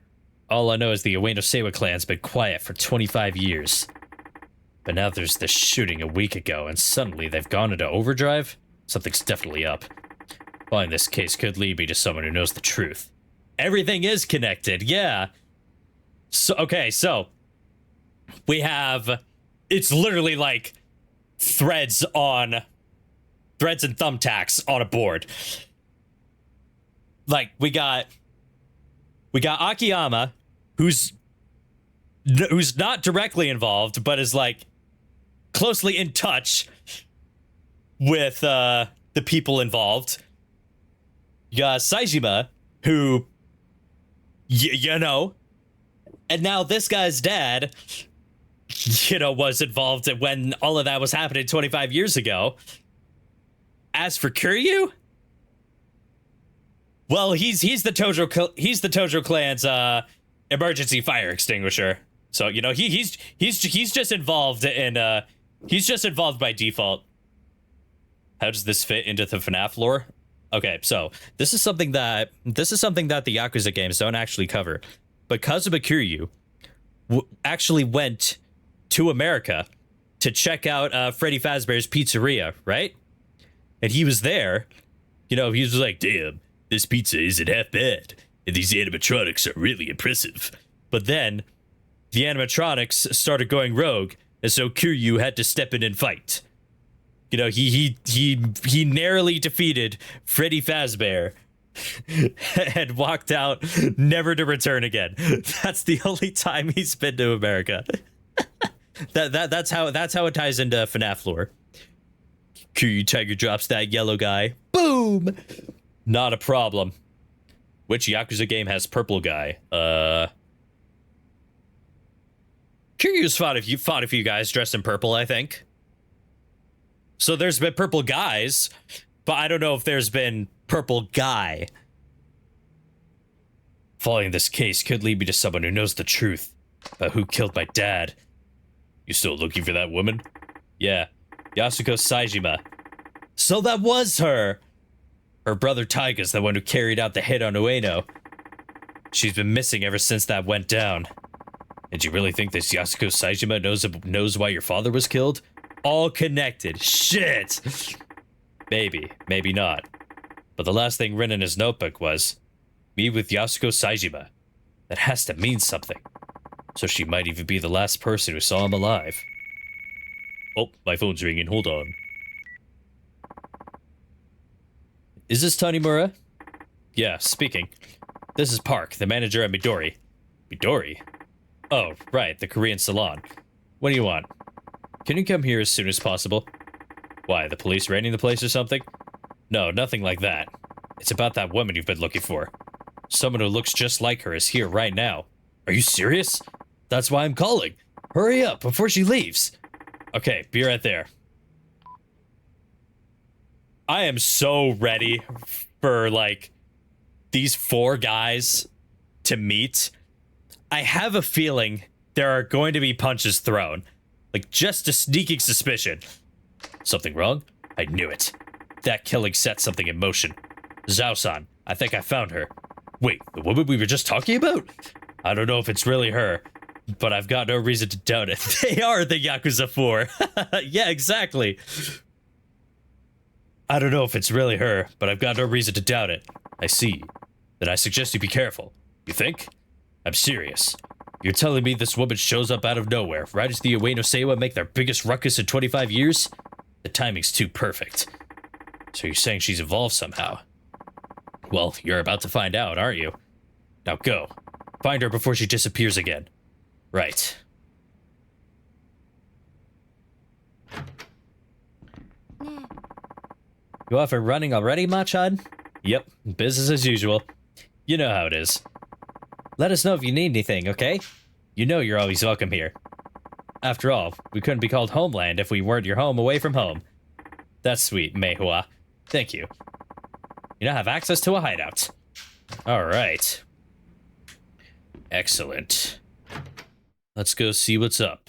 All I know is the Ueno Seiwa clan's been quiet for 25 years. But now there's this shooting a week ago, and suddenly they've gone into overdrive? Something's definitely up. Following this case could lead me to someone who knows the truth. Everything is connected, yeah. So, okay, so we have, it's literally like threads and thumbtacks on a board. Like, we got Akiyama, who's not directly involved, but is like closely in touch with the people involved. You got Saejima, who, you know, and now this guy's dad, you know, was involved when all of that was happening 25 years ago. As for Kuryu, well, he's the Tojo clan's emergency fire extinguisher. So, you know, he's just involved in he's just involved by default. How does this fit into the FNAF lore? Okay, so this is something that the Yakuza games don't actually cover. But Kazuma Kiryu actually went to America to check out Freddy Fazbear's Pizzeria, right? And he was there. You know, he was like, damn, this pizza isn't half bad. and these animatronics are really impressive. But then, the animatronics started going rogue, and so Kiryu had to step in and fight. You know, he narrowly defeated Freddy Fazbear and walked out, never to return again. That's the only time he's been to America. That's how it ties into FNAF lore. Kiryu Tiger drops that yellow guy. Boom! Not a problem. Which Yakuza game has purple guy? Kiryu's fought a few guys dressed in purple, I think. So there's been purple guys, but I don't know if there's been purple guy. Following this case could lead me to someone who knows the truth about who killed my dad. You still looking for that woman? Yeah, Yasuko Saejima. So that was her! Her brother Taiga's the one who carried out the hit on Ueno. She's been missing ever since that went down. And you really think this Yasuko Saejima knows why your father was killed? All connected. Shit! Maybe, maybe not. But the last thing written in his notebook was, me with Yasuko Saejima. That has to mean something. So she might even be the last person who saw him alive. Oh, my phone's ringing. Hold on. Is this Tanimura? Yeah, speaking. This is Park, the manager at Midori. Midori? Oh, right, the Korean salon. What do you want? Can you come here as soon as possible? Why, the police raiding the place or something? No, nothing like that. It's about that woman you've been looking for. Someone who looks just like her is here right now. Are you serious? That's why I'm calling. Hurry up before she leaves. Okay, be right there. I am so ready for, like, these 4 guys to meet. I have a feeling there are going to be punches thrown. Like, just a sneaking suspicion. Something wrong? I knew it. That killing set something in motion. Zhao-san, I think I found her. Wait, the woman we were just talking about? I don't know if it's really her, but I've got no reason to doubt it. They are the Yakuza 4. Yeah, exactly. I don't know if it's really her, but I've got no reason to doubt it. I see. Then I suggest you be careful. You think? I'm serious. You're telling me this woman shows up out of nowhere, right as the Ueno Seiwa make their biggest ruckus in 25 years? The timing's too perfect. So you're saying she's evolved somehow? Well, you're about to find out, aren't you? Now go. Find her before she disappears again. Right. You off and running already, Machan? Yep, business as usual. You know how it is. Let us know if you need anything, okay? You know you're always welcome here. After all, we couldn't be called Homeland if we weren't your home away from home. That's sweet, Meihua. Thank you. You now have access to a hideout. Alright. Excellent. Let's go see what's up.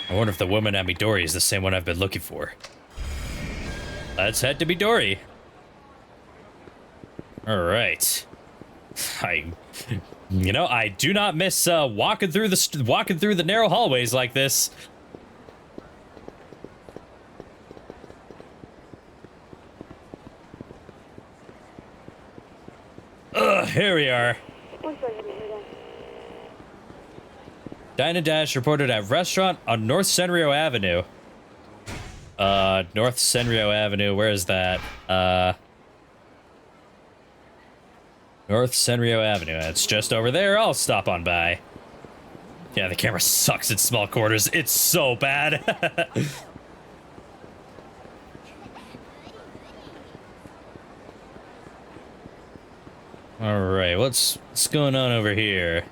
I wonder if the woman at Midori is the same one I've been looking for. Let's head to Midori. Alright. You know, I do not miss walking through the narrow hallways like this. Ugh, here we are. Dine and Dash reported at restaurant on North Senryo Avenue. North Senryo Avenue, where is that? North Senryo Avenue. It's just over there. I'll stop on by. Yeah, the camera sucks in small quarters. It's so bad. All right, what's going on over here?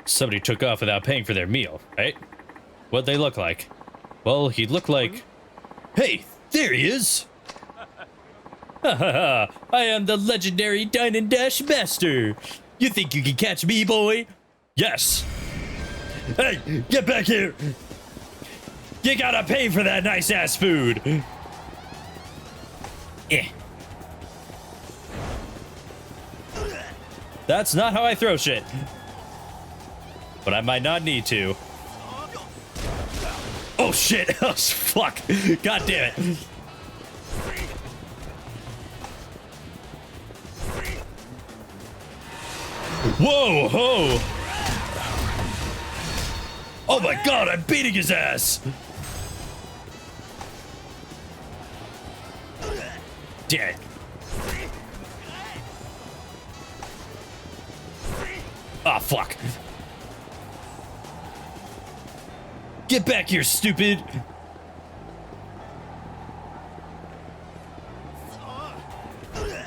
Somebody took off without paying for their meal, right? What'd they look like? Well, he looked like... Hey, there he is! Ha ha ha! I am the legendary Dine and Dash Master! You think you can catch me, boy? Yes! Hey, get back here! You gotta pay for that nice-ass food! Eh. That's not how I throw shit. but I might not need to. Oh shit! Oh fuck! God damn it! Whoa! Ho! Oh my god! I'm beating his ass! Dead. Ah, fuck. Get back here, stupid!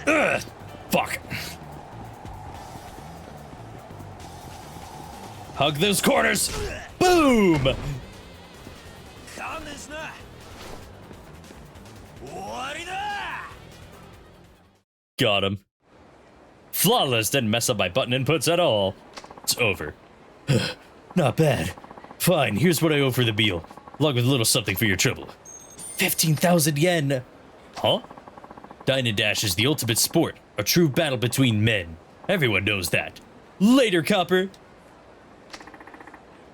Ugh, fuck. Hug those corners! Boom! Got him. Flawless, didn't mess up my button inputs at all. It's over. Not bad. Fine, here's what I owe for the meal, along with a little something for your trouble. 15,000 yen! Huh? Dine and Dash is the ultimate sport, a true battle between men. Everyone knows that. Later, copper!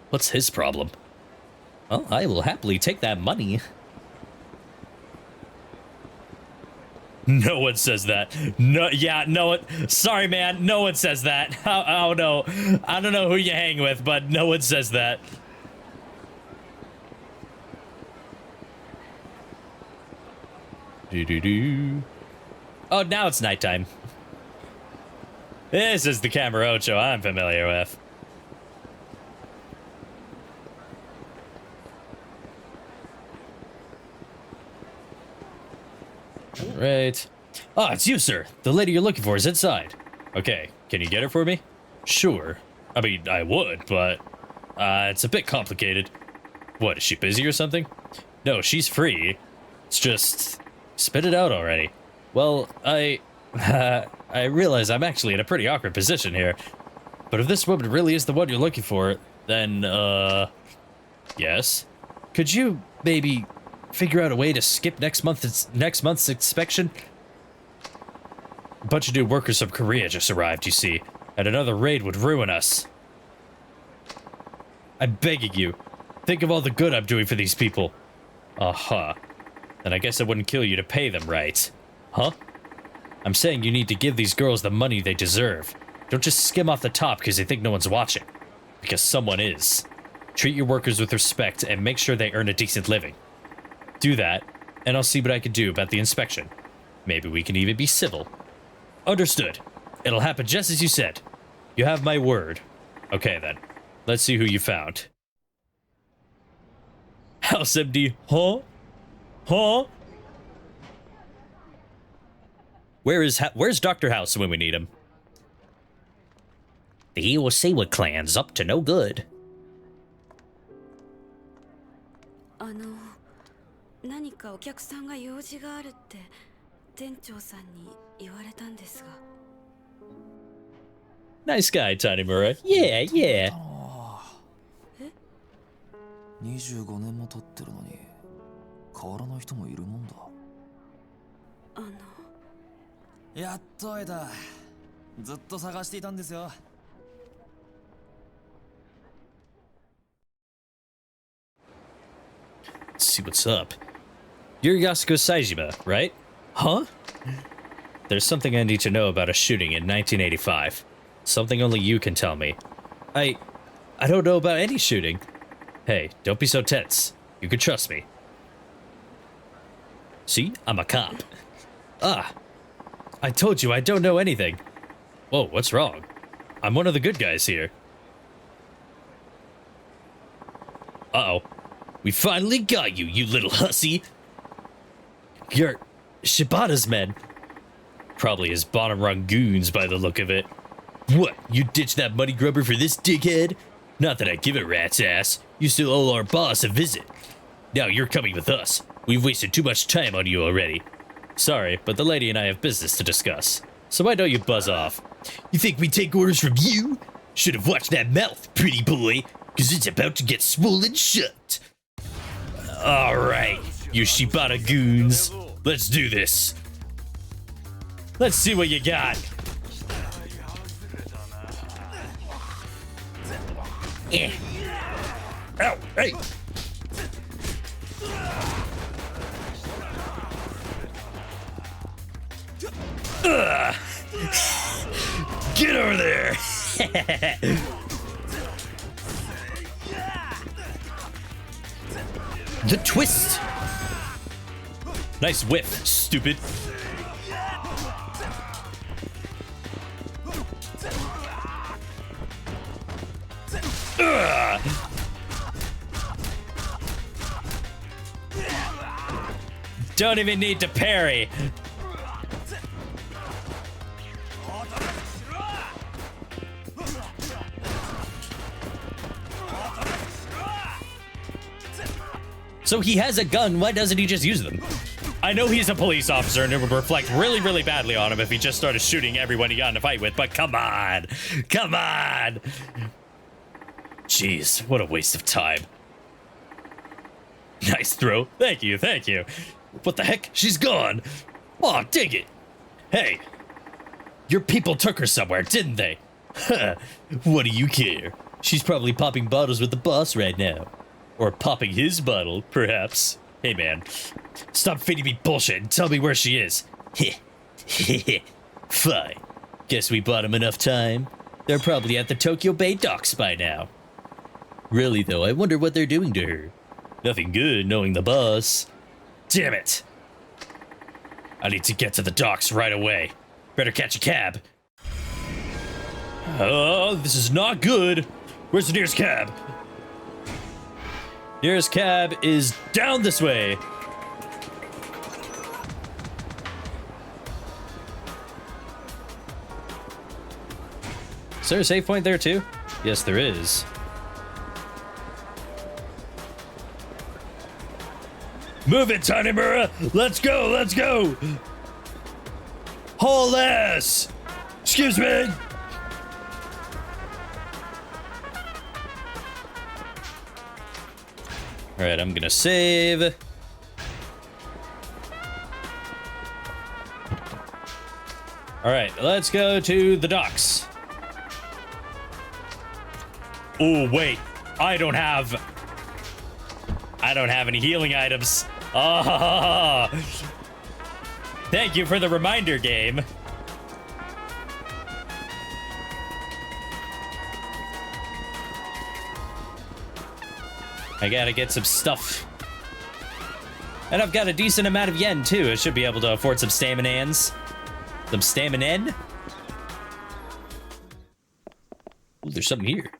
What's his problem? Well, I will happily take that money. No one says that. No, yeah, no one. Sorry, man. No one says that. Oh no. I don't know who you hang with, but no one says that. Do. Oh, now it's nighttime. This is the Camarocho I'm familiar with. Right. Ah, it's you, sir. The lady you're looking for is inside. Okay, can you get her for me? Sure. I mean, I would, but it's a bit complicated. What, is she busy or something? No, she's free. It's just, spit it out already. Well, I realize I'm actually in a pretty awkward position here. But if this woman really is the one you're looking for, then, yes. Could you maybe figure out a way to skip next month's inspection? A bunch of new workers from Korea just arrived, you see, and another raid would ruin us. I'm begging you, think of all the good I'm doing for these people. Uh-huh. Then I guess it wouldn't kill you to pay them, right? Huh? I'm saying you need to give these girls the money they deserve. Don't just skim off the top because they think no one's watching. Because someone is. Treat your workers with respect and make sure they earn a decent living. Do that, and I'll see what I can do about the inspection. Maybe we can even be civil. Understood. It'll happen just as you said. You have my word. Okay then. Let's see who you found. House MD, huh? Huh? Where's Dr. House when we need him? The Iwasiwa clan's up to no good. 何かお客さんが用事があるって店長さんに言われたんですが。Nice guy, Tanimura. Yeah, yeah. 25年も経ってるのに変わらない人もいるもんだ。やっと会えた。ずっと探していたんですよ。Let's see what's up. You're Yasuko Saejima, right? Huh? There's something I need to know about a shooting in 1985. Something only you can tell me. I don't know about any shooting. Hey, don't be so tense. You can trust me. See? I'm a cop. Ah. I told you I don't know anything. Whoa, what's wrong? I'm one of the good guys here. Uh-oh. We finally got you, you little hussy. You're Shibata's men. Probably his bottom-rung goons by the look of it. What, you ditched that money grubber for this dickhead? Not that I give a rat's ass. You still owe our boss a visit. Now you're coming with us. We've wasted too much time on you already. Sorry, but the lady and I have business to discuss. So why don't you buzz off? You think we take orders from you? Should have watched that mouth, pretty boy, because it's about to get swollen shut. Alright, you Shibata goons. Let's do this. Let's see what you got. Eh. Ow, hey. Ugh. Get over there. The twist. Nice whiff, stupid. Ugh. Don't even need to parry. So he has a gun, why doesn't he just use them? I know he's a police officer and it would reflect really, really badly on him if he just started shooting everyone he got in a fight with, but come on. Come on. Jeez, what a waste of time. Nice throw. Thank you, thank you. What the heck? She's gone. Aw, dig it. Hey, your people took her somewhere, didn't they? Huh, what do you care? She's probably popping bottles with the boss right now. Or popping his bottle, perhaps. Hey, man. Stop feeding me bullshit and tell me where she is. Fine. Guess we bought him enough time. They're probably at the Tokyo Bay docks by now. Really, though, I wonder what they're doing to her. Nothing good, knowing the boss. Damn it. I need to get to the docks right away. Better catch a cab. Oh, this is not good. Where's the nearest cab? Nearest cab is down this way. Is there a save point there too? Yes, there is. Move it, Tanimura! Let's go, let's go! Haul ass! Excuse me! Alright, I'm gonna save. Alright, let's go to the docks. Oh, wait. I don't have any healing items. Oh, thank you for the reminder, game. I gotta get some stuff. And I've got a decent amount of yen, too. I should be able to afford some staminans. Some staminen? Ooh, there's something here.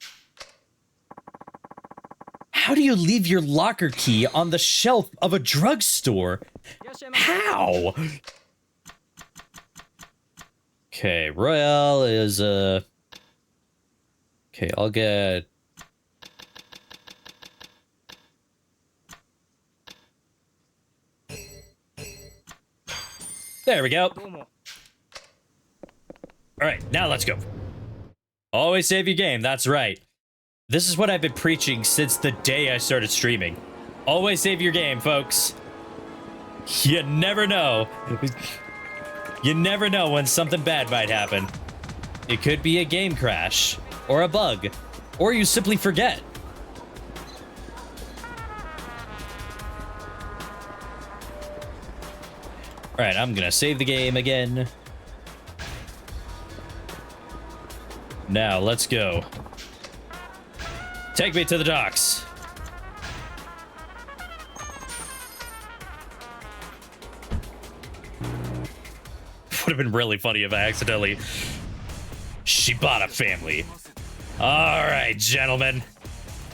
How do you leave your locker key on the shelf of a drugstore? How? Okay, Royale is, okay, I'll get... There we go. All right, now let's go. Always save your game, that's right. This is what I've been preaching since the day I started streaming. Always save your game, folks. You never know. You never know when something bad might happen. It could be a game crash, or a bug, or you simply forget. Alright, I'm gonna save the game again. Now, let's go. Take me to the docks. Would have been really funny if I accidentally... Shibata family. Alright, gentlemen.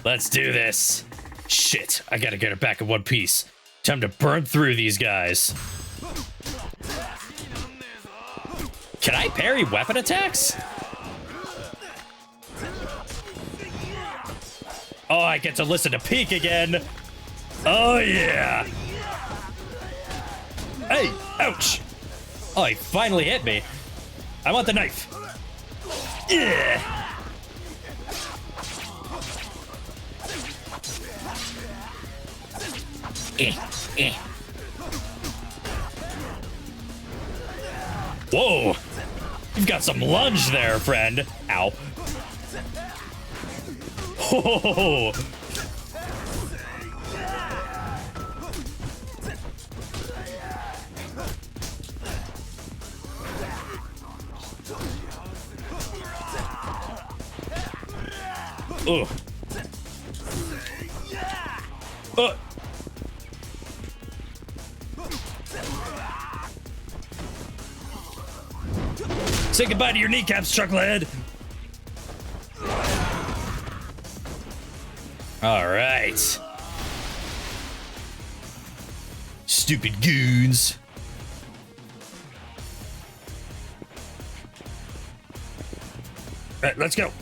Let's do this. Shit, I gotta get her back in one piece. Time to burn through these guys. Can I parry weapon attacks? Oh, I get to listen to Peak again. Oh, yeah. Hey, ouch. Oh, he finally hit me. I want the knife. Yeah. Whoa. You've got some lunge there, friend. Ow. Oh. Oh. Say goodbye to your kneecaps, chucklehead. All right. Stupid goons. All right, let's go.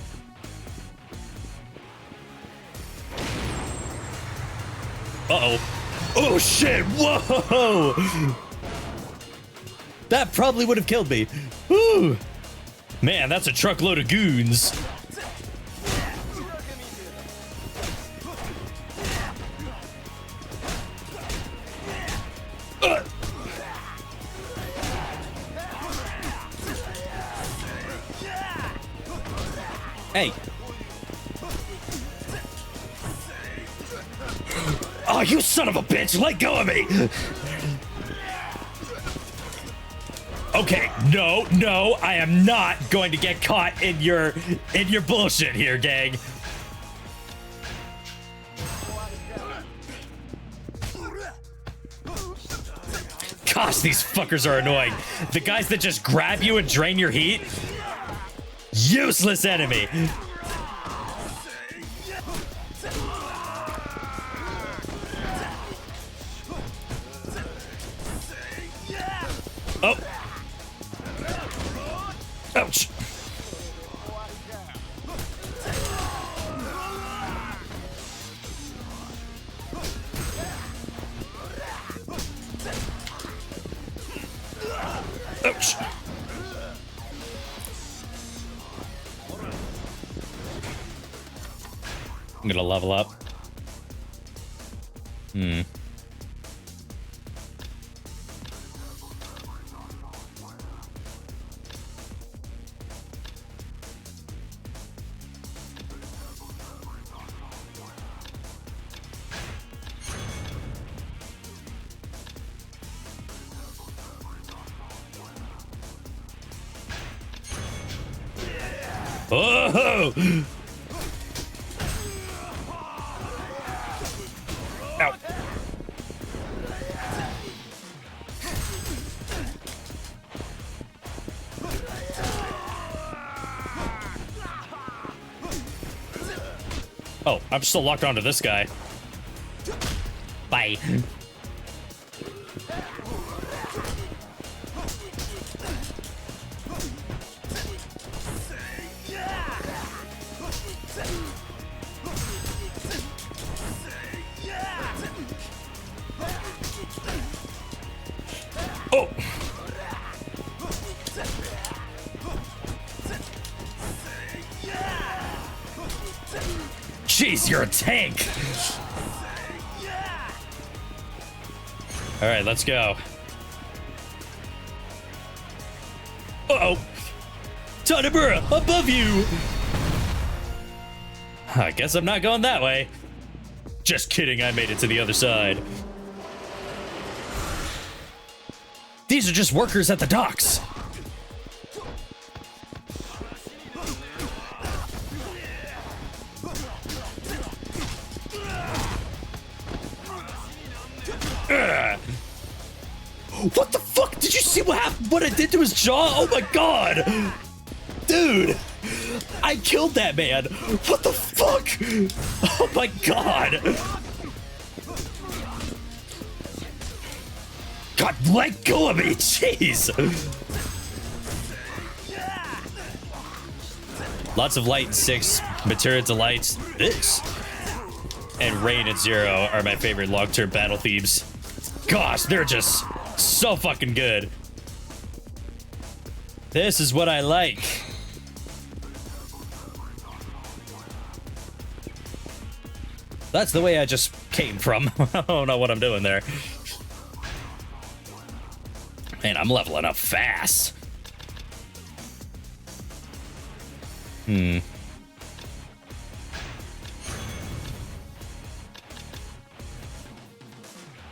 Uh-oh. Oh, shit. Whoa. That probably would have killed me. Whew. Man, that's a truckload of goons. Hey. Oh, you son of a bitch! Let go of me! Okay, no, I am not going to get caught in your bullshit here, gang. Gosh, these fuckers are annoying. The guys that just grab you and drain your heat, useless enemy. Oh. Ouch. Ouch. I'm gonna level up. Oh! Ow. Oh, I'm still locked onto this guy. Bye. Oh! Jeez, you're a tank! Alright, let's go. Uh-oh! Tanamura, above you! I guess I'm not going that way. Just kidding, I made it to the other side. These are just workers at the docks. Ugh. What the fuck? Did you see what happened? What I did to his jaw? Oh my god! Dude! I killed that man! What the fuck? Oh my god! God, let go of me! Jeez! Lots of light in 6, Materia Delights, this, and Rain at 0 are my favorite long-term battle themes. Gosh, they're just so fucking good. This is what I like. That's the way I just came from. I don't know what I'm doing there. Man, I'm leveling up fast.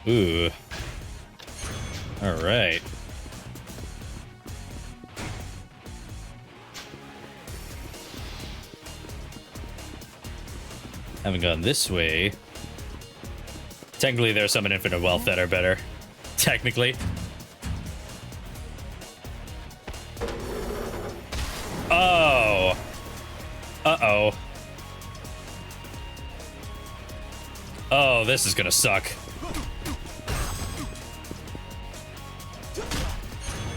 Ooh. All right. Haven't gone this way. Technically, there's some in Infinite Wealth that are better. Technically. Oh. Uh-oh. Oh, this is gonna suck.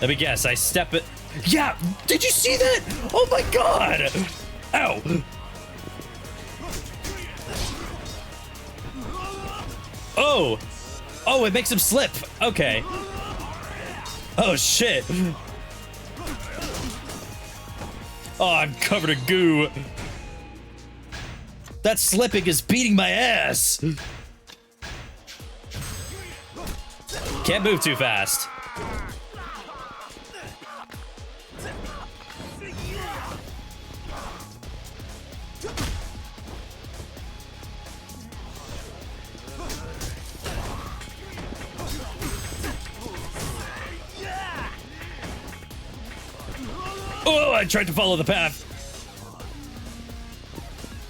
Let me guess, I step it. Yeah, did you see that? Oh my god! Ow! Oh! Oh, it makes him slip. Okay. Oh shit. Oh, I'm covered in goo. That slipping is beating my ass. Can't move too fast. Oh, I tried to follow the path.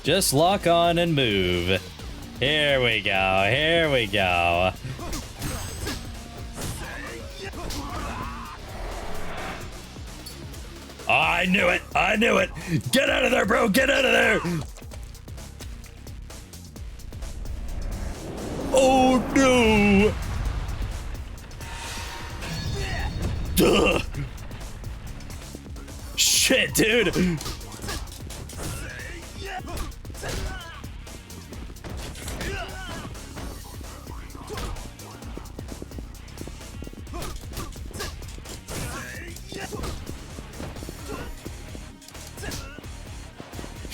Just lock on and move. Here we go. Here we go. Oh, I knew it. I knew it. Get out of there, bro. Get out of there. Oh, no. Ugh. Shit, dude.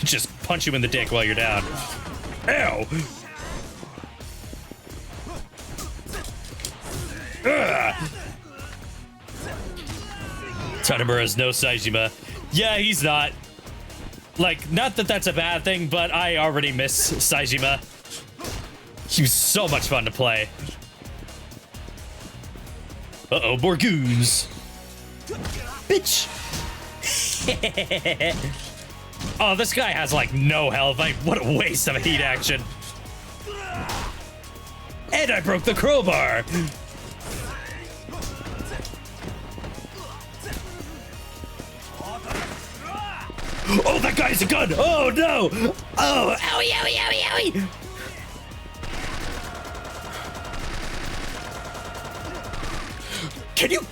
Just punch you in the dick while you're down. Ow! Tanimura's no Saejima. Yeah, he's not. Like, not that that's a bad thing, but I already miss Saejima. He was so much fun to play. Uh-oh, more goons. Bitch! Oh, this guy has, like, no health. Like, what a waste of heat action. And I broke the crowbar! Oh, that guy's a gun! Oh, no! Oh, owie, owie, owie, owie!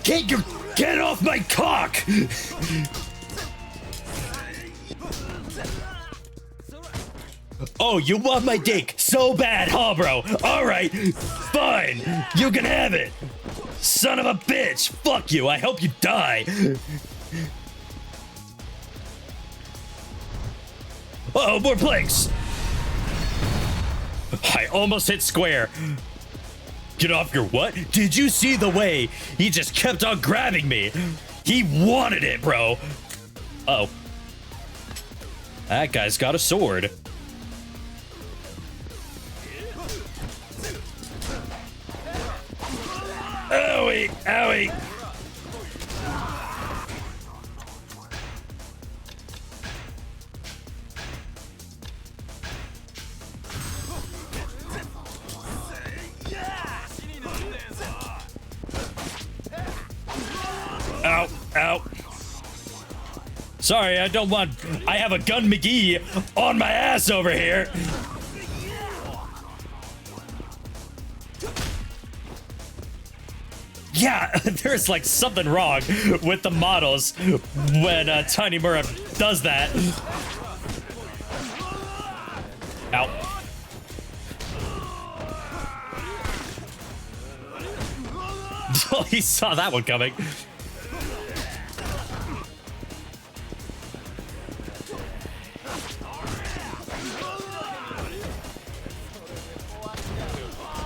Can you get off my cock? Oh, you want my dick so bad, huh, bro? All right, fine. You can have it. Son of a bitch. Fuck you. I hope you die. Uh-oh, more planks. I almost hit square. Get off your what? Did you see the way he just kept on grabbing me? He wanted it, bro. Uh-oh. That guy's got a sword. Owie, owie. Ow, ow. Sorry, I have a gun McGee on my ass over here. Yeah, there's like something wrong with the models when Tanimura does that. Ow. Oh, he saw that one coming.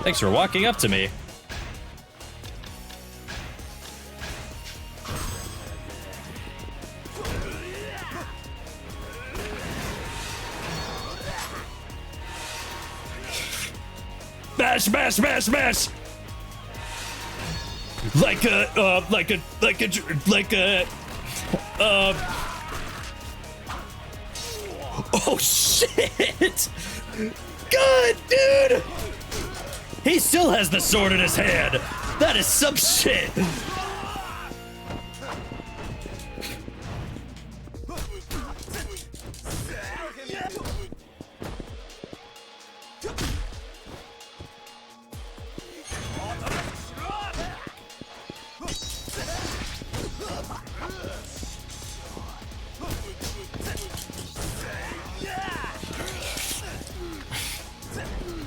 Thanks for walking up to me. Smash, smash, smash, smash! like a oh shit! God, dude! He still has the sword in his hand. That is some shit.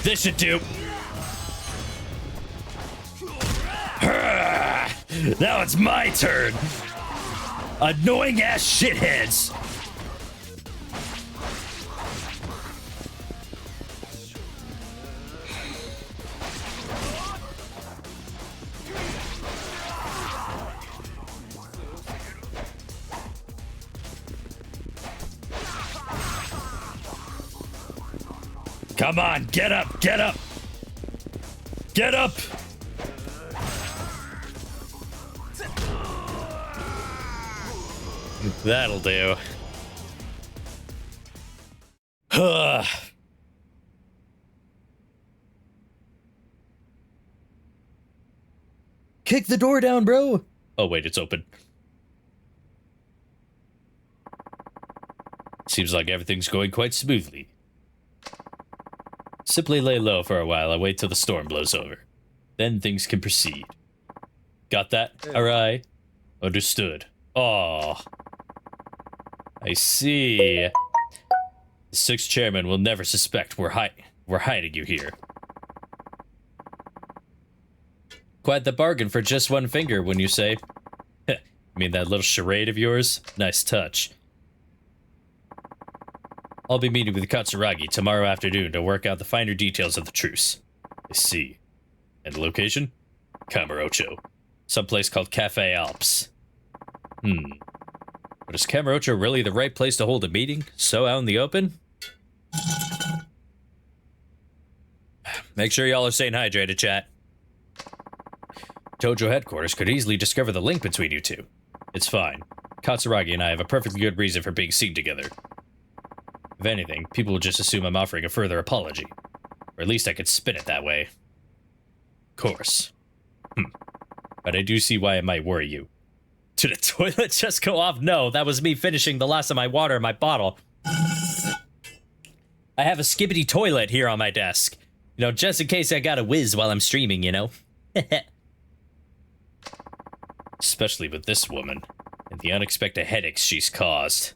This should do. Now it's my turn. Annoying ass shitheads. Come on, get up, get up. Get up. That'll do. Kick the door down, bro. Oh, wait, it's open. Seems like everything's going quite smoothly. Simply lay low for a while and wait till the storm blows over. Then things can proceed. Got that? Alright. Understood. Aw. I see. The sixth chairman will never suspect we're hiding you here. Quite the bargain for just one finger, wouldn't you say? I mean that little charade of yours? Nice touch. I'll be meeting with Katsuragi tomorrow afternoon to work out the finer details of the truce. I see. And the location? Kamurocho. Someplace called Cafe Alps. But is Kamurocho really the right place to hold a meeting? So out in the open? Make sure y'all are staying hydrated, chat. Tojo headquarters could easily discover the link between you two. It's fine. Katsuragi and I have a perfectly good reason for being seen together. If anything, people will just assume I'm offering a further apology. Or at least I could spin it that way. Course. But I do see why it might worry you. Did the toilet just go off? No, that was me finishing the last of my water in my bottle. I have a skibbity toilet here on my desk. You know, just in case I gotta whiz while I'm streaming, you know? Especially with this woman, and the unexpected headaches she's caused.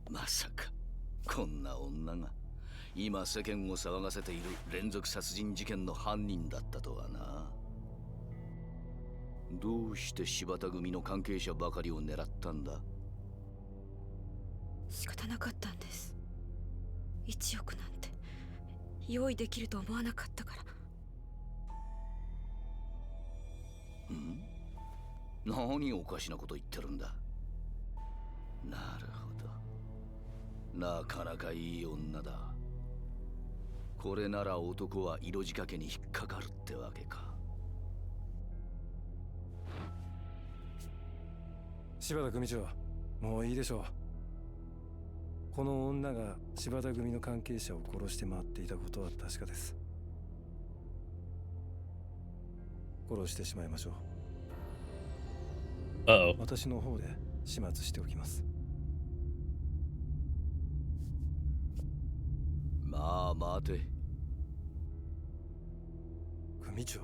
まさかこんな女が今世間を騒がせている連続殺人事件の犯人だったとはな。どうして柴田組の関係者ばかりを狙ったんだ？仕方なかったんです。1億なんて用意できると思わなかったから。何おかしなこと言ってるんだ。なるほど。なかなかいい女だ。これなら男は色仕掛けに引っかかるってわけか。柴田組長、もういいでしょう。この女が柴田組の関係者を殺して回っていたことは確かです。殺してしまいましょう。私の方で始末しておきます。まあ待て。組長。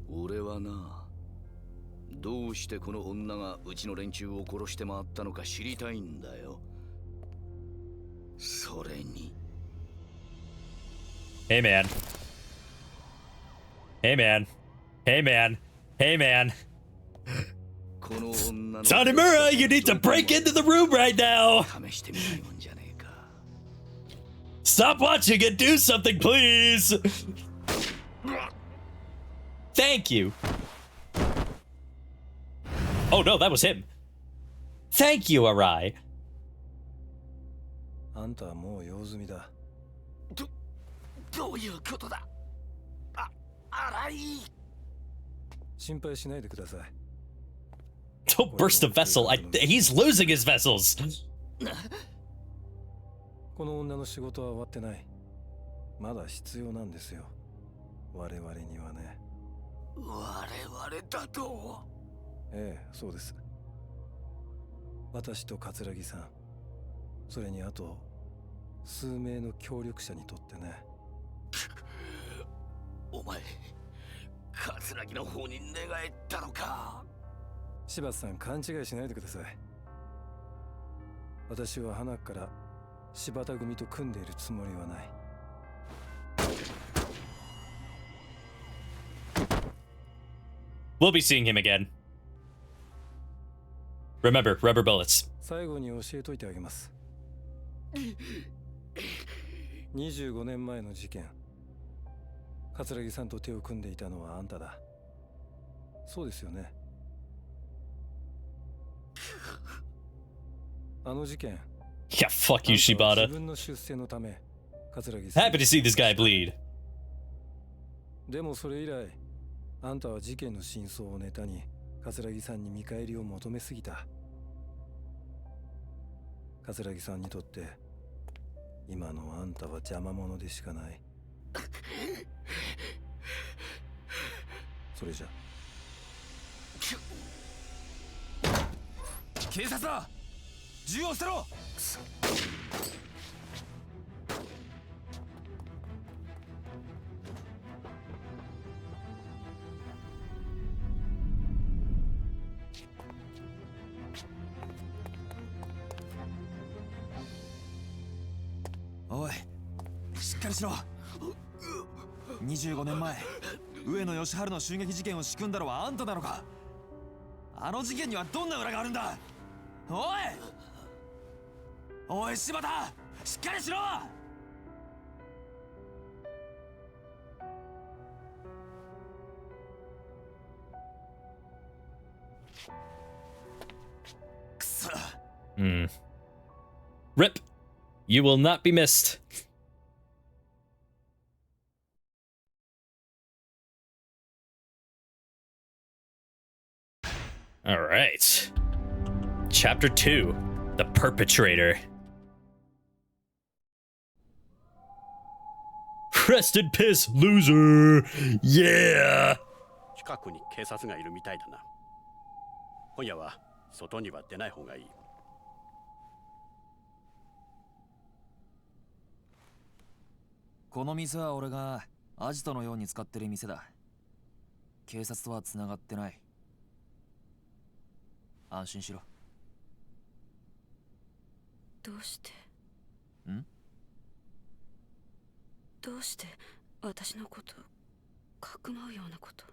俺はな、どうしてこの女がうちの連中を殺して回ったのか知りたいんだよ。それに。Hey man. Hey man. Hey man. Hey man. Tanimura, you need to break into the room right now! Stop watching and do something, please! Thank you! Oh no, that was him. Thank you, Arai. あんたはもう用済みだ。どういうことだ。荒い。心配しないでください。 Don't burst a vessel. He's losing his vessels. この女の仕事は終わってない。まだ必要なんですよ。我々にはね。我々だと。ええ、そうです。私と桂木さん、それにあと数名の協力者にとってね。お前、桂木の方に寝返ったのか。柴田さん、勘違いしないでください。私は花から柴田組と組んでいるつもりはない。We'll be seeing him again. Remember, rubber bullets. 最後に教えといてあげます。25年前の事件、桂木さんと手を組んでいたのはあんただ。そうですよね。あの事件。Yeah, fuck you, Shibata. 自分の出世のため、桂木さん。Happy to see this guy bleed. でもそれ以来、あんたは事件の真相をネタに桂木さんに見返りを求めすぎた。桂木さんにとって今のあんたは邪魔者でしかない。それじゃ。警察だ。銃を捨てろ。おい、しっかりしろ。25年前、上野義治の襲撃事件を仕組んだのはあんたなのか。あの事件にはどんな裏があるんだ。おい柴田、しっかりしろ。くそ。Rip. You will not be missed. All right. Chapter 2. The Perpetrator. Rest in piss, loser. Yeah. 近くに警察がいるみたいだな。今夜は外には出ない方がいい。この店は俺がアジトのように使ってる店だ。警察とは繋がってない。安心しろ。どうしてん？どうして私のことかくまうようなこと。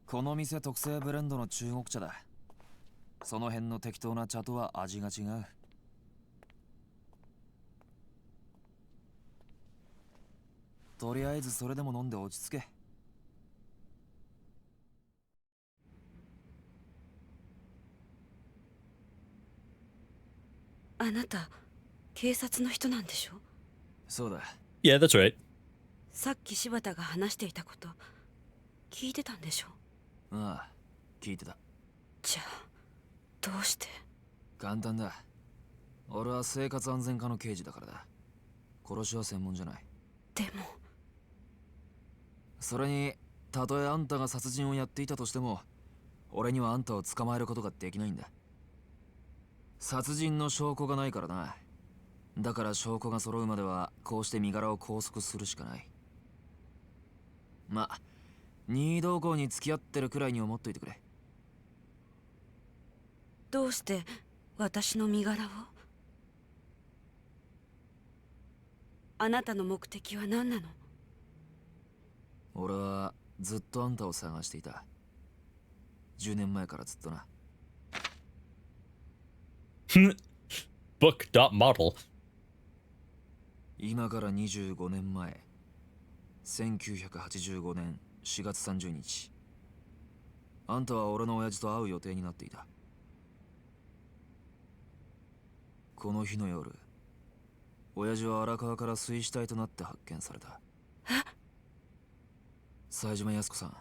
この店特製ブレンドの中国茶だ。その辺の適当な茶とは味が違う。とりあえずそれでも飲んで落ち着け。あなた警察の人なんでしょ。そうだ。Yeah, that's right. さっき柴田が話していたこと聞いてたんでしょ。ああ、聞いてた。じゃあどうして。簡単だ。俺は生活安全課の刑事だからだ。殺しは専門じゃない。でもそれに、たとえあんたが殺人をやっていたとしても、俺にはあんたを捕まえることができないんだ。殺人の証拠がないからな。だから証拠が揃うまではこうして身柄を拘束するしかない。まあ任意同行に付き合ってるくらいに思っといてくれ。どうして私の身柄を。あなたの目的は何なの。俺はずっとあんたを探していた。10年前からずっとな。Book.model. 今から25年前、1985年4月30日。あんたは俺の親父と会う予定になっていた。この日の夜、親父は荒川から水死体となって発見された。冴島靖子さん、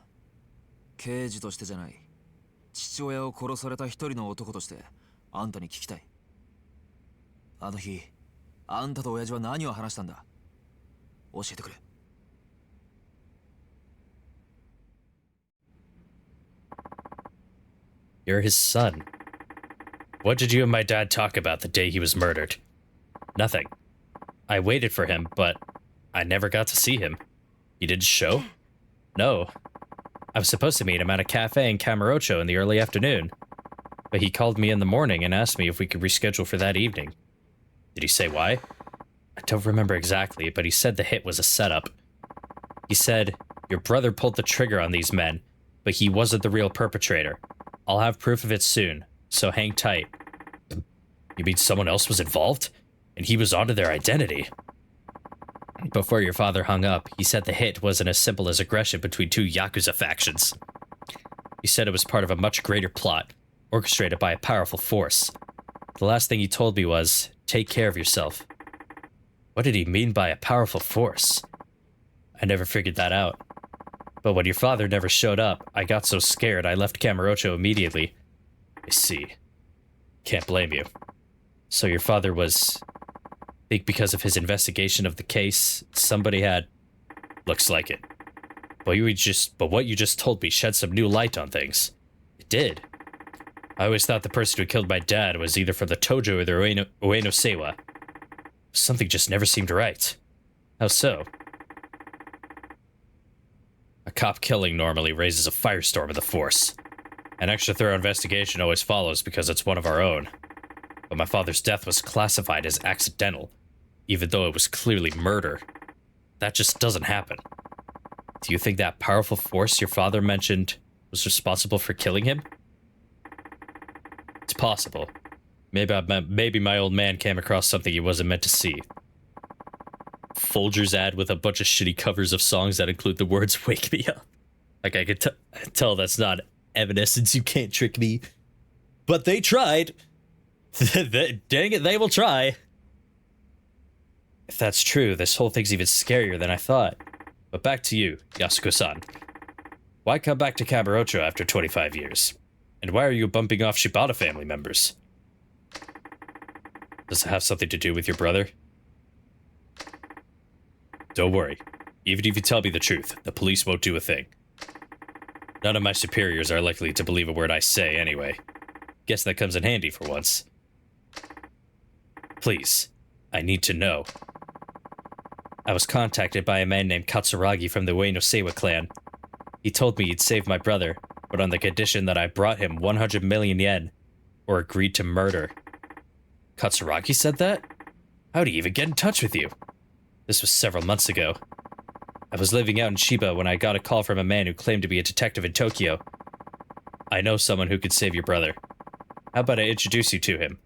刑事としてじゃない、父親を殺された一人の男としてあんたに聞きたい。あの日、あんたと親父は何を話したんだ？教えてくれ。You're his son. What did you and my dad talk about the day he was murdered? Nothing. I waited for him, but I never got to see him. He didn't show? No. I was supposed to meet him at a cafe in Camarocho in the early afternoon, but he called me in the morning and asked me if we could reschedule for that evening. Did he say why? I don't remember exactly, but he said the hit was a setup. He said, "Your brother pulled the trigger on these men, but he wasn't the real perpetrator. I'll have proof of it soon, so hang tight." You mean someone else was involved? And he was onto their identity? Before your father hung up, he said the hit wasn't as simple as aggression between two Yakuza factions. He said it was part of a much greater plot, orchestrated by a powerful force. The last thing he told me was, "Take care of yourself." What did he mean by a powerful force? I never figured that out. But when your father never showed up, I got so scared I left Camarocho immediately. I see. Can't blame you. So your father was... I think because of his investigation of the case, somebody had... Looks like it. But what you just told me shed some new light on things. It did. I always thought the person who killed my dad was either from the Tojo or the Ueno Seiwa. Something just never seemed right. How so? A cop killing normally raises a firestorm in the force. An extra thorough investigation always follows because it's one of our own. But my father's death was classified as accidental, even though it was clearly murder. That just doesn't happen. Do you think that powerful force your father mentioned was responsible for killing him? It's possible. Maybe my old man came across something he wasn't meant to see. Folger's ad with a bunch of shitty covers of songs that include the words "Wake Me Up." Like, I could tell that's not Evanescence, You Can't Trick Me. But they tried. Dang it, they will try. If that's true, this whole thing's even scarier than I thought. But back to you, Yasuko-san. Why come back to Kamurocho after 25 years? And why are you bumping off Shibata family members? Does it have something to do with your brother? Don't worry. Even if you tell me the truth, the police won't do a thing. None of my superiors are likely to believe a word I say anyway. Guess that comes in handy for once. Please, I need to know. I was contacted by a man named Katsuragi from the Ueno Seiwa clan. He told me he'd save my brother, but on the condition that I brought him 100 million yen, or agreed to murder. Katsuragi said that? How'd he even get in touch with you? This was several months ago. I was living out in Chiba when I got a call from a man who claimed to be a detective in Tokyo. I know someone who could save your brother. How about I introduce you to him?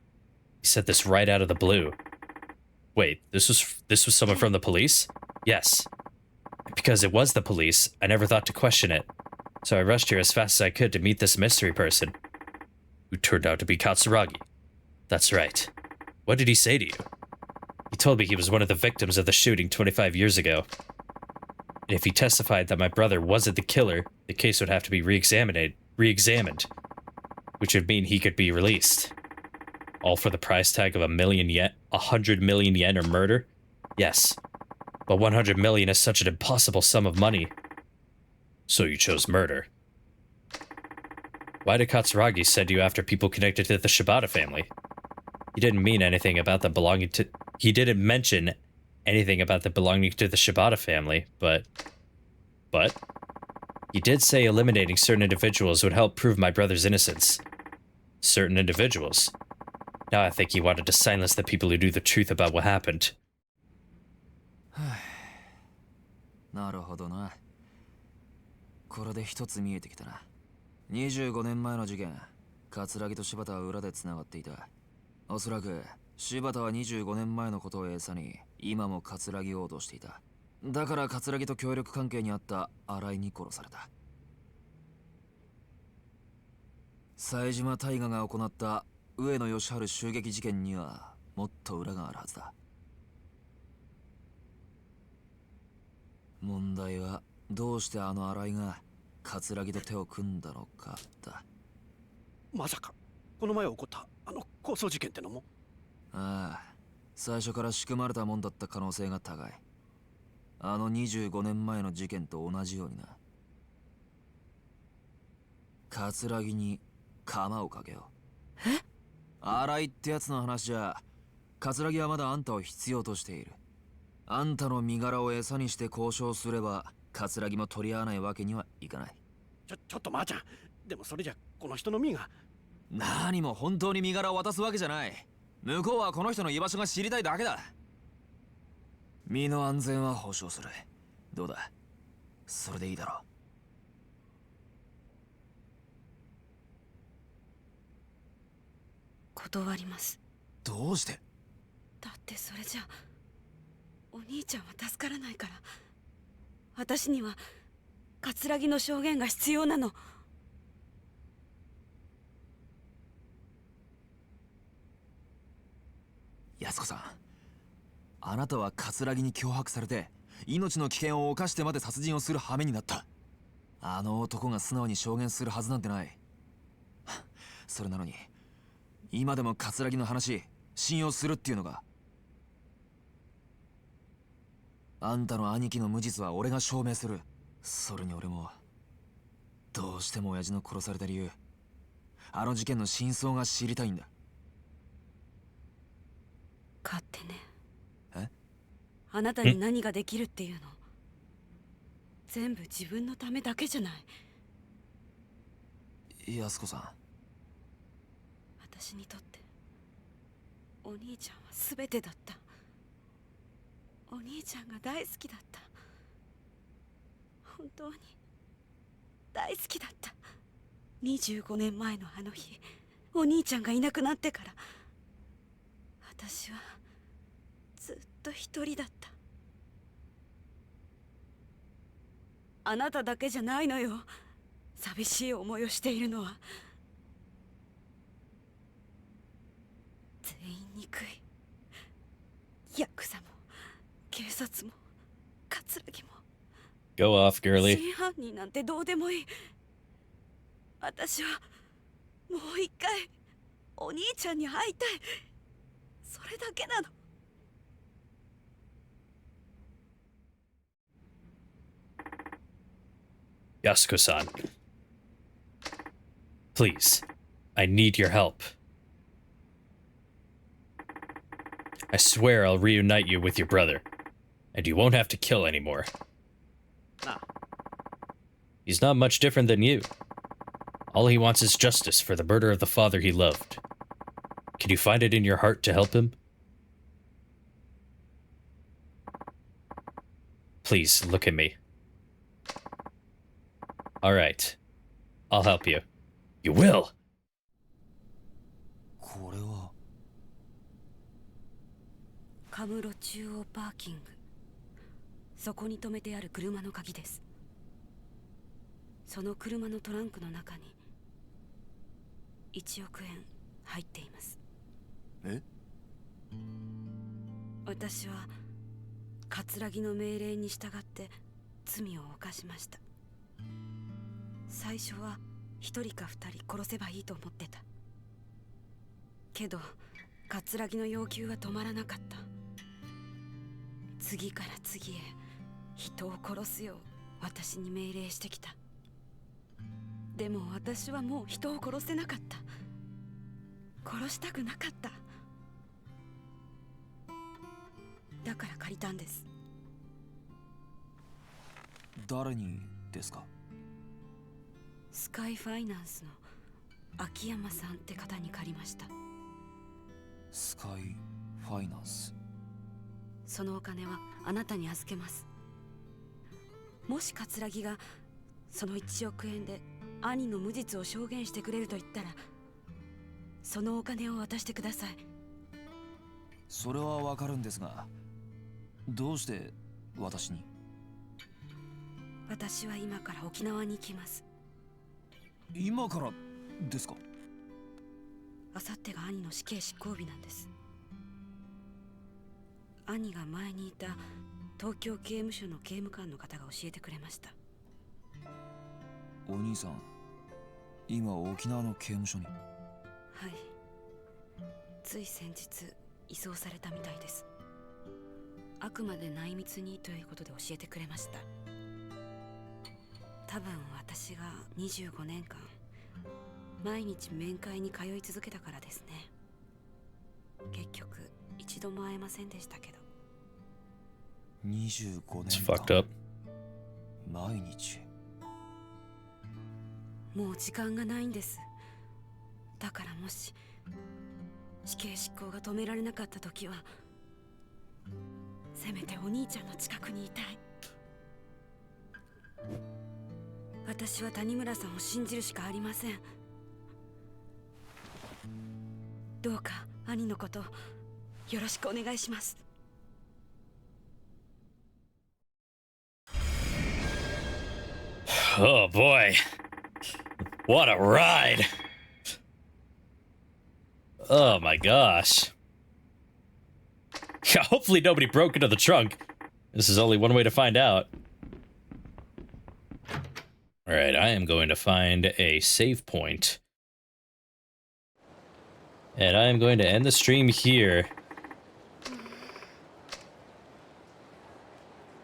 He said this right out of the blue. Wait, this was someone from the police? Yes. Because it was the police, I never thought to question it. So I rushed here as fast as I could to meet this mystery person, who turned out to be Katsuragi. That's right. What did he say to you? He told me he was one of the victims of the shooting 25 years ago. And if he testified that my brother wasn't the killer, the case would have to be re-examined, which would mean he could be released. All for the price tag of 100 million yen or murder? Yes. But 100 million is such an impossible sum of money. So you chose murder. Why did Katsuragi send you after people connected to the Shibata family? He didn't mention anything about the belonging to the Shibata family, but he did say eliminating certain individuals would help prove my brother's innocence. Certain individuals. Now I think he wanted to silence the people who knew the truth about what happened. なるほどな。これで一つ見えてきたな。25年前の事件、葛城と柴田は裏で繋がっていた。おそらく柴田は25年前のことを餌に今も葛城を脅していた。だから桂木と協力関係にあった新井に殺された。冴島大河が行った上野義治襲撃事件にはもっと裏があるはずだ。問題はどうしてあの新井が桂木と手を組んだのかだ。まさかこの前起こったあの抗争事件ってのも？ああ、最初から仕組まれたもんだった可能性が高い。あの25年前の事件と同じようにな。桂木に鎌をかけよう。え？新井ってやつの話じゃ、桂木はまだあんたを必要としている。あんたの身柄を餌にして交渉すれば桂木も取り合わないわけにはいかない。ちょっとまーちゃん、でもそれじゃこの人の身が。何も本当に身柄を渡すわけじゃない。向こうはこの人の居場所が知りたいだけだ。身の安全は保証する。どうだ、それでいいだろう。断ります。どうして？だってそれじゃお兄ちゃんは助からないから。私には桂木の証言が必要なの。安子さん、あなたは桂木に脅迫されて命の危険を冒してまで殺人をする羽目になった。あの男が素直に証言するはずなんてない。それなのに今でも桂木の話信用するっていうのか？あんたの兄貴の無実は俺が証明する。それに俺もどうしても親父の殺された理由、あの事件の真相が知りたいんだ。勝手ね。え？あなたに何ができるっていうの？全部自分のためだけじゃない。安子さん、私にとってお兄ちゃんは全てだった。お兄ちゃんが大好きだった。本当に大好きだった。25年前のあの日、お兄ちゃんがいなくなってから私はずっと一人だった。あなただけじゃないのよ、寂しい思いをしているのは。全員憎い。ヤクザも警察も桂木も。 Go off, girly. 真犯人なんてどうでもいい。私はもう一回お兄ちゃんに会いたい。それだけなの。Yasuko-san. Please, I need your help. I swear I'll reunite you with your brother, and you won't have to kill anymore. Nah. He's not much different than you. All he wants is justice for the murder of the father he loved. Can you find it in your heart to help him? Please, look at me. Alright. I'll help you. You will! これはカムロ中央パーキング。そこに止めてある車の鍵です。その車のトランクの中に1億円入っています。え？私は桂木の命令に従って罪を犯しました。最初は1人か2人殺せばいいと思ってたけど、桂木の要求は止まらなかった。次から次へ人を殺すよう私に命令してきた。でも私はもう人を殺せなかった。殺したくなかった。だから借りたんです。誰にですか？スカイファイナンスの秋山さんって方に借りました。スカイファイナンス。そのお金はあなたに預けます。もし桂木がその1億円で兄の無実を証言してくれると言ったら、そのお金を渡してください。それはわかるんですが、どうして私に？私は今から沖縄に行きます。今からですか？あさってが兄の死刑執行日なんです。兄が前にいた東京刑務所の刑務官の方が教えてくれました。お兄さん、今沖縄の刑務所に？はい、つい先日移送されたみたいです。あくまで内密にということで教えてくれました。多分私が25年間毎日面会に通い続けたからですね。結局一度も会えませんでしたけど。25 It's 年 fucked 間 up. 毎日。もう時間がないんです。だからもし死刑執行が止められなかった時は、せめてお兄ちゃんの近くにいたい。私は谷村さんを信じるしかありません。どうか兄のことよろしくお願いします。Oh boy. What a ride. Oh my gosh. Hopefully nobody broke into the trunk. This is only one way to find out. Alright, I am going to find a save point. And I am going to end the stream here.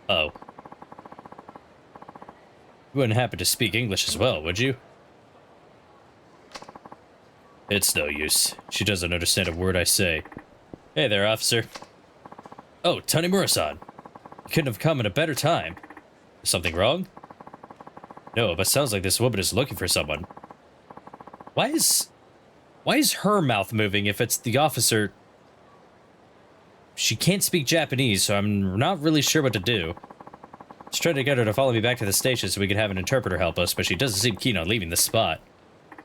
Oh. You wouldn't happen to speak English as well, would you? It's no use. She doesn't understand a word I say. Hey there, officer. Oh, Tanimura-san. You couldn't have come at a better time. Is something wrong? No, but sounds like this woman is looking for someone. Why is her mouth moving if it's the officer? She can't speak Japanese, so I'm not really sure what to do. I was trying to get her to follow me back to the station so we could have an interpreter help us, but she doesn't seem keen on leaving the spot.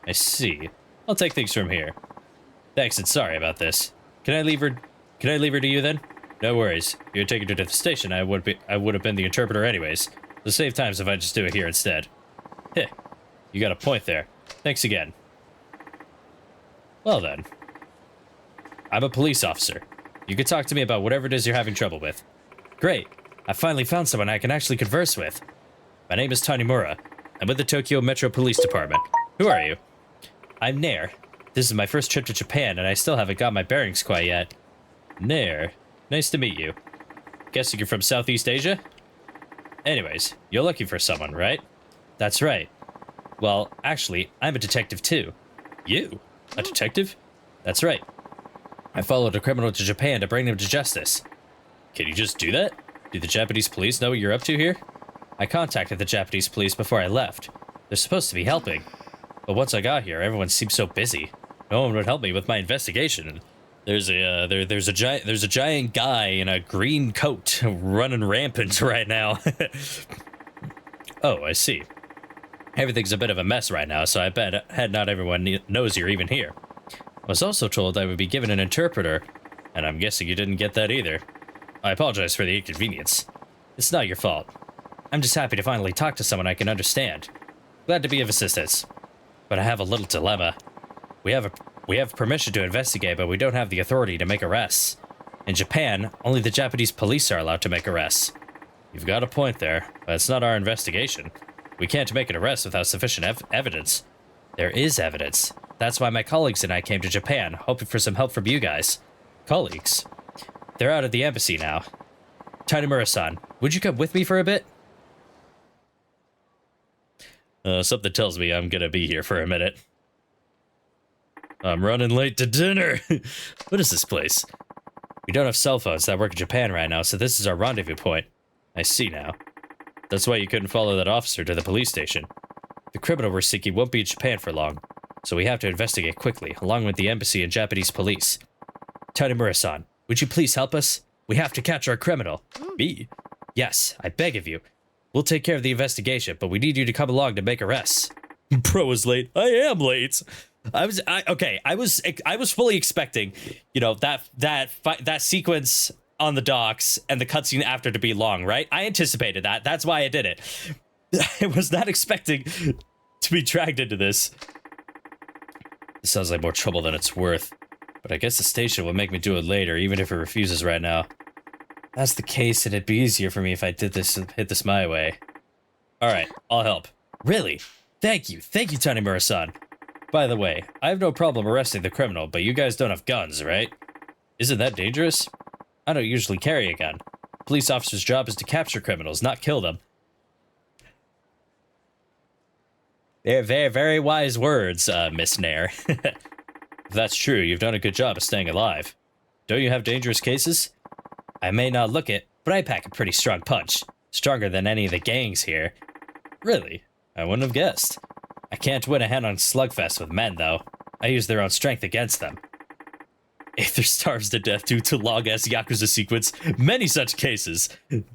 I see. I'll take things from here. Thanks and sorry about this. Can I leave her to you then? No worries. You had taken her to the station, I would have been the interpreter anyways. So save times if I just do it here instead. Heh. You got a point there. Thanks again. Well then. I'm a police officer. You can talk to me about whatever it is you're having trouble with. Great. I finally found someone I can actually converse with. My name is Tanimura. I'm with the Tokyo Metro Police Department. Who are you? I'm Nair. This is my first trip to Japan, and I still haven't got my bearings quite yet. Nair. Nice to meet you. Guessing you're from Southeast Asia? Anyways, you're looking for someone, right? That's right. Well, actually, I'm a detective too. You? A detective? That's right. I followed a criminal to Japan to bring him to justice. Can you just do that? Do the Japanese police know what you're up to here? I contacted the Japanese police before I left. They're supposed to be helping. But once I got here, everyone seemed so busy. No one would help me with my investigation. There's a giant guy in a green coat running rampant right now. Oh, I see. Everything's a bit of a mess right now, so I bet not everyone knows you're even here. I was also told I would be given an interpreter, and I'm guessing you didn't get that either. I apologize for the inconvenience. It's not your fault. I'm just happy to finally talk to someone I can understand. Glad to be of assistance. But I have a little dilemma. We have permission to investigate, but we don't have the authority to make arrests. In Japan, only the Japanese police are allowed to make arrests. You've got a point there, but it's not our investigation. We can't make an arrest without sufficient evidence. There is evidence. That's why my colleagues and I came to Japan, hoping for some help from you guys. Colleagues? They're out at the embassy now. Tanimura-san, would you come with me for a bit? Something tells me I'm gonna be here for a minute. I'm running late to dinner. What is this place? We don't have cell phones that work in Japan right now, so this is our rendezvous point. I see now. That's why you couldn't follow that officer to the police station. The criminal we're seeking won't be in Japan for long, so we have to investigate quickly, along with the embassy and Japanese police. Tanimura-san, would you please help us? We have to catch our criminal. Me? Yes, I beg of you. We'll take care of the investigation, but we need you to come along to make arrests. Bro is late. I am late. I was fully expecting, you know, that sequence on the docks and the cutscene after to be long, right? I anticipated that. That's why I did it. I was not expecting to be dragged into this. This sounds like more trouble than it's worth. But I guess the station will make me do it later, even if it refuses right now. If that's the case, it'd be easier for me if I hit this my way. Alright, I'll help. Really? Thank you, Tanimura-san. By the way, I have no problem arresting the criminal, but you guys don't have guns, right? Isn't that dangerous? I don't usually carry a gun. A police officer's job is to capture criminals, not kill them. They're very, very wise words, Miss Nair. If that's true, you've done a good job of staying alive. Don't you have dangerous cases? I may not look it, but I pack a pretty strong punch. Stronger than any of the gangs here. Really? I wouldn't have guessed. I can't win a hand-on slugfest with men, though. I use their own strength against them. Aether starves to death due to long-ass Yakuza sequence. Many such cases.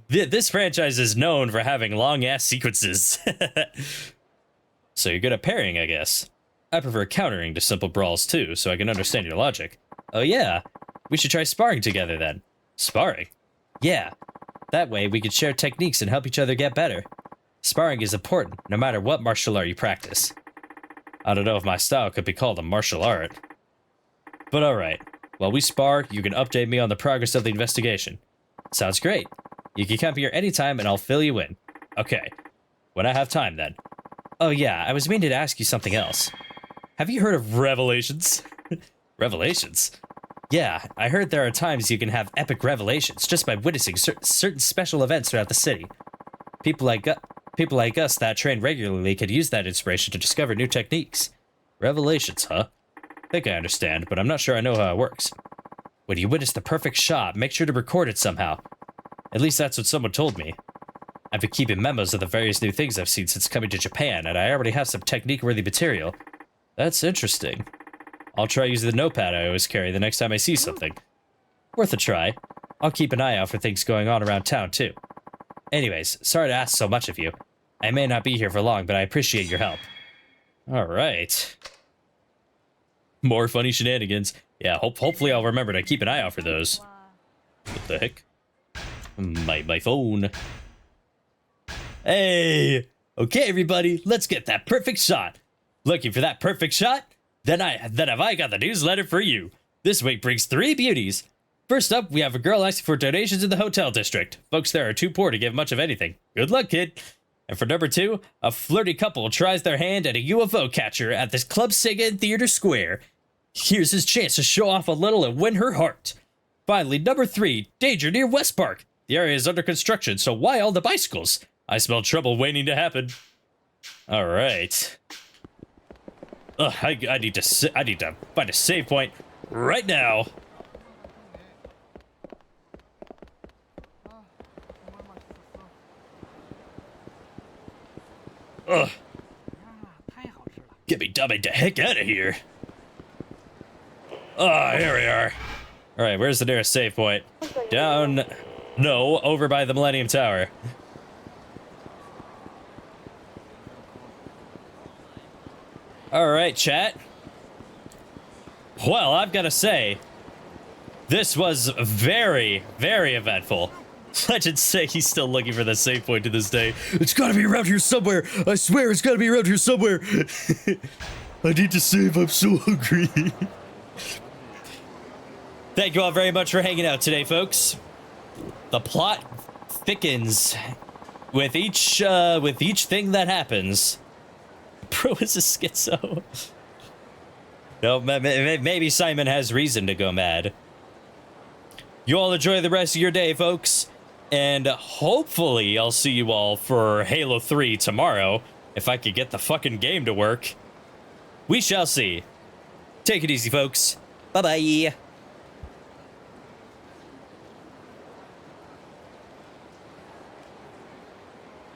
This franchise is known for having long-ass sequences. So you're good at parrying, I guess. I prefer countering to simple brawls, too, so I can understand your logic. Oh yeah? We should try sparring together, then. Sparring? Yeah. That way, we could share techniques and help each other get better. Sparring is important, no matter what martial art you practice. I don't know if my style could be called a martial art. But alright. While we spar, you can update me on the progress of the investigation. Sounds great. You can come here anytime and I'll fill you in. Okay. When I have time, then. Oh yeah, I was meaning to ask you something else. Have you heard of revelations? Revelations? Yeah, I heard there are times you can have epic revelations just by witnessing certain special events throughout the city. People like us that train regularly could use that inspiration to discover new techniques. Revelations, huh? I think I understand, but I'm not sure I know how it works. When you witness the perfect shot, make sure to record it somehow. At least that's what someone told me. I've been keeping memos of the various new things I've seen since coming to Japan, and I already have some technique-worthy material. That's interesting. I'll try using the notepad I always carry the next time I see something. Worth a try. I'll keep an eye out for things going on around town, too. Anyways, sorry to ask so much of you. I may not be here for long, but I appreciate your help. Alright. More funny shenanigans. Yeah, hopefully I'll remember to keep an eye out for those. What the heck? My phone. Hey! Okay, everybody, let's get that perfect shot. Looking for that perfect shot? Then have I got the newsletter for you. This week brings 3 beauties. First up, we have a girl asking for donations in the hotel district. Folks there are too poor to give much of anything. Good luck, kid. And for number 2, a flirty couple tries their hand at a UFO catcher at this Club Sega in Theater Square. Here's his chance to show off a little and win her heart. Finally, number 3, danger near West Park. The area is under construction, so why all the bicycles? I smell trouble waiting to happen. All right. Ugh, I need to find a save point right now. Ugh. Get me dummy the heck out of here. Ah, here we are. All right, where's the nearest save point? Down. No, over by the Millennium Tower. All right, chat. Well, I've got to say, this was very, very eventful. Legend say he's still looking for the save point to this day. It's got to be around here somewhere. I swear it's got to be around here somewhere. I need to save. I'm so hungry. Thank you all very much for hanging out today, folks. The plot thickens with each thing that happens. Bro is a schizo. No, maybe Simon has reason to go mad. You all enjoy the rest of your day, folks. And hopefully I'll see you all for Halo 3 tomorrow. If I could get the fucking game to work. We shall see. Take it easy, folks. Bye-bye.